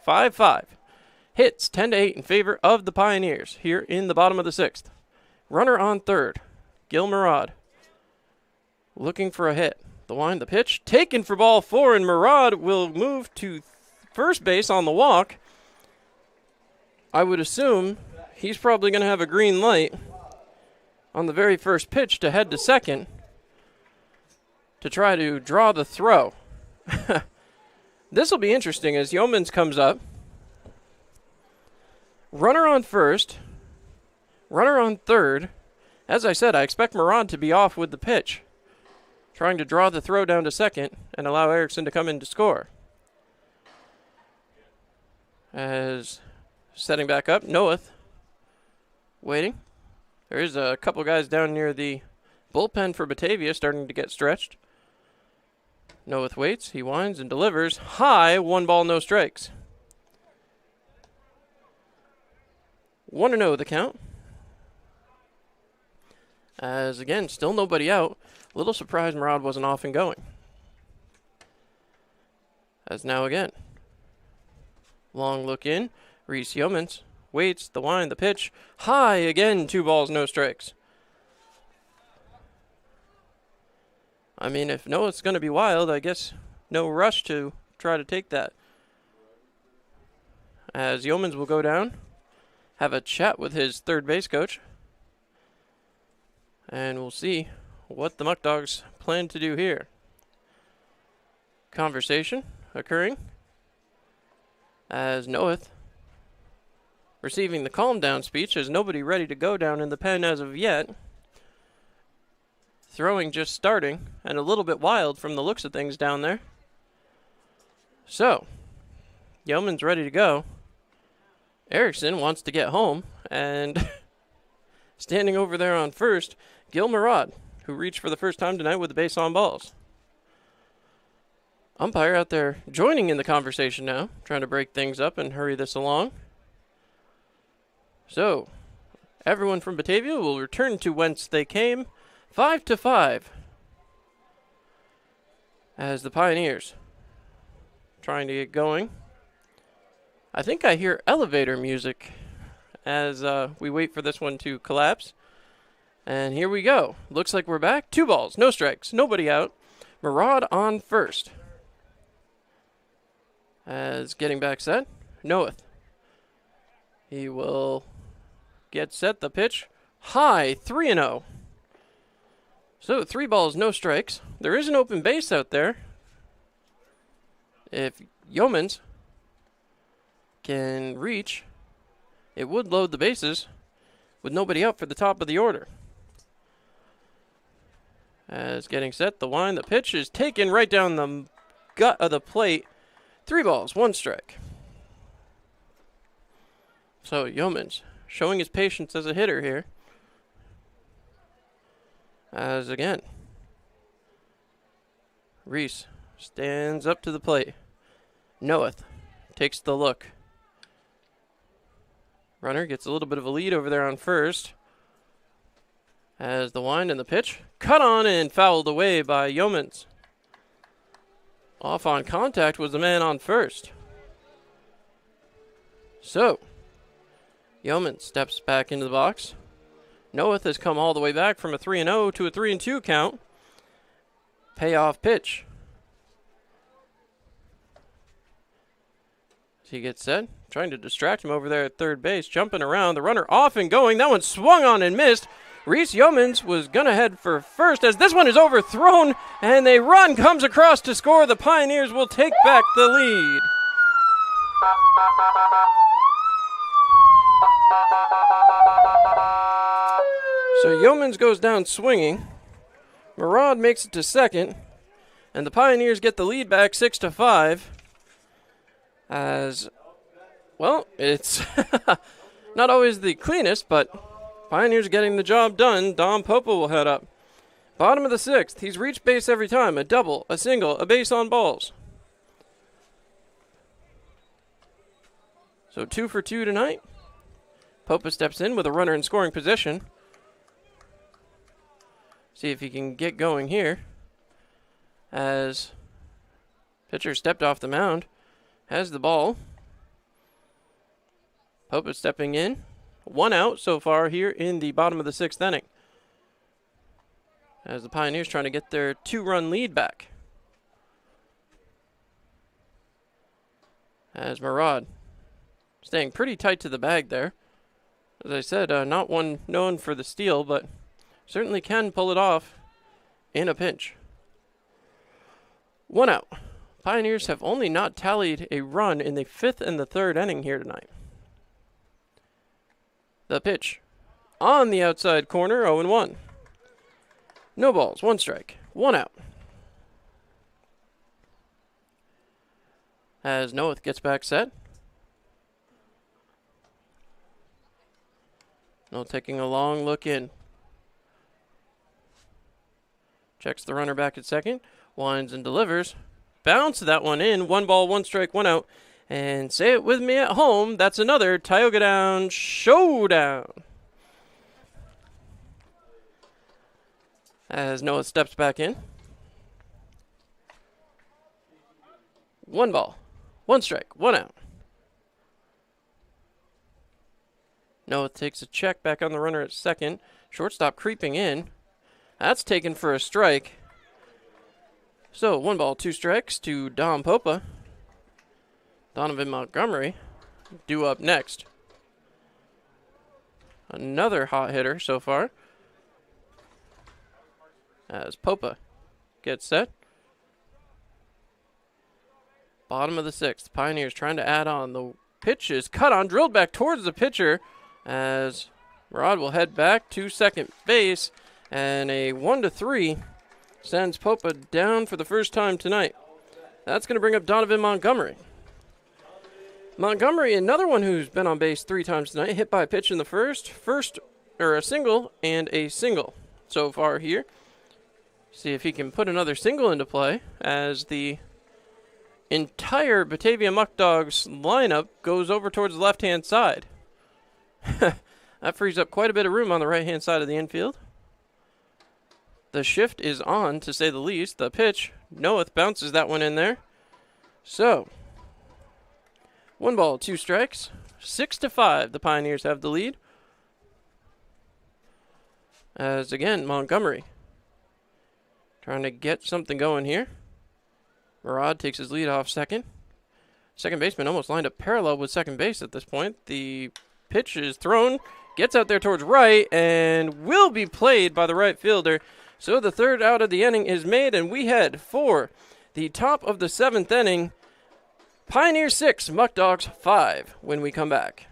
Speaker 1: 5-5. Hits 10-8 in favor of the Pioneers here in the bottom of the 6th. Runner on third. Gil Murad looking for a hit. The wind, the pitch, taken for ball 4, and Murad will move to first base on the walk. I would assume he's probably going to have a green light on the very first pitch to head to second to try to draw the throw. This will be interesting as Yeomans comes up. Runner on first. Runner on third. As I said, I expect Murad to be off with the pitch, trying to draw the throw down to second and allow Erickson to come in to score. As setting back up, Noeth waiting. There is a couple guys down near the bullpen for Batavia starting to get stretched. Noeth waits, he winds and delivers. High, 1 ball, no strikes. 1-0 the count. As again, still nobody out. A little surprised Murad wasn't off and going. As now again. Long look in. Reese Yeomans waits, the wind, the pitch. High again, 2 balls, no strikes. I mean, if Noah's going to be wild, I guess no rush to try to take that. As Yeomans will go down, have a chat with his third base coach. And we'll see what the Muckdogs plan to do here. Conversation occurring as Noeth receiving the calm down speech. There's nobody ready to go down in the pen as of yet. Throwing just starting and a little bit wild from the looks of things down there. So, Yeoman's ready to go. Erickson wants to get home, and standing over there on first, Gil Murad, who reached for the first time tonight with the base on balls. Umpire out there joining in the conversation now, trying to break things up and hurry this along. So, everyone from Batavia will return to whence they came, 5-5. As the Pioneers trying to get going. I think I hear elevator music as we wait for this one to collapse. And here we go. Looks like we're back. 2 balls, no strikes, nobody out. Murad on first. As getting back set, Noeth. He will get set, the pitch. High, 3-0. So 3 balls, no strikes. There is an open base out there. If Yeomans can reach, it would load the bases with nobody out for the top of the order. As getting set, the wind, the pitch is taken right down the gut of the plate. 3 balls, 1 strike. So Yeomans showing his patience as a hitter here. As again, Reese stands up to the plate. Noeth takes the look. Runner gets a little bit of a lead over there on first. As the wind and the pitch cut on and fouled away by Yeomans. Off on contact was the man on first. So, Yeomans steps back into the box. Noeth has come all the way back from a 3-0 to a 3-2 count. Payoff pitch. As he gets set, trying to distract him over there at third base, jumping around. The runner off and going. That one swung on and missed. Reese Yeomans was going to head for first as this one is overthrown, and a run comes across to score. The Pioneers will take back the lead. So Yeomans goes down swinging. Murad makes it to second, and the Pioneers get the lead back 6-5. As, well, it's not always the cleanest, but Pioneers getting the job done. Dom Popa will head up. Bottom of the sixth. He's reached base every time. A double, a single, a base on balls. So 2 for 2 tonight. Popa steps in with a runner in scoring position. See if he can get going here. As pitcher stepped off the mound. Has the ball. Popa stepping in. 1 out so far here in the bottom of the 6th inning. As the Pioneers trying to get their 2-run lead back. As Murad staying pretty tight to the bag there. As I said, not one known for the steal, but certainly can pull it off in a pinch. 1 out. Pioneers have only not tallied a run in the 5th and the 3rd inning here tonight. The pitch on the outside corner, 0-1. No balls, 1 strike, 1 out. As Noeth gets back set. Noeth taking a long look in. Checks the runner back at second. Winds and delivers. Bounce that one in. 1 ball, 1 strike, 1 out. And say it with me at home, that's another Tioga Down showdown. As Noah steps back in. 1 ball, 1 strike, 1 out. Noah takes a check back on the runner at second. Shortstop creeping in. That's taken for a strike. So 1 ball, 2 strikes to Dom Popa. Donovan Montgomery due up next. Another hot hitter so far. As Popa gets set. Bottom of the 6th. Pioneers trying to add on. The pitch is cut on, drilled back towards the pitcher as Murad will head back to second base. And a 1-3 sends Popa down for the first time tonight. That's going to bring up Donovan Montgomery. Montgomery, another one who's been on base 3 times tonight, hit by a pitch in the first, a single, and a single so far here. See if he can put another single into play as the entire Batavia Muckdogs lineup goes over towards the left-hand side. That frees up quite a bit of room on the right-hand side of the infield. The shift is on, to say the least. The pitch, Noeth bounces that one in there. So 1 ball, 2 strikes. 6-5, the Pioneers have the lead. As again, Montgomery trying to get something going here. Murad takes his lead off second. Second baseman almost lined up parallel with second base at this point. The pitch is thrown, gets out there towards right, and will be played by the right fielder. So the 3rd out of the inning is made, and we head for the top of the 7th inning. Pioneers 6, Muckdogs 5 when we come back.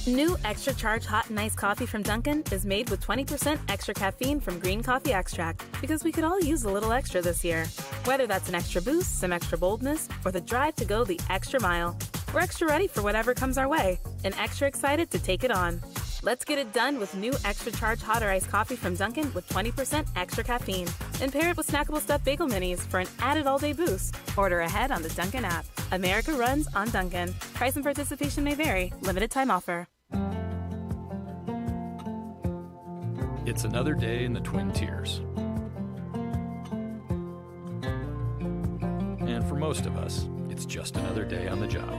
Speaker 3: New Extra Charge Hot and Iced Coffee from Dunkin' is made with 20% extra caffeine from green coffee extract, because we could all use a little extra this year. Whether that's an extra boost, some extra boldness, or the drive to go the extra mile, we're extra ready for whatever comes our way and extra excited to take it on. Let's get it done with new Extra Charge Hot or Iced Coffee from Dunkin' with 20% extra caffeine. And pair it with snackable stuffed bagel minis for an added all-day boost. Order ahead on the Dunkin' app. America runs on Dunkin'. Price and participation may vary. Limited time offer.
Speaker 7: It's another day in the Twin Tiers. And for most of us, it's just another day on the job.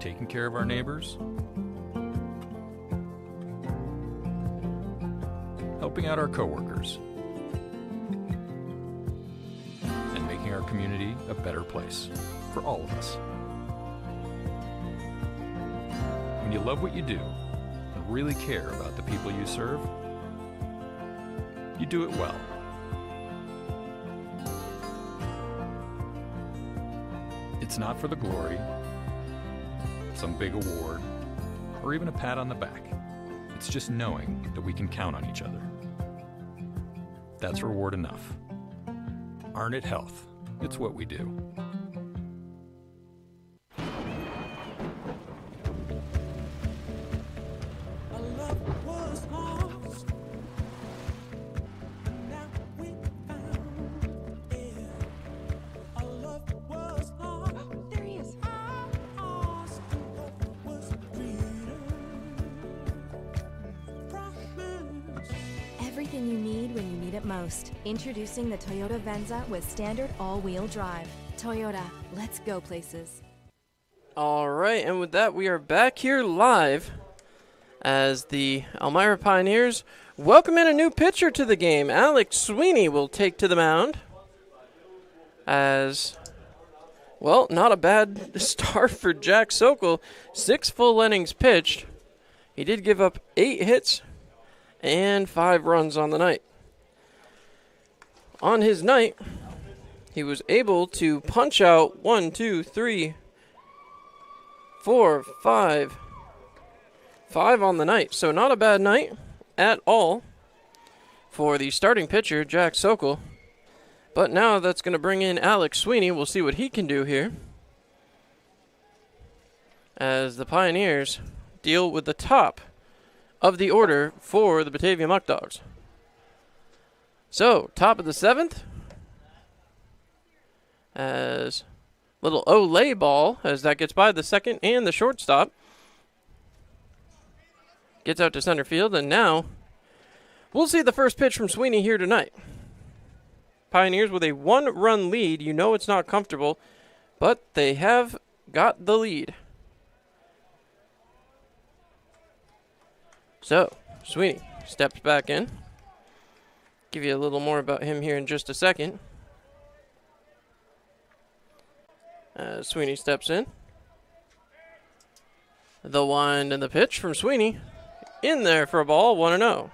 Speaker 7: Taking care of our neighbors, helping out our coworkers, and making our community a better place for all of us. When you love what you do and really care about the people you serve, you do it well. It's not for the glory, some big award, or even a pat on the back. It's just knowing that we can count on each other. That's reward enough. Arnett Health. It's what we do.
Speaker 4: Everything you need when you need it most. Introducing the Toyota Venza with standard all-wheel drive. Toyota, let's go places.
Speaker 1: All right, and with that, we are back here live as the Elmira Pioneers welcome in a new pitcher to the game. Alex Sweeney will take to the mound as, well, not a bad start for Jack Sokol. 6 full innings pitched. He did give up 8 hits and 5 runs on the night. On his night, he was able to punch out 5 on the night. So not a bad night at all for the starting pitcher, Jack Sokol. But now that's going to bring in Alex Sweeney. We'll see what he can do here as the Pioneers deal with the top of the order for the Batavia Muckdogs. So, top of the 7th, as little Olay ball, as that gets by the second and the shortstop. Gets out to center field, and now we'll see the first pitch from Sweeney here tonight. Pioneers with a 1-run lead. You know it's not comfortable, but they have got the lead. So, Sweeney steps back in. Give you a little more about him here in just a second. Sweeney steps in. The wind and the pitch from Sweeney. In there for a ball, 1-0.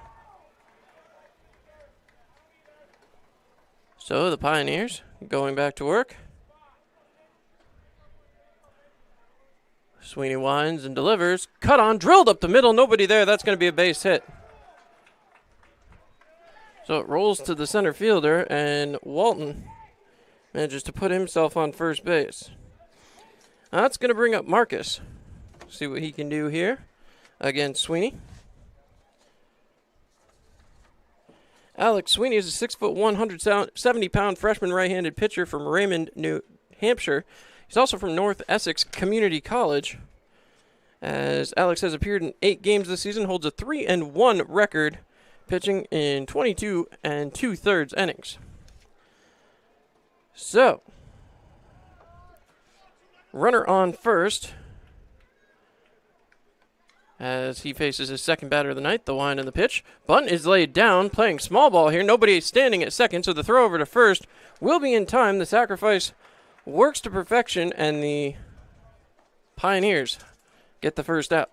Speaker 1: So the Pioneers going back to work. Sweeney winds and delivers. Cut on, drilled up the middle. Nobody there. That's going to be a base hit. So it rolls to the center fielder, and Walton manages to put himself on first base. Now that's going to bring up Marcus. See what he can do here against Sweeney. Alex Sweeney is a 6'1", 170-pound freshman right-handed pitcher from Raymond, New Hampshire. He's also from North Essex Community College. As Alex has appeared in 8 games this season, holds a 3-1 record, pitching in 22 2/3 innings. So, runner on first as he faces his second batter of the night. The wind and the pitch. Bunt is laid down, playing small ball here. Nobody standing at second, so the throw over to first will be in time. The sacrifice works to perfection, and the Pioneers get the first out.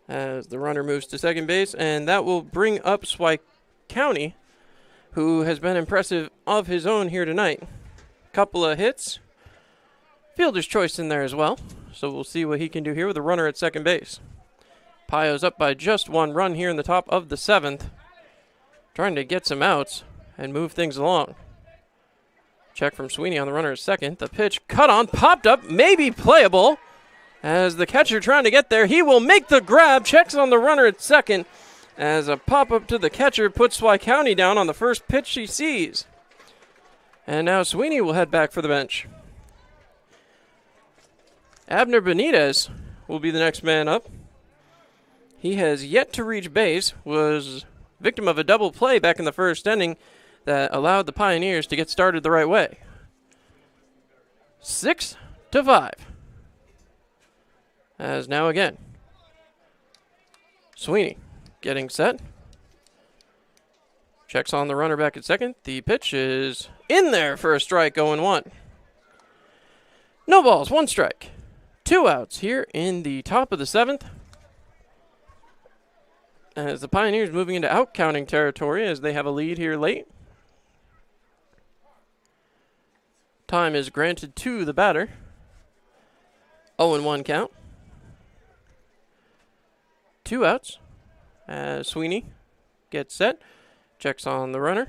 Speaker 1: As the runner moves to second base, and that will bring up Swy County, who has been impressive of his own here tonight. Couple of hits. Fielder's choice in there as well, so we'll see what he can do here with a runner at second base. Pio's up by just 1 run here in the top of the 7th, trying to get some outs and move things along. Check from Sweeney on the runner at second. The pitch cut on, popped up, maybe playable. As the catcher trying to get there, he will make the grab, checks on the runner at second, as a pop-up to the catcher puts Swy County down on the first pitch she sees. And now Sweeney will head back for the bench. Abner Benitez will be the next man up. He has yet to reach base, was victim of a double play back in the first inning that allowed the Pioneers to get started the right way. 6-5. As now again, Sweeney getting set. Checks on the runner back at second. The pitch is in there for a strike, 0-1. No balls, 1 strike. 2 outs here in the top of the 7th. As the Pioneers moving into out-counting territory as they have a lead here late. Time is granted to the batter. 0-1 count. 2 outs as Sweeney gets set. Checks on the runner.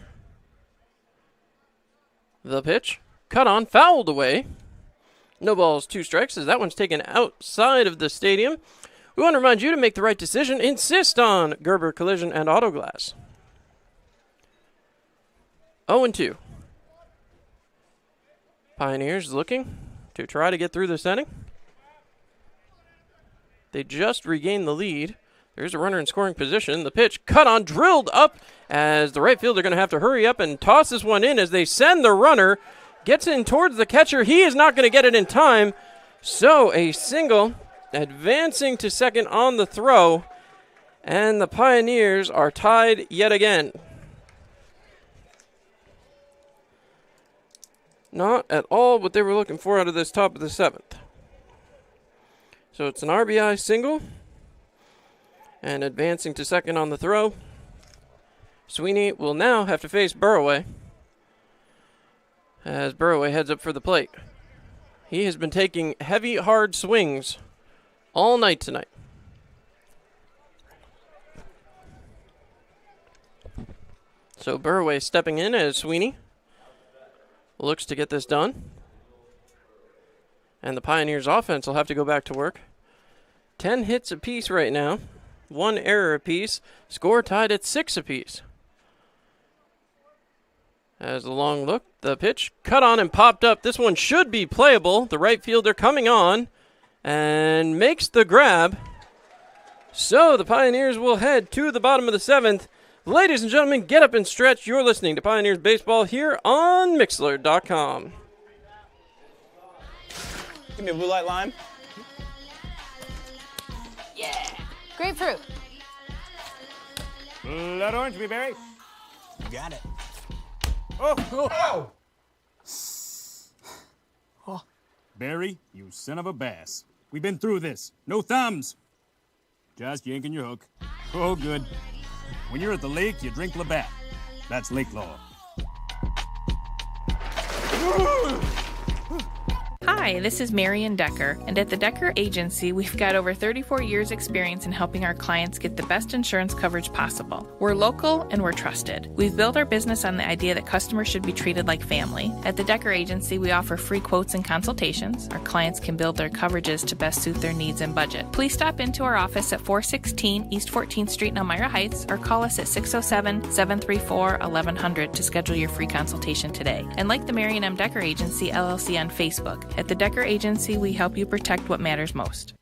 Speaker 1: The pitch. Cut on, fouled away. No balls, 2 strikes as that one's taken outside of the stadium. We want to remind you to make the right decision. Insist on Gerber Collision and Auto Glass. 0-2. Pioneers looking to try to get through this inning. They just regained the lead. There's a runner in scoring position. The pitch cut on, drilled up as the right fielder going to have to hurry up and toss this one in as they send the runner. Gets in towards the catcher. He is not going to get it in time. So a single advancing to second on the throw. And the Pioneers are tied yet again. Not at all what they were looking for out of this top of the 7th. So it's an RBI single. And advancing to second on the throw. Sweeney will now have to face Burroway as Burroway heads up for the plate. He has been taking heavy, hard swings all night tonight. So Burroway stepping in as Sweeney looks to get this done. And the Pioneers offense will have to go back to work. 10 hits apiece right now. 1 error apiece. Score tied at 6 apiece. As the long look, the pitch cut on and popped up. This one should be playable. The right fielder coming on and makes the grab. So the Pioneers will head to the bottom of the 7th. Ladies and gentlemen, get up and stretch. You're listening to Pioneers Baseball here on Mixlr.com.
Speaker 12: Give me a blue light lime.
Speaker 13: Yeah. Grapefruit.
Speaker 5: Blood orange, blueberry.
Speaker 12: Got it.
Speaker 5: Oh! Barry, you son of a bass. We've been through this. No thumbs. Just yanking your hook. Oh, good. When you're at the lake, you drink Labatt. That's lake law.
Speaker 8: Hi, this is Marion Decker, and at the Decker Agency, we've got over 34 years' experience in helping our clients get the best insurance coverage possible. We're local and we're trusted. We've built our business on the idea that customers should be treated like family. At the Decker Agency, we offer free quotes and consultations. Our clients can build their coverages to best suit their needs and budget. Please stop into our office at 416 East 14th Street in Elmira Heights or call us at 607-734-1100 to schedule your free consultation today. And like the Marion M. Decker Agency, LLC on Facebook. At the Decker Agency, we help you protect what matters most.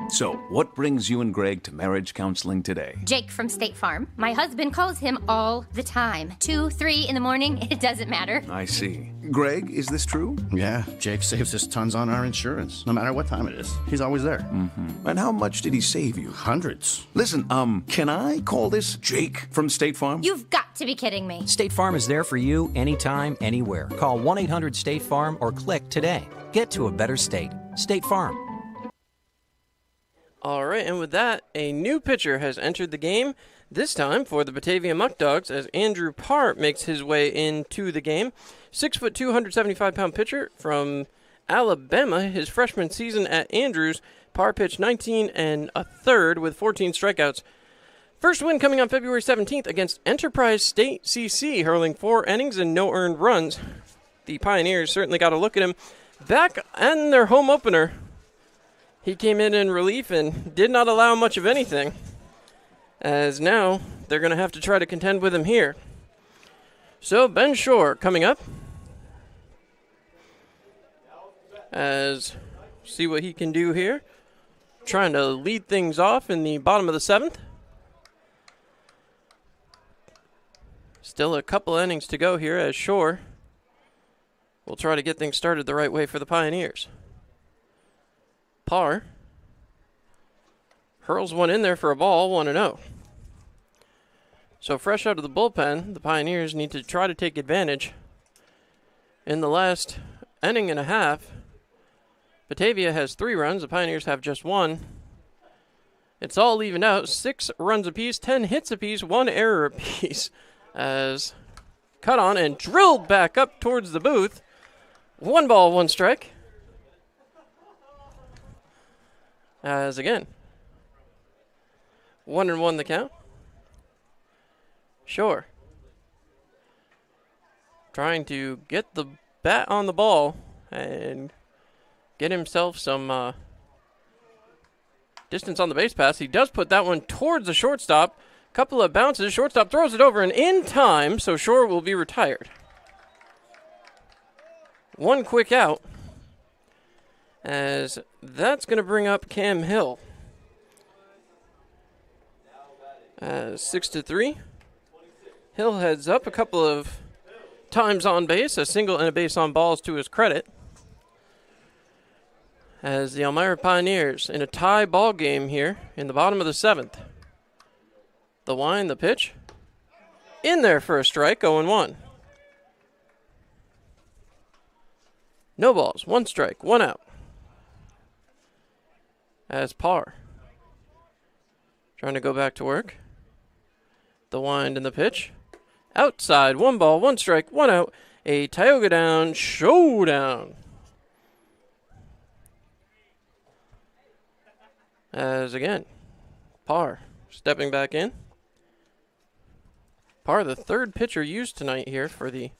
Speaker 9: So, what brings you and Greg to marriage counseling today?
Speaker 6: Jake from State Farm. My husband calls him all the time. 2, 3 in the morning, it doesn't matter.
Speaker 9: I see. Greg, is this true?
Speaker 10: Yeah, Jake saves us tons on our insurance, no matter what time it is. He's always there.
Speaker 9: Mm-hmm. And how much did he save you?
Speaker 10: Hundreds.
Speaker 9: Listen, can I call this Jake from State Farm?
Speaker 6: You've got to be kidding me.
Speaker 11: State Farm is there for you anytime, anywhere. Call 1-800-STATE-FARM or click today. Get to a better state. State Farm.
Speaker 1: All right, and with that, a new pitcher has entered the game, this time for the Batavia Muckdogs, as Andrew Parr makes his way into the game. 6'2", 275-pound pitcher from Alabama. His freshman season at Andrews, Parr pitched 19 1/3 with 14 strikeouts. First win coming on February 17th against Enterprise State CC, hurling 4 innings and no earned runs. The Pioneers certainly got a look at him. Back in their home opener, he came in relief and did not allow much of anything, as now they're going to have to try to contend with him here. So Ben Shore coming up, as see what he can do here, trying to lead things off in the bottom of the 7th. Still a couple innings to go here as Shore will try to get things started the right way for the Pioneers. Parr hurls one in there for a ball, 1-0. So fresh out of the bullpen, the Pioneers need to try to take advantage. In the last inning and a half, Batavia has 3 runs. The Pioneers have just 1. It's all evened out. 6 runs apiece, 10 hits apiece, 1 error apiece. As cut on and drilled back up towards the booth. 1 ball, 1 strike. As again, 1-1 the count. Sure. Trying to get the bat on the ball and get himself some distance on the base pass. He does put that one towards the shortstop. Couple of bounces. Shortstop throws it over and in time, so Shore will be retired. 1 quick out, as that's going to bring up Cam Hill. 6-3. Hill heads up a couple of times on base, a single and a base on balls to his credit. As the Elmira Pioneers in a tie ball game here in the bottom of the 7th. The wind, the pitch. In there for a strike, 0-1. No balls, 1 strike, 1 out. As Parr trying to go back to work. The wind and the pitch. Outside, 1 ball, 1 strike, 1 out. A Tioga down showdown. As again, Parr stepping back in. Parr, the 3rd pitcher used tonight here for the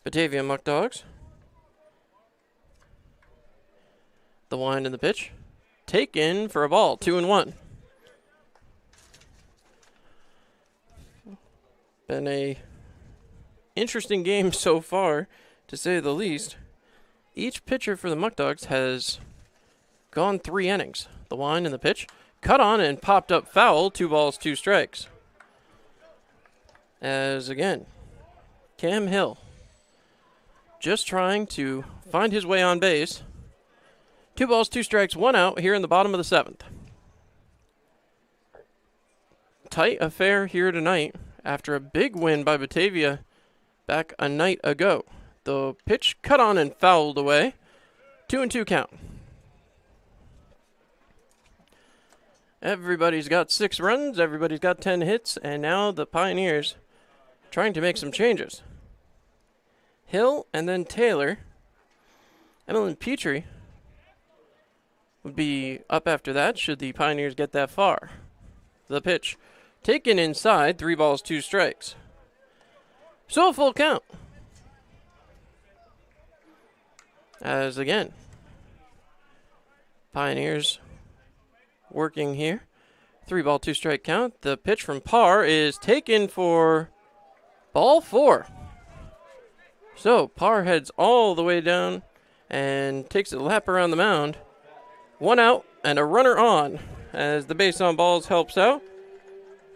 Speaker 1: Batavia Muckdogs. The wind and the pitch. Taken for a ball, 2-1. Been a interesting game so far, to say the least. Each pitcher for the Muckdogs has gone 3 innings. The wind and the pitch. Cut on and popped up foul, 2 balls, 2 strikes. As again, Cam Hill just trying to find his way on base. 2 balls, 2 strikes, 1 out here in the bottom of the 7th. Tight affair here tonight after a big win by Batavia back a night ago. The pitch cut on and fouled away. 2-2 count. Everybody's got 6 runs, everybody's got 10 hits, and now the Pioneers trying to make some changes. Hill and then Taylor. Emmeline Petrie would be up after that should the Pioneers get that far. The pitch taken inside, 3 balls, 2 strikes. So a full count. As again, Pioneers working here. 3 ball, 2 strike count. The pitch from Parr is taken for ball 4. So Parr heads all the way down and takes a lap around the mound. 1 out and a runner on as the base on balls helps out.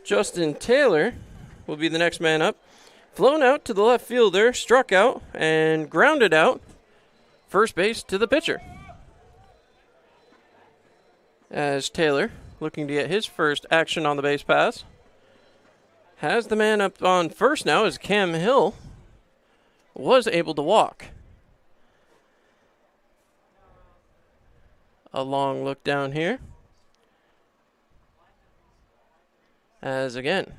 Speaker 1: Justin Taylor will be the next man up. Flown out to the left fielder, struck out and grounded out. First base to the pitcher. As Taylor, looking to get his first action on the base pass. Has the man up on first now as Cam Hill was able to walk. A long look down here. As again,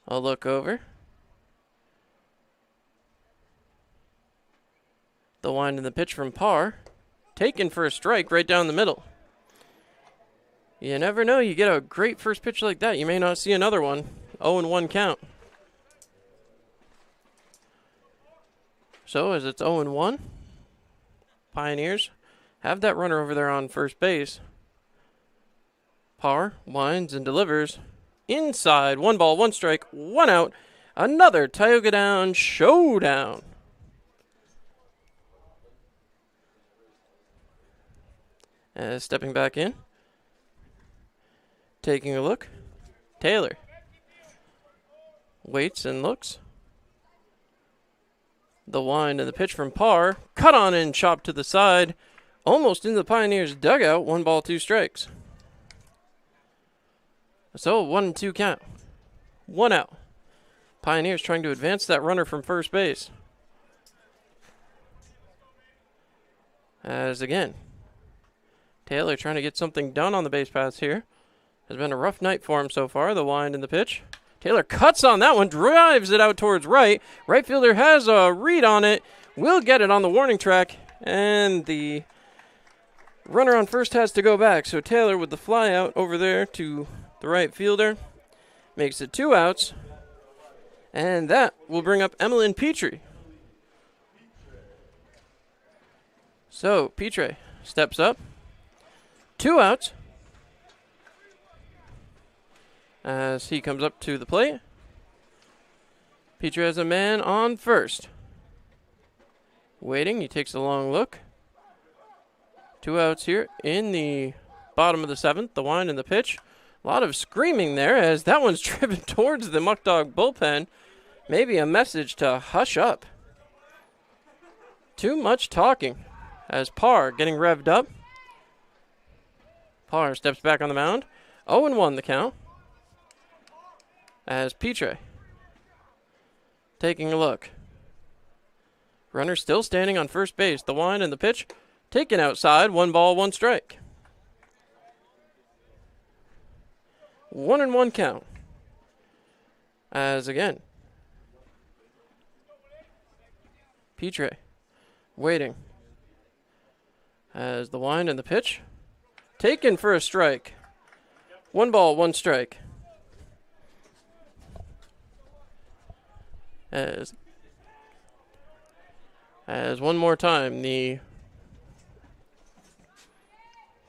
Speaker 1: a look over. The wind and the pitch from Parr. Taken for a strike right down the middle. You never know. You get a great first pitch like that, you may not see another one. 0-1 count. So as it's 0-1, Pioneers have that runner over there on first base. Parr winds and delivers. Inside, 1 ball, 1 strike, 1 out. Another Tioga down showdown. Stepping back in. Taking a look. Taylor. Waits and looks. The wind and the pitch from Parr. Cut on and chopped to the side. Almost into the Pioneers' dugout. 1 ball, 2 strikes. So 1-2 count. 1 out. Pioneers trying to advance that runner from first base. As again, Taylor trying to get something done on the base paths here. Has been a rough night for him so far. The wind and the pitch. Taylor cuts on that one, drives it out towards right. Right fielder has a read on it. Will get it on the warning track. And the runner on first has to go back. So Taylor with the fly out over there to the right fielder. Makes it 2 outs. And that will bring up Emmeline Petrie. So Petrie steps up. 2 outs. As he comes up to the plate. Petrie has a man on first. Waiting, he takes a long look. 2 outs here in the bottom of the 7th. The wind and the pitch. A lot of screaming there as that one's driven towards the Muckdog bullpen. Maybe a message to hush up. Too much talking. As Parr getting revved up. Parr steps back on the mound. 0-1 the count. As Petrie taking a look. Runner still standing on first base. The wind and the pitch taken outside. 1 ball, 1 strike. 1-1 count. As again, Petrie waiting. As the wind and the pitch taken for a strike. 1 ball, 1 strike. As one more time, the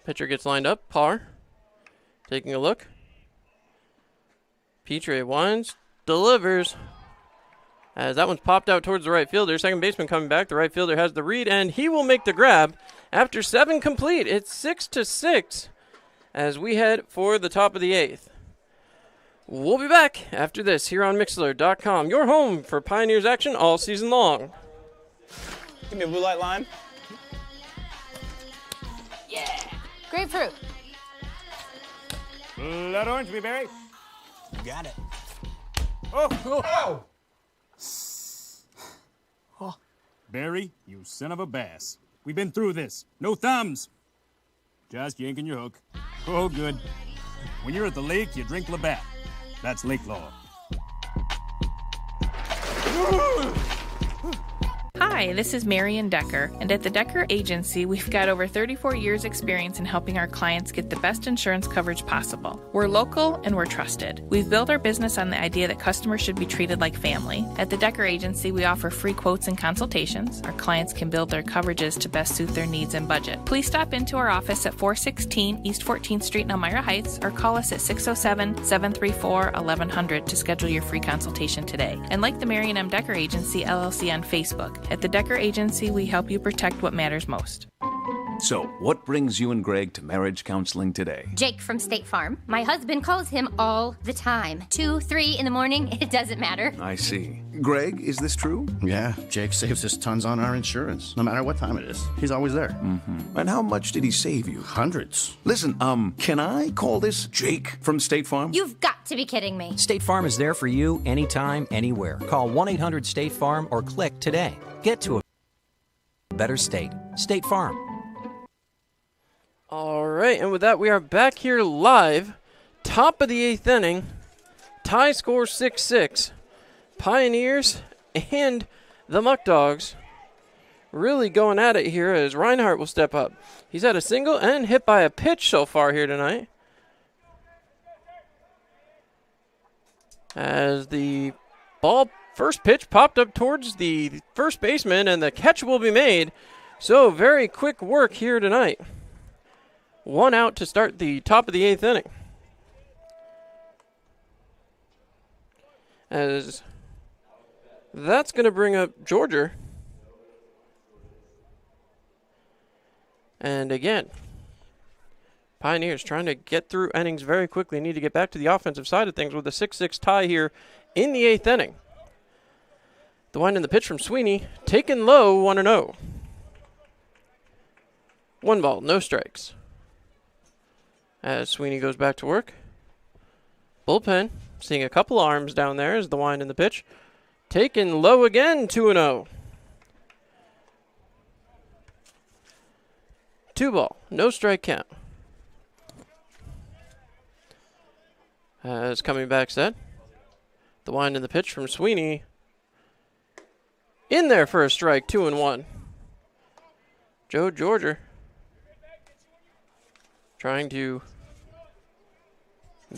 Speaker 1: pitcher gets lined up. Parr taking a look. Petrie winds, delivers. As that one's popped out towards the right fielder. Second baseman coming back. The right fielder has the read, and he will make the grab. After 7 complete, it's 6-6 as we head for the top of the 8th. We'll be back after this here on Mixlr.com, your home for Pioneers action all season long.
Speaker 12: Give me a blue light lime.
Speaker 13: Yeah. Grapefruit.
Speaker 5: Blood orange, Berry.
Speaker 12: You got it.
Speaker 5: Oh! Barry, you son of a bass. We've been through this. No thumbs. Just yanking your hook. Oh, good. When you're at the lake, you drink Labatt. That's lake law.
Speaker 8: Hi, this is Marion Decker, and at the Decker Agency, we've got over 34 years' experience in helping our clients get the best insurance coverage possible. We're local and we're trusted. We've built our business on the idea that customers should be treated like family. At the Decker Agency, we offer free quotes and consultations. Our clients can build their coverages to best suit their needs and budget. Please stop into our office at 416 East 14th Street in Elmira Heights or call us at 607-734-1100 to schedule your free consultation today. And like the Marion M. Decker Agency, LLC on Facebook. At the Decker Agency, we help you protect what matters most.
Speaker 9: So, what brings you and Greg to marriage counseling today?
Speaker 6: Jake from State Farm. My husband calls him all the time. 2, 3 in the morning, it doesn't matter.
Speaker 9: I see. Greg, is this true?
Speaker 10: Yeah, Jake saves us tons on our insurance. No matter what time it is, he's always there.
Speaker 9: Mm-hmm. And how much did he save you?
Speaker 10: Hundreds.
Speaker 9: Listen, can I call this Jake from State Farm?
Speaker 6: You've got to be kidding me.
Speaker 11: State Farm is there for you anytime, anywhere. Call 1-800-STATE-FARM or click today. Get to a better state. State Farm.
Speaker 1: All right, and with that, we are back here live. Top of the 8th inning. Tie score 6-6. Pioneers and the Muckdogs really going at it here as Reinhardt will step up. He's had a single and hit by a pitch so far here tonight. As the ball first pitch popped up towards the first baseman and the catch will be made. So very quick work here tonight. 1 out to start the top of the 8th inning. As that's going to bring up Georgia. And again, Pioneers trying to get through innings very quickly. Need to get back to the offensive side of things with a 6-6 tie here in the 8th inning. The wind and the pitch from Sweeney, taken low, 1-0. 1 ball, no strikes. As Sweeney goes back to work. Bullpen Seeing a couple arms down there as the wind and the pitch. Taken low again, 2-0. 2-2, no strike count. As coming back set. The wind and the pitch from Sweeney. In there for a strike, 2-1. Joe Georger trying to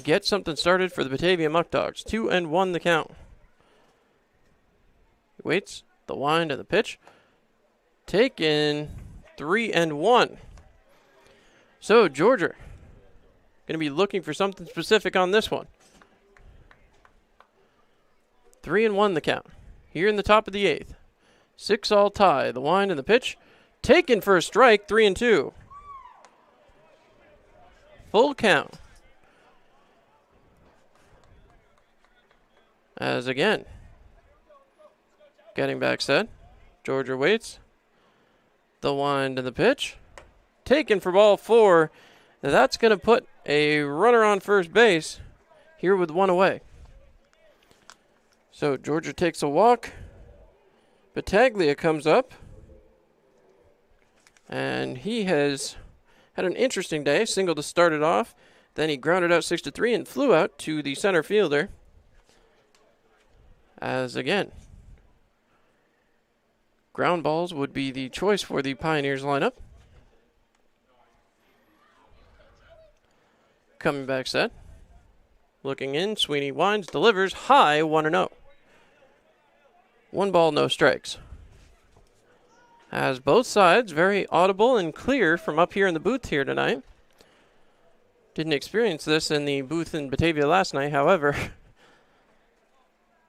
Speaker 1: get something started for the Batavia Muckdogs. 2-1 the count. He waits, the wind and the pitch. Taken, 3-1. So Georger going to be looking for something specific on this one. 3-1 the count. Here in the top of the 8th. 6-all tie. The wind and the pitch. Taken for a strike. 3-2. Full count. As again. Getting back set. Georgia waits. The wind and the pitch. Taken for ball 4. Now that's going to put a runner on first base here with 1 away. So Georgia takes a walk. Bataglia comes up. And he has had an interesting day. Single to start it off. Then he grounded out 6-3 and flew out to the center fielder. As again, ground balls would be the choice for the Pioneers lineup. Coming back set. Looking in, Sweeney winds, delivers, high, 1-0. 1 ball, no strikes. As both sides very audible and clear from up here in the booth here tonight. Didn't experience this in the booth in Batavia last night, however.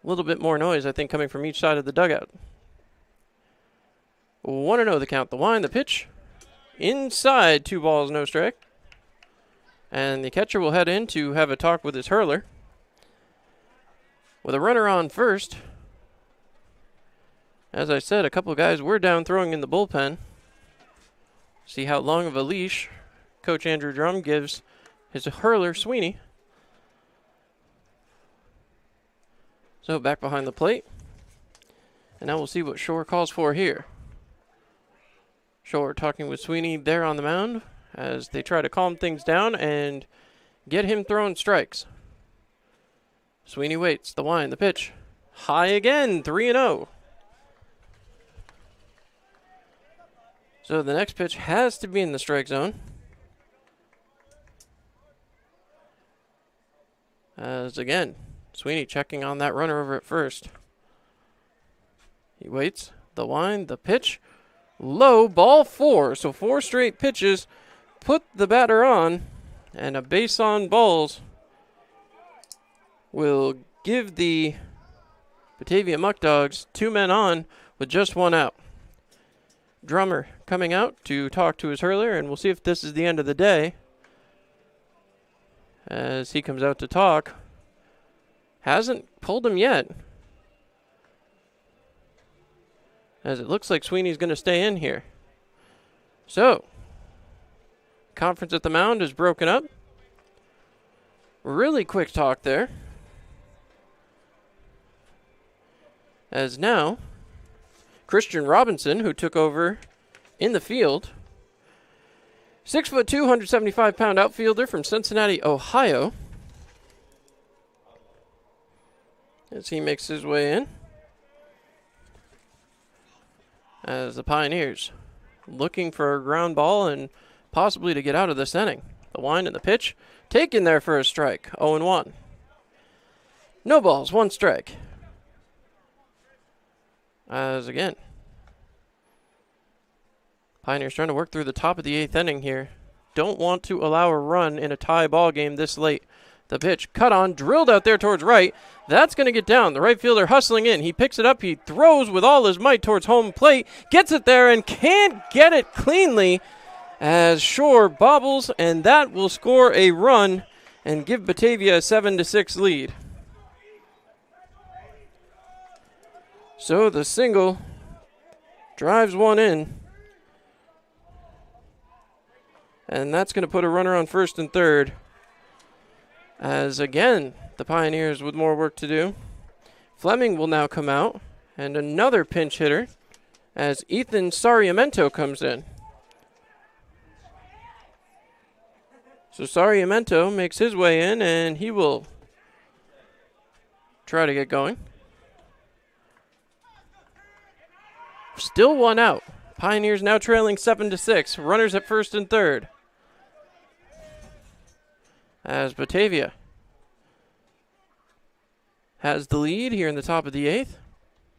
Speaker 1: A little bit more noise, I think, coming from each side of the dugout. 1-0 the count. The wind, the pitch. Inside, 2 balls, no strike. And the catcher will head in to have a talk with his hurler. With a runner on first. As I said, a couple of guys were down throwing in the bullpen. See how long of a leash Coach Andrew Drum gives his hurler, Sweeney. So back behind the plate. And now we'll see what Shore calls for here. Shore talking with Sweeney there on the mound as they try to calm things down and get him throwing strikes. Sweeney waits, the wind, the pitch. High again, 3-0. So the next pitch has to be in the strike zone. As again, Sweeney checking on that runner over at first. He waits, the wind, the pitch. Low, ball 4. So 4 straight pitches put the batter on, and a base on balls will give the Batavia Muckdogs 2 men on with just 1 out. Drummer coming out to talk to his hurler, and we'll see if this is the end of the day. As he comes out to talk. Hasn't pulled him yet. As it looks like Sweeney's going to stay in here. So, conference at the mound is broken up. Really quick talk there. As now, Christian Robinson, who took over in the field, 6'2", 175-pound outfielder from Cincinnati, Ohio. As he makes his way in. As the Pioneers looking for a ground ball and possibly to get out of this inning. The wind and the pitch. Taken there for a strike. 0-1. No balls, 1 strike. As again, Pioneers trying to work through the top of the 8th inning here. Don't want to allow a run in a tie ball game this late. The pitch cut on, drilled out there towards right. That's going to get down. The right fielder hustling in. He picks it up. He throws with all his might towards home plate. Gets it there and can't get it cleanly as Shore bobbles, and that will score a run and give Batavia a 7-6 lead. So the single drives 1 in. And that's going to put a runner on first and third. As again, The Pioneers with more work to do. Fleming will now come out, and another pinch hitter as Ethan Sarriamento comes in. So Sarriamento makes his way in, and he will try to get going. Still one out. Pioneers now trailing 7-6. Runners at first and third. As Batavia has the lead here in the top of the 8th.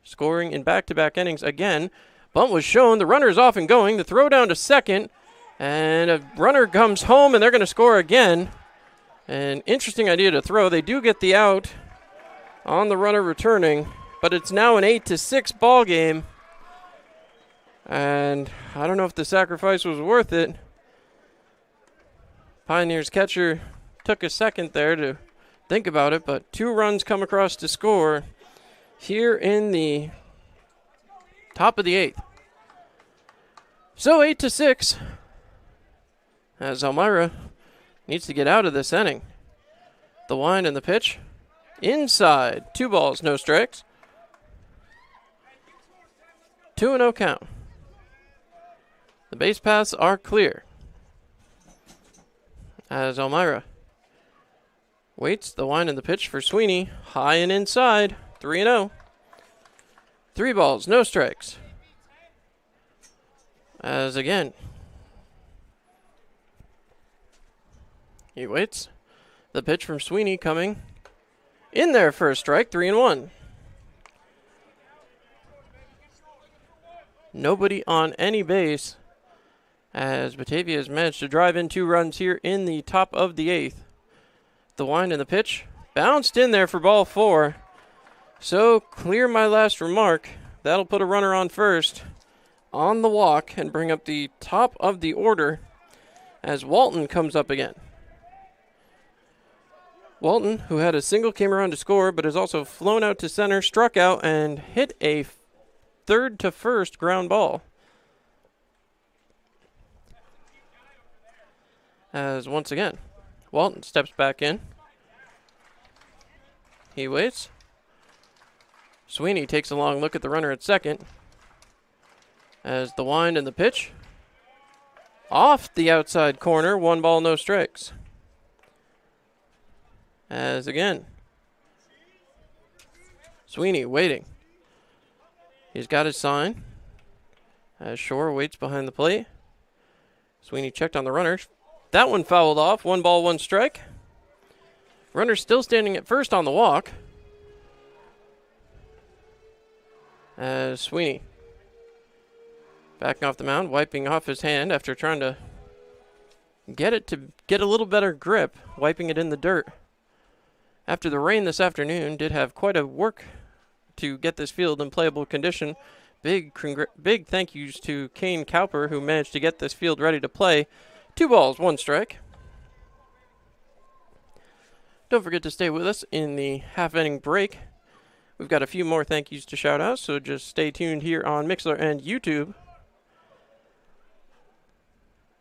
Speaker 1: Scoring in back-to-back innings again. Bunt was shown. The runner is off and going. The throw down to second. And a runner comes home, and they're going to score again. An interesting idea to throw. They do get the out on the runner returning, but it's now an 8-6 ball game. And I don't know if the sacrifice was worth it. Pioneers catcher took a second there to think about it, but 2 runs come across to score here in the top of the 8th. So 8-6. As Elmira needs to get out of this inning. The wind and the pitch. Inside. 2 balls, no strikes. 2-0 count. The base paths are clear. As Elmira waits, the wind and the pitch for Sweeney. High and inside. 3-0. 3 balls, no strikes. As again, he waits. The pitch from Sweeney coming in there for a strike, 3-1. Nobody on any base as Batavia has managed to drive in 2 runs here in the top of the 8th. The wind and the pitch bounced in there for ball 4. So clear my last remark. That'll put a runner on first on the walk and bring up the top of the order as Walton comes up again. Walton, who had a single, came around to score, but has also flown out to center, struck out, and hit a third to first ground ball. As once again, Walton steps back in. He waits. Sweeney takes a long look at the runner at second. As the wind and the pitch. Off the outside corner, 1 ball, no strikes. As again, Sweeney waiting. He's got his sign. As Shore waits behind the plate. Sweeney checked on the runner. That one fouled off. 1 ball, 1 strike. Runner still standing at first on the walk. As Sweeney backing off the mound, wiping off his hand after trying to get a little better grip, wiping it in the dirt. After the rain this afternoon, did have quite a work to get this field in playable condition. Big thank yous to Kane Cowper, who managed to get this field ready to play. 2 balls, 1 strike. Don't forget to stay with us in the half-inning break. We've got a few more thank yous to shout out, so just stay tuned here on Mixlr and YouTube.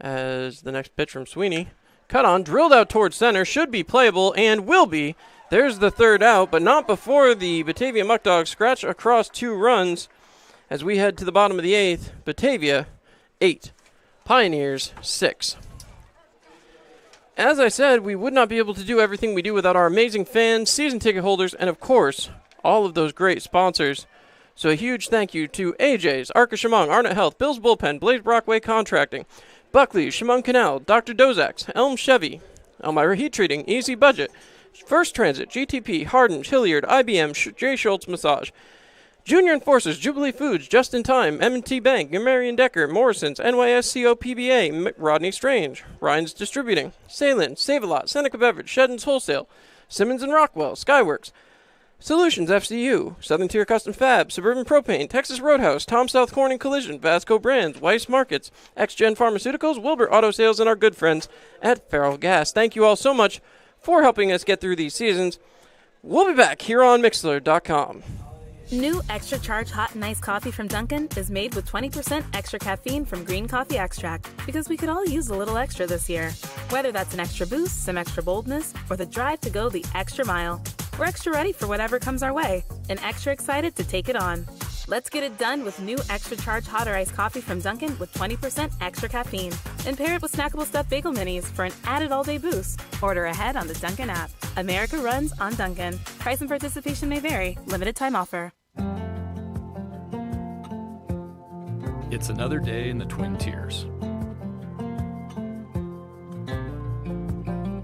Speaker 1: As the next pitch from Sweeney. Cut on, drilled out towards center, should be playable, and will be. There's the third out, but not before the Batavia Muckdogs scratch across 2 runs as we head to the bottom of the 8th. Batavia, 8. Pioneers, 6. As I said, we would not be able to do everything we do without our amazing fans, season ticket holders, and of course, all of those great sponsors. So a huge thank you to AJ's, Arca Shamong, Arnott Health, Bill's Bullpen, Blaze Brockway Contracting, Buckley, Shamong Canal, Dr. Dozak's, Elm Chevy, Elmira Heat Treating, Easy Budget, First Transit, GTP, Hardin, Hilliard, IBM, J. Schultz Massage, Junior Enforcers, Jubilee Foods, Just in Time, M&T Bank, Marion Decker, Morrison's, NYSCO PBA, Rodney Strange, Ryan's Distributing, Salin, Save-A-Lot, Seneca Beverage, Shedden's Wholesale, Simmons and Rockwell, Skyworks, Solutions FCU, Southern Tier Custom Fab, Suburban Propane, Texas Roadhouse, Tom South Corning Collision, Vasco Brands, Weiss Markets, XGen Pharmaceuticals, Wilbur Auto Sales, and our good friends at Farrell Gas. Thank you all so much for helping us get through these seasons. We'll be back here on Mixlr.com.
Speaker 3: New Extra Charge Hot and Iced Coffee from Dunkin' is made with 20% extra caffeine from green coffee extract because we could all use a little extra this year. Whether that's an extra boost, some extra boldness, or the drive to go the extra mile, we're extra ready for whatever comes our way and extra excited to take it on. Let's get it done with new Extra Charge Hot or Iced Coffee from Dunkin' with 20% extra caffeine. And pair it with snackable stuffed bagel minis for an added all-day boost. Order ahead on the Dunkin' app. America runs on Dunkin'. Price and participation may vary. Limited time offer.
Speaker 7: It's another day in the Twin Tiers.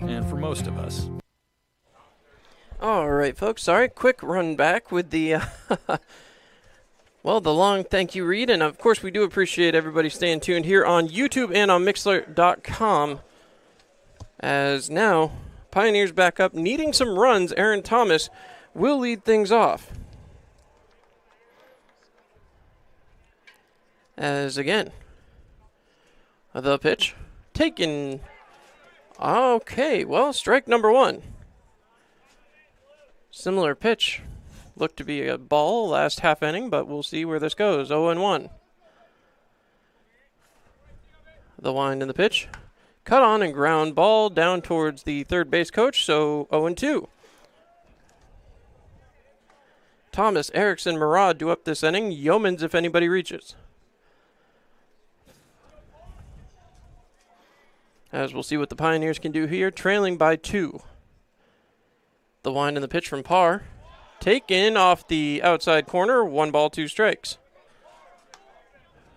Speaker 7: And for most of us.
Speaker 1: All right, folks. Sorry, quick run back with the, well, the long thank you read. And, of course, we do appreciate everybody staying tuned here on YouTube and on Mixlr.com. As now, Pioneers back up, needing some runs. Aaron Thomas will lead things off. As again, the pitch taken. Okay, well, strike number one. Similar pitch. Looked to be a ball last half inning, but we'll see where this goes. 0-1. The wind in the pitch. Cut on and ground ball down towards the third base coach, so 0-2. Thomas, Erickson, Murad do up this inning. Yeomans if anybody reaches. As we'll see what the Pioneers can do here, trailing by 2. The wind in the pitch from Parr. Taken off the outside corner, 1 ball, 2 strikes.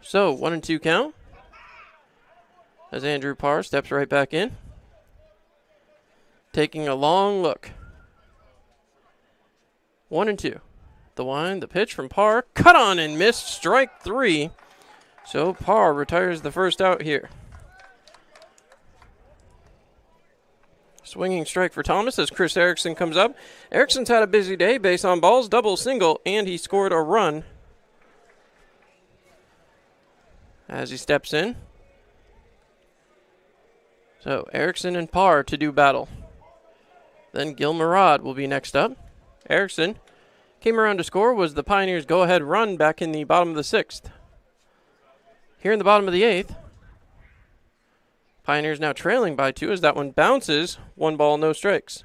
Speaker 1: So, 1-2 count. As Andrew Parr steps right back in. Taking a long look. 1-2. The wind, the pitch from Parr. Cut on and missed, strike 3. So, Parr retires the first out here. Swinging strike for Thomas as Chris Erickson comes up. Erickson's had a busy day, base on balls, double, single, and he scored a run. As he steps in. So, Erickson and Parr to do battle. Then Gil Murad will be next up. Erickson came around to score, was the Pioneers' go-ahead run back in the bottom of the 6th. Here in the bottom of the 8th. Pioneers now trailing by 2 as that one bounces. 1 ball, no strikes.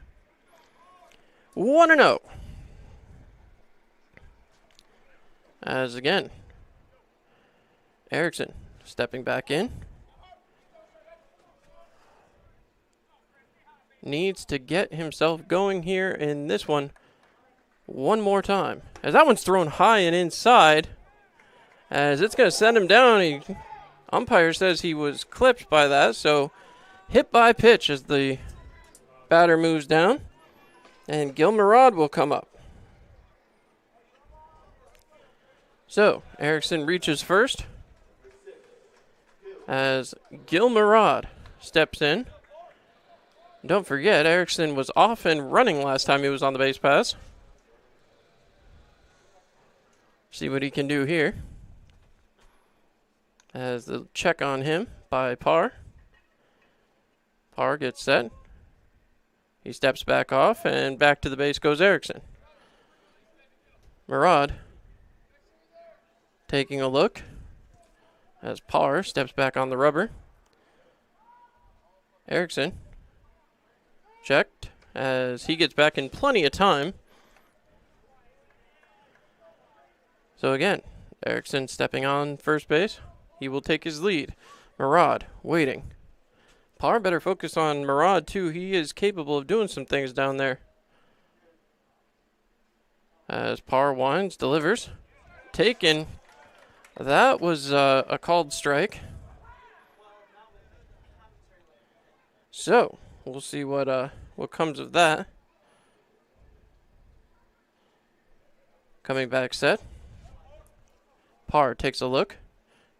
Speaker 1: 1-0. As again, Erickson stepping back in. Needs to get himself going here in this one one more time. As that one's thrown high and inside. As it's going to send him down. Umpire says he was clipped by that, so hit by pitch as the batter moves down. And Gil Murad will come up. So, Erickson reaches first. As Gil Murad steps in. Don't forget, Erickson was off and running last time he was on the base pass. See what he can do here. As the check on him by Parr. Parr gets set. He steps back off, and back to the base goes Erickson. Murad taking a look as Parr steps back on the rubber. Erickson checked as he gets back in plenty of time. So again, Erickson stepping on first base. He will take his lead. Murad waiting. Parr better focus on Murad too. He is capable of doing some things down there. As Parr winds, delivers. Taken. That was a called strike. So, we'll see what comes of that. Coming back set. Parr takes a look.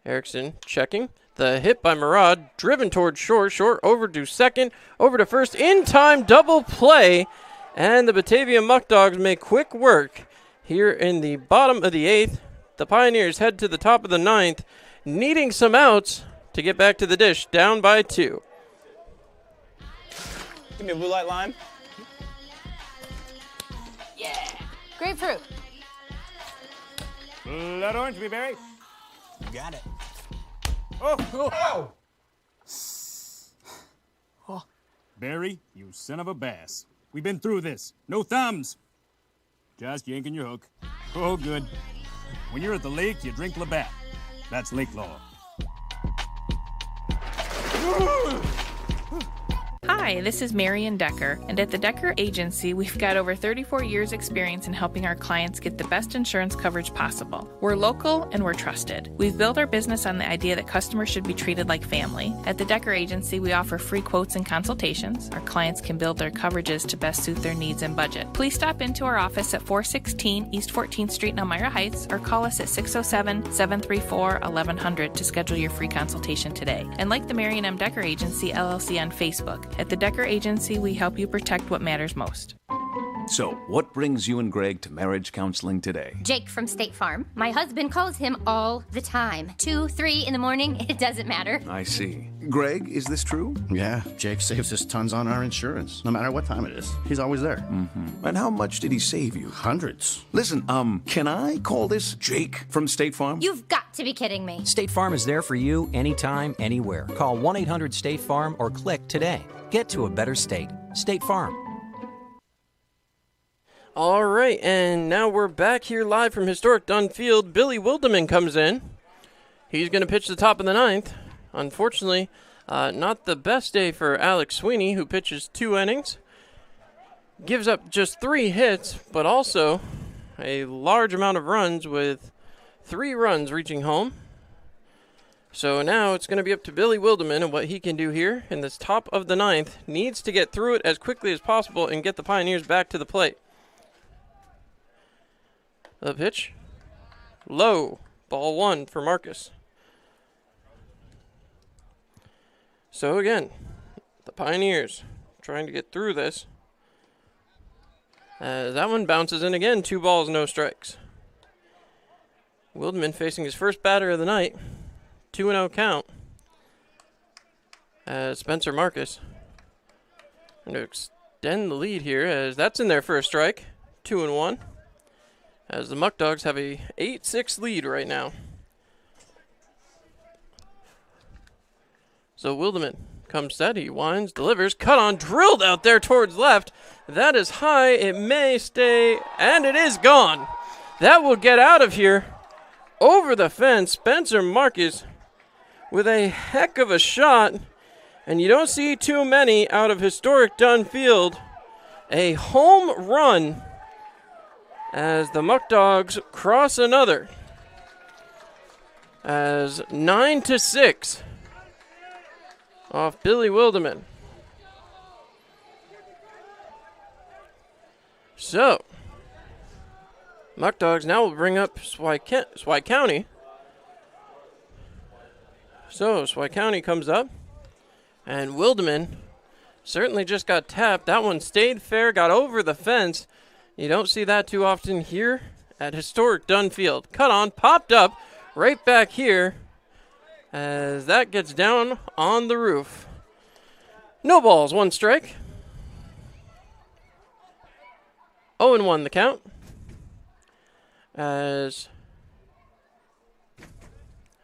Speaker 1: Erickson checking. The hit by Murad, driven towards short. Short over to second, over to first. In time, double play. And the Batavia Muckdogs make quick work here in the bottom of the 8th. The Pioneers head to the top of the 9th, needing some outs to get back to the dish, down by 2.
Speaker 12: Give me a blue light lime.
Speaker 13: Yeah. Grapefruit.
Speaker 5: Blood orange, me, Barry.
Speaker 12: Got it.
Speaker 5: Oh! Barry, you son of a bass. We've been through this. No thumbs. Just yanking your hook. Oh, good. When you're at the lake, you drink Labatt. That's lake law.
Speaker 8: Hi, this is Marion Decker, and at the Decker Agency, we've got over 34 years' experience in helping our clients get the best insurance coverage possible. We're local and we're trusted. We've built our business on the idea that customers should be treated like family. At the Decker Agency, we offer free quotes and consultations. Our clients can build their coverages to best suit their needs and budget. Please stop into our office at 416 East 14th Street in Elmira Heights or call us at 607-734-1100 to schedule your free consultation today. And like the Marion M. Decker Agency, LLC on Facebook. At the Decker Agency, we help you protect what matters most.
Speaker 9: So, what brings you and Greg to marriage counseling today?
Speaker 6: Jake from State Farm. My husband calls him all the time. 2, 3 in the morning, it doesn't matter.
Speaker 9: I see. Greg, is this true?
Speaker 10: Yeah, Jake saves us tons on our insurance. No matter what time it is, he's always there.
Speaker 9: Mm-hmm. And how much did he save you?
Speaker 10: Hundreds.
Speaker 9: Listen, can I call this Jake from State Farm?
Speaker 6: You've got to be kidding me.
Speaker 11: State Farm is there for you anytime, anywhere. Call 1-800-STATE-FARM or click today. Get to a better state. State Farm.
Speaker 1: All right, and now we're back here live from historic Dunn Field. Billy Wildeman comes in. He's going to pitch the top of the ninth. Unfortunately, not the best day for Alex Sweeney, who pitches 2 innings. Gives up just 3 hits, but also a large amount of runs with 3 runs reaching home. So now it's going to be up to Billy Wildeman and what he can do here in this top of the ninth. Needs to get through it as quickly as possible and get the Pioneers back to the plate. The pitch. Low. Ball 1 for Marcus. So again, the Pioneers trying to get through this. That one bounces in again. 2 balls, no strikes. Wildeman facing his first batter of the night. 2-0 count. Spencer Marcus going to extend the lead here as that's in there for a strike. 2-1. As the Muckdogs have a 8-6 lead right now. So Wildeman comes set. He winds, delivers, cut on, drilled out there towards left. That is high. It may stay, and it is gone. That will get out of here. Over the fence, Spencer Marcus with a heck of a shot. And you don't see too many out of historic Dunn Field. A home run as the Muckdogs cross another. As 9-6 off Billy Wildeman. So, Muckdogs now will bring up Swike County. So, Swike County comes up. And Wildeman certainly just got tapped. That one stayed fair, got over the fence. You don't see that too often here at historic Dunn Field. Cut on, popped up right back here as that gets down on the roof. No balls, 1 strike. 0-1 the count. As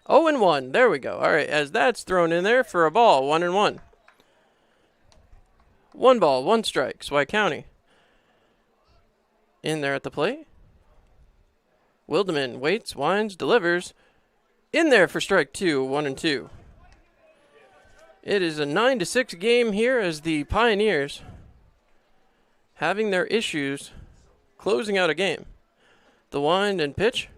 Speaker 1: 0-1, there we go. All right, as that's thrown in there for a ball, 1-1. 1 ball, 1 strike, Swike County. In there at the plate. Wildeman waits, winds, delivers. In there for strike 2, 1-2. It is a 9-6 game here as the Pioneers having their issues closing out a game. The wind and pitch.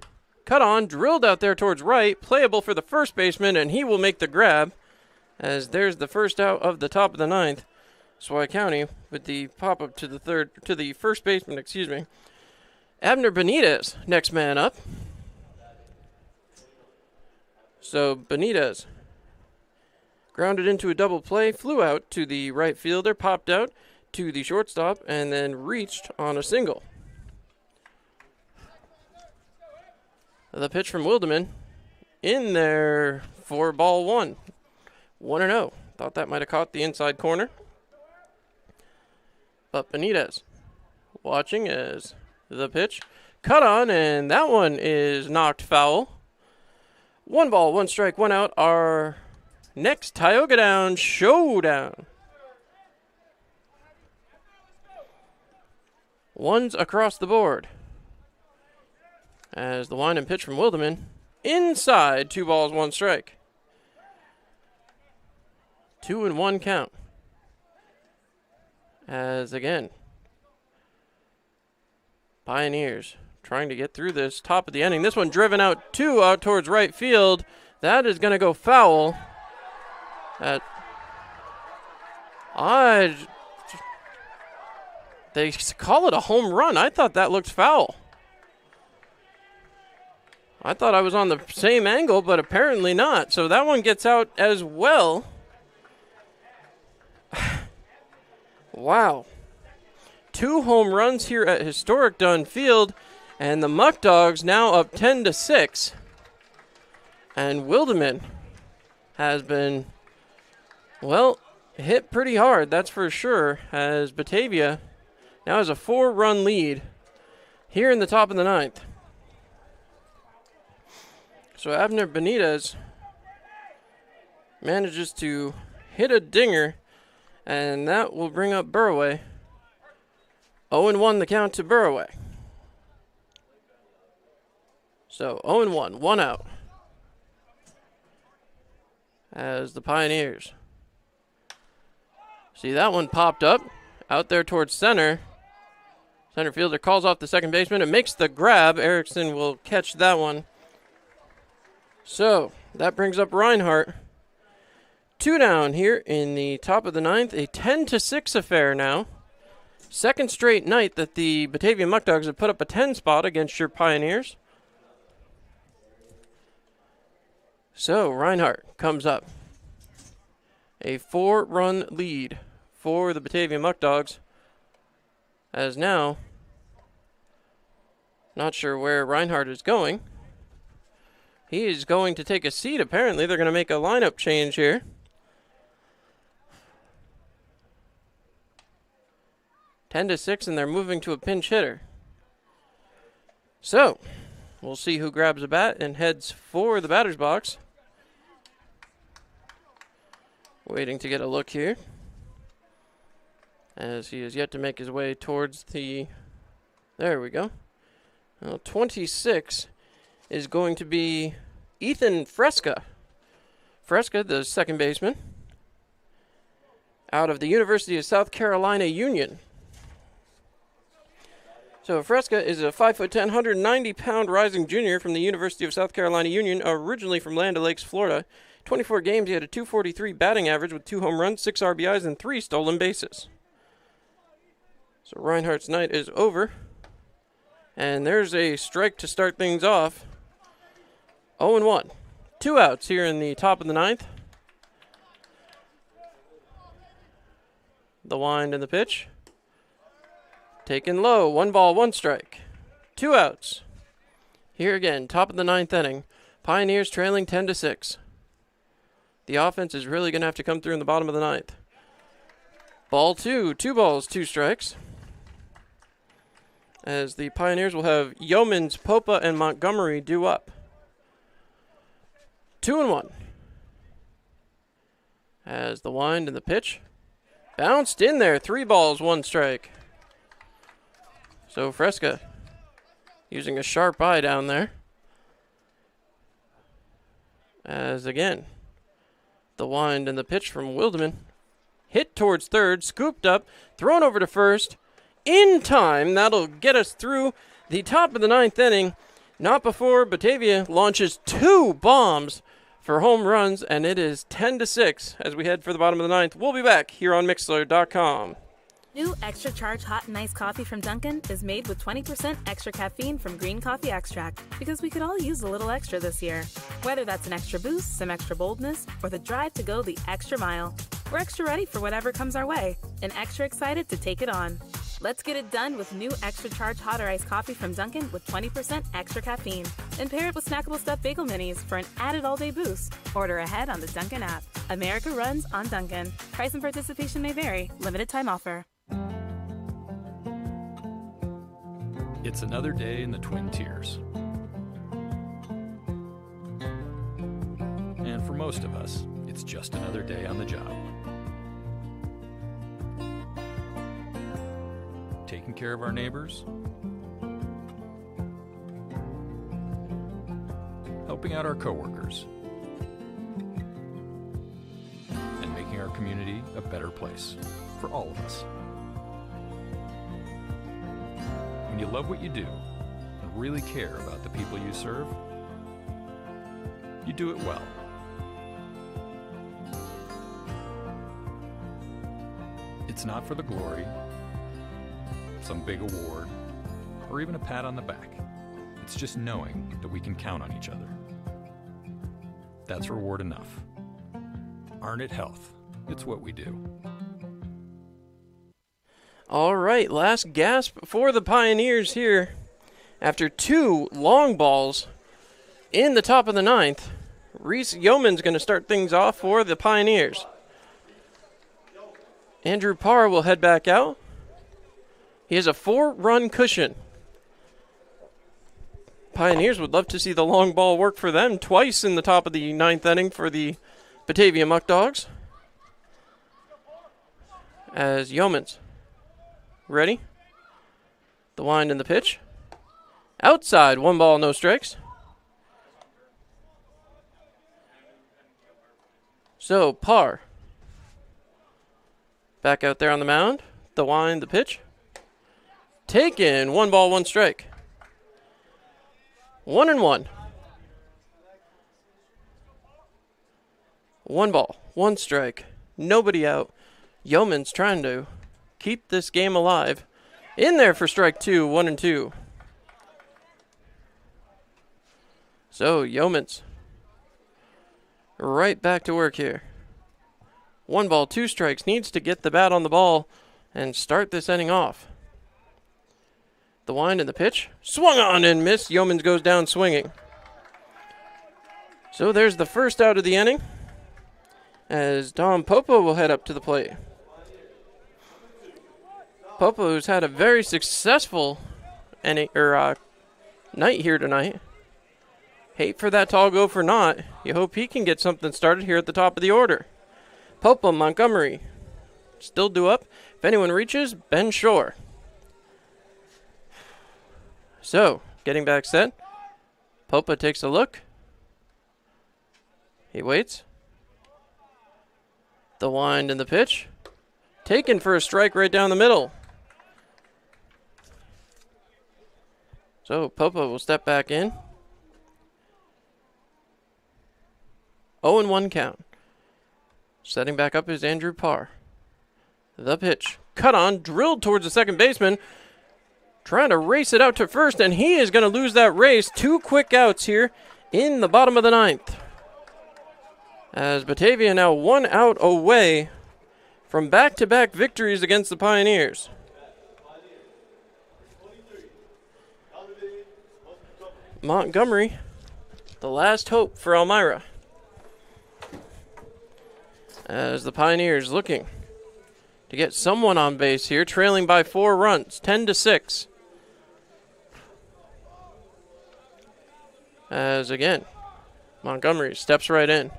Speaker 1: Cut on, drilled out there towards right, playable for the first baseman, and he will make the grab. As there's the first out of the top of the ninth. Swike County with the pop-up to the first baseman, Abner Benitez, next man up. So Benitez grounded into a double play, flew out to the right fielder, popped out to the shortstop, and then reached on a single. The pitch from Wildeman in there for ball 1. 1-0. Thought that might have caught the inside corner. But Benitez watching as the pitch cut on, and that one is knocked foul. 1 ball, 1 strike, 1 out. Our next Tioga Down showdown. Ones across the board. As the wind and pitch from Wildeman. Inside, 2 balls, 1 strike. 2-1 count. As again, Pioneers trying to get through this top of the inning. This one driven out 2 out towards right field. That is going to go foul. They call it a home run. I thought that looked foul. I thought I was on the same angle, but apparently not. So that one gets out as well. Wow. 2 home runs here at historic Dunn Field, and the Muckdogs now up 10-6. And Wildeman has been, well, hit pretty hard, that's for sure, as Batavia now has a 4-run lead here in the top of the 9th. So Abner Benitez manages to hit a dinger, and that will bring up Burraway. 0-1 the count to Burraway. So 0-1, 1 out. As the Pioneers. See, that one popped up out there towards center. Center fielder calls off the second baseman and makes the grab. Erickson will catch that one. So that brings up Reinhardt. 2 down here in the top of the 9th. A 10-6 affair now. Second straight night that the Batavia Muckdogs have put up a 10 spot against your Pioneers. So Reinhardt comes up. A 4-run lead for the Batavia Muckdogs. As now, not sure where Reinhardt is going. He is going to take a seat, apparently. They're going to make a lineup change here. Ten to 6, and they're moving to a pinch hitter. So, we'll see who grabs a bat and heads for the batter's box. Waiting to get a look here, as he is yet to make his way towards the... There we go. Well, 26 is going to be Ethan Fresca. Fresca, the second baseman, out of the University of South Carolina Union. So Fresca is a 5'10", 190-pound rising junior from the University of South Carolina Union, originally from Land O'Lakes, Florida. 24 games, he had a .243 batting average with 2 home runs, 6 RBIs, and 3 stolen bases. So Reinhardt's night is over. And there's a strike to start things off. 0-1. 2 outs here in the top of the 9th. The wind and the pitch. Taken low. 1 ball, 1 strike. 2 outs. Here again, top of the 9th inning. Pioneers trailing 10-6. The offense is really going to have to come through in the bottom of the 9th. Ball 2. 2 balls, 2 strikes. As the Pioneers will have Yeomans, Popa, and Montgomery due up. 2-1. As the wind and the pitch. Bounced in there. 3 balls, 1 strike. So Fresca using a sharp eye down there. As again, the wind and the pitch from Wildeman. Hit towards third, scooped up, thrown over to first. In time, that'll get us through the top of the 9th inning. Not before Batavia launches 2 bombs for home runs, and it is 10-6 as we head for the bottom of the 9th. We'll be back here on Mixler.com.
Speaker 3: New Extra Charge Hot and Iced Coffee from Dunkin' is made with 20% extra caffeine from green coffee extract, because we could all use a little extra this year. Whether that's an extra boost, some extra boldness, or the drive to go the extra mile, we're extra ready for whatever comes our way and extra excited to take it on. Let's get it done with new Extra Charge Hot or Iced Coffee from Dunkin' with 20% extra caffeine. And pair it with snackable stuffed bagel minis for an added all-day boost. Order ahead on the Dunkin' app. America runs on Dunkin'. Price and participation may vary. Limited time offer.
Speaker 7: It's another day in the Twin Tiers. And for most of us, it's just another day on the job. Taking care of our neighbors, helping out our coworkers, and making our community a better place for all of us. When you love what you do and really care about the people you serve, you do it well. It's not for the glory, some big award, or even a pat on the back. It's just knowing that we can count on each other. That's reward enough. Arnett Health. It's what we do.
Speaker 1: All right, last gasp for the Pioneers here. After 2 long balls in the top of the 9th, Reese Yeoman's going to start things off for the Pioneers. Andrew Parr will head back out. He has a 4-run cushion. Pioneers would love to see the long ball work for them twice in the top of the 9th inning for the Batavia Muckdogs. As Yeoman's ready. The wind and the pitch. Outside, 1 ball, no strikes. So, Parr. Back out there on the mound. The wind, the pitch. Taken, 1 ball, 1 strike. 1-1. 1 ball, 1 strike. Nobody out. Yeoman's trying to keep this game alive. In there for strike 2, 1-2. So, Yeoman's right back to work here. 1 ball, 2 strikes. Needs to get the bat on the ball and start this inning off. The wind and the pitch. Swung on and missed. Yeoman's goes down swinging. So there's the first out of the inning, as Dom Popo will head up to the plate. Popo, who's had a very successful night here tonight. Hate for that to all go for naught. You hope he can get something started here at the top of the order. Popo, Montgomery. Still due up. If anyone reaches, Ben Shore. So, getting back set. Popo takes a look. He waits. The wind and the pitch. Taken for a strike right down the middle. So, Popo will step back in. 0-1 count. Setting back up is Andrew Parr. The pitch. Cut on, drilled towards the second baseman. Trying to race it out to first, and he is going to lose that race. 2 quick outs here in the bottom of the 9th. As Batavia now 1 out away from back-to-back victories against the Pioneers. Montgomery, the last hope for Elmira. As the Pioneers looking to get someone on base here, trailing by 4 runs, 10-6. As again, Montgomery steps right in.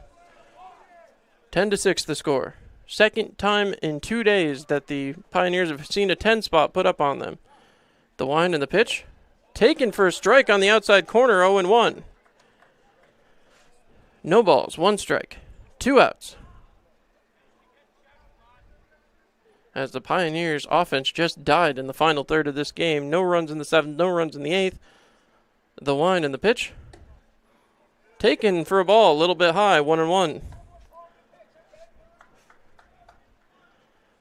Speaker 1: 10-6 the score. Second time in 2 days that the Pioneers have seen a 10 spot put up on them. The wind and the pitch. Taken for a strike on the outside corner, 0-1. No balls, 1 strike. 2 outs. As the Pioneers' offense just died in the final third of this game. No runs in the 7th, no runs in the 8th. The wind and the pitch. Taken for a ball, a little bit high, 1-1.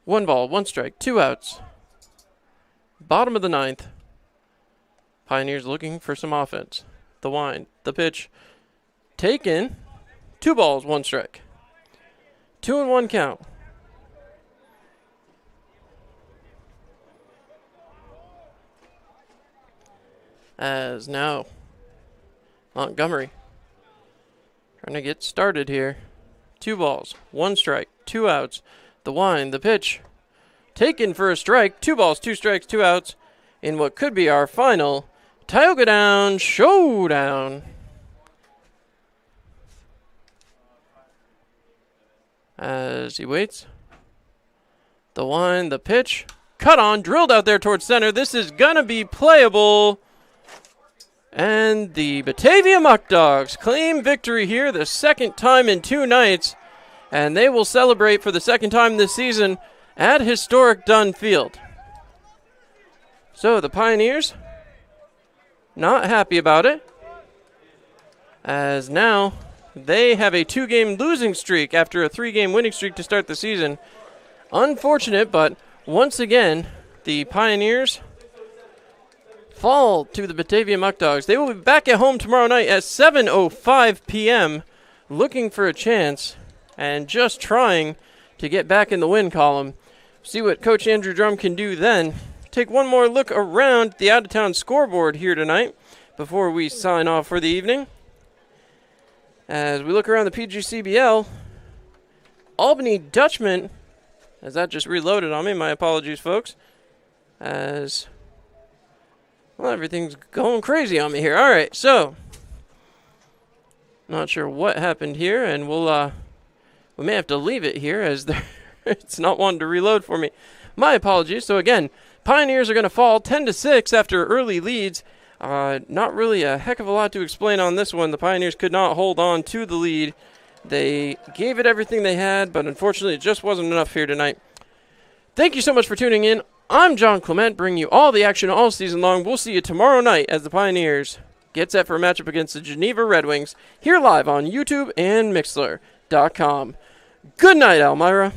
Speaker 1: 1 ball, 1 strike, 2 outs. Bottom of the 9th. Pioneers looking for some offense. The wind, the pitch. Taken. 2 balls, 1 strike. 2-1 count. As now, Montgomery trying to get started here. 2 balls, 1 strike, 2 outs. The wind, the pitch. Taken for a strike. 2 balls, 2 strikes, 2 outs. in what could be our final Tioga Down showdown. As he waits. The one, the pitch. Cut on, drilled out there towards center. This is going to be playable. And the Batavia Muckdogs claim victory here, the second time in 2 nights. And they will celebrate for the second time this season at historic Dunn Field. So the Pioneers, not happy about it. As now they have a 2-game losing streak after a 3-game winning streak to start the season. Unfortunate, but once again, the Pioneers fall to the Batavia Muckdogs. They will be back at home tomorrow night at 7:05 p.m. looking for a chance and just trying to get back in the win column. See what Coach Andrew Drum can do then. Take one more look around the out-of-town scoreboard here tonight before we sign off for the evening. As we look around the PGCBL, Albany Dutchman, as that just reloaded on me, my apologies, folks. As, well, everything's going crazy on me here. All right, so, not sure what happened here, and we may have to leave it here as it's not wanting to reload for me. My apologies. So again, Pioneers are going to fall 10-6 after early leads. Not really a heck of a lot to explain on this one. The Pioneers could not hold on to the lead. They gave it everything they had, but unfortunately it just wasn't enough here tonight. Thank you so much for tuning in. I'm John Clement, bringing you all the action all season long. We'll see you tomorrow night as the Pioneers get set for a matchup against the Geneva Red Wings here live on YouTube and Mixler.com. Good night, Elmira.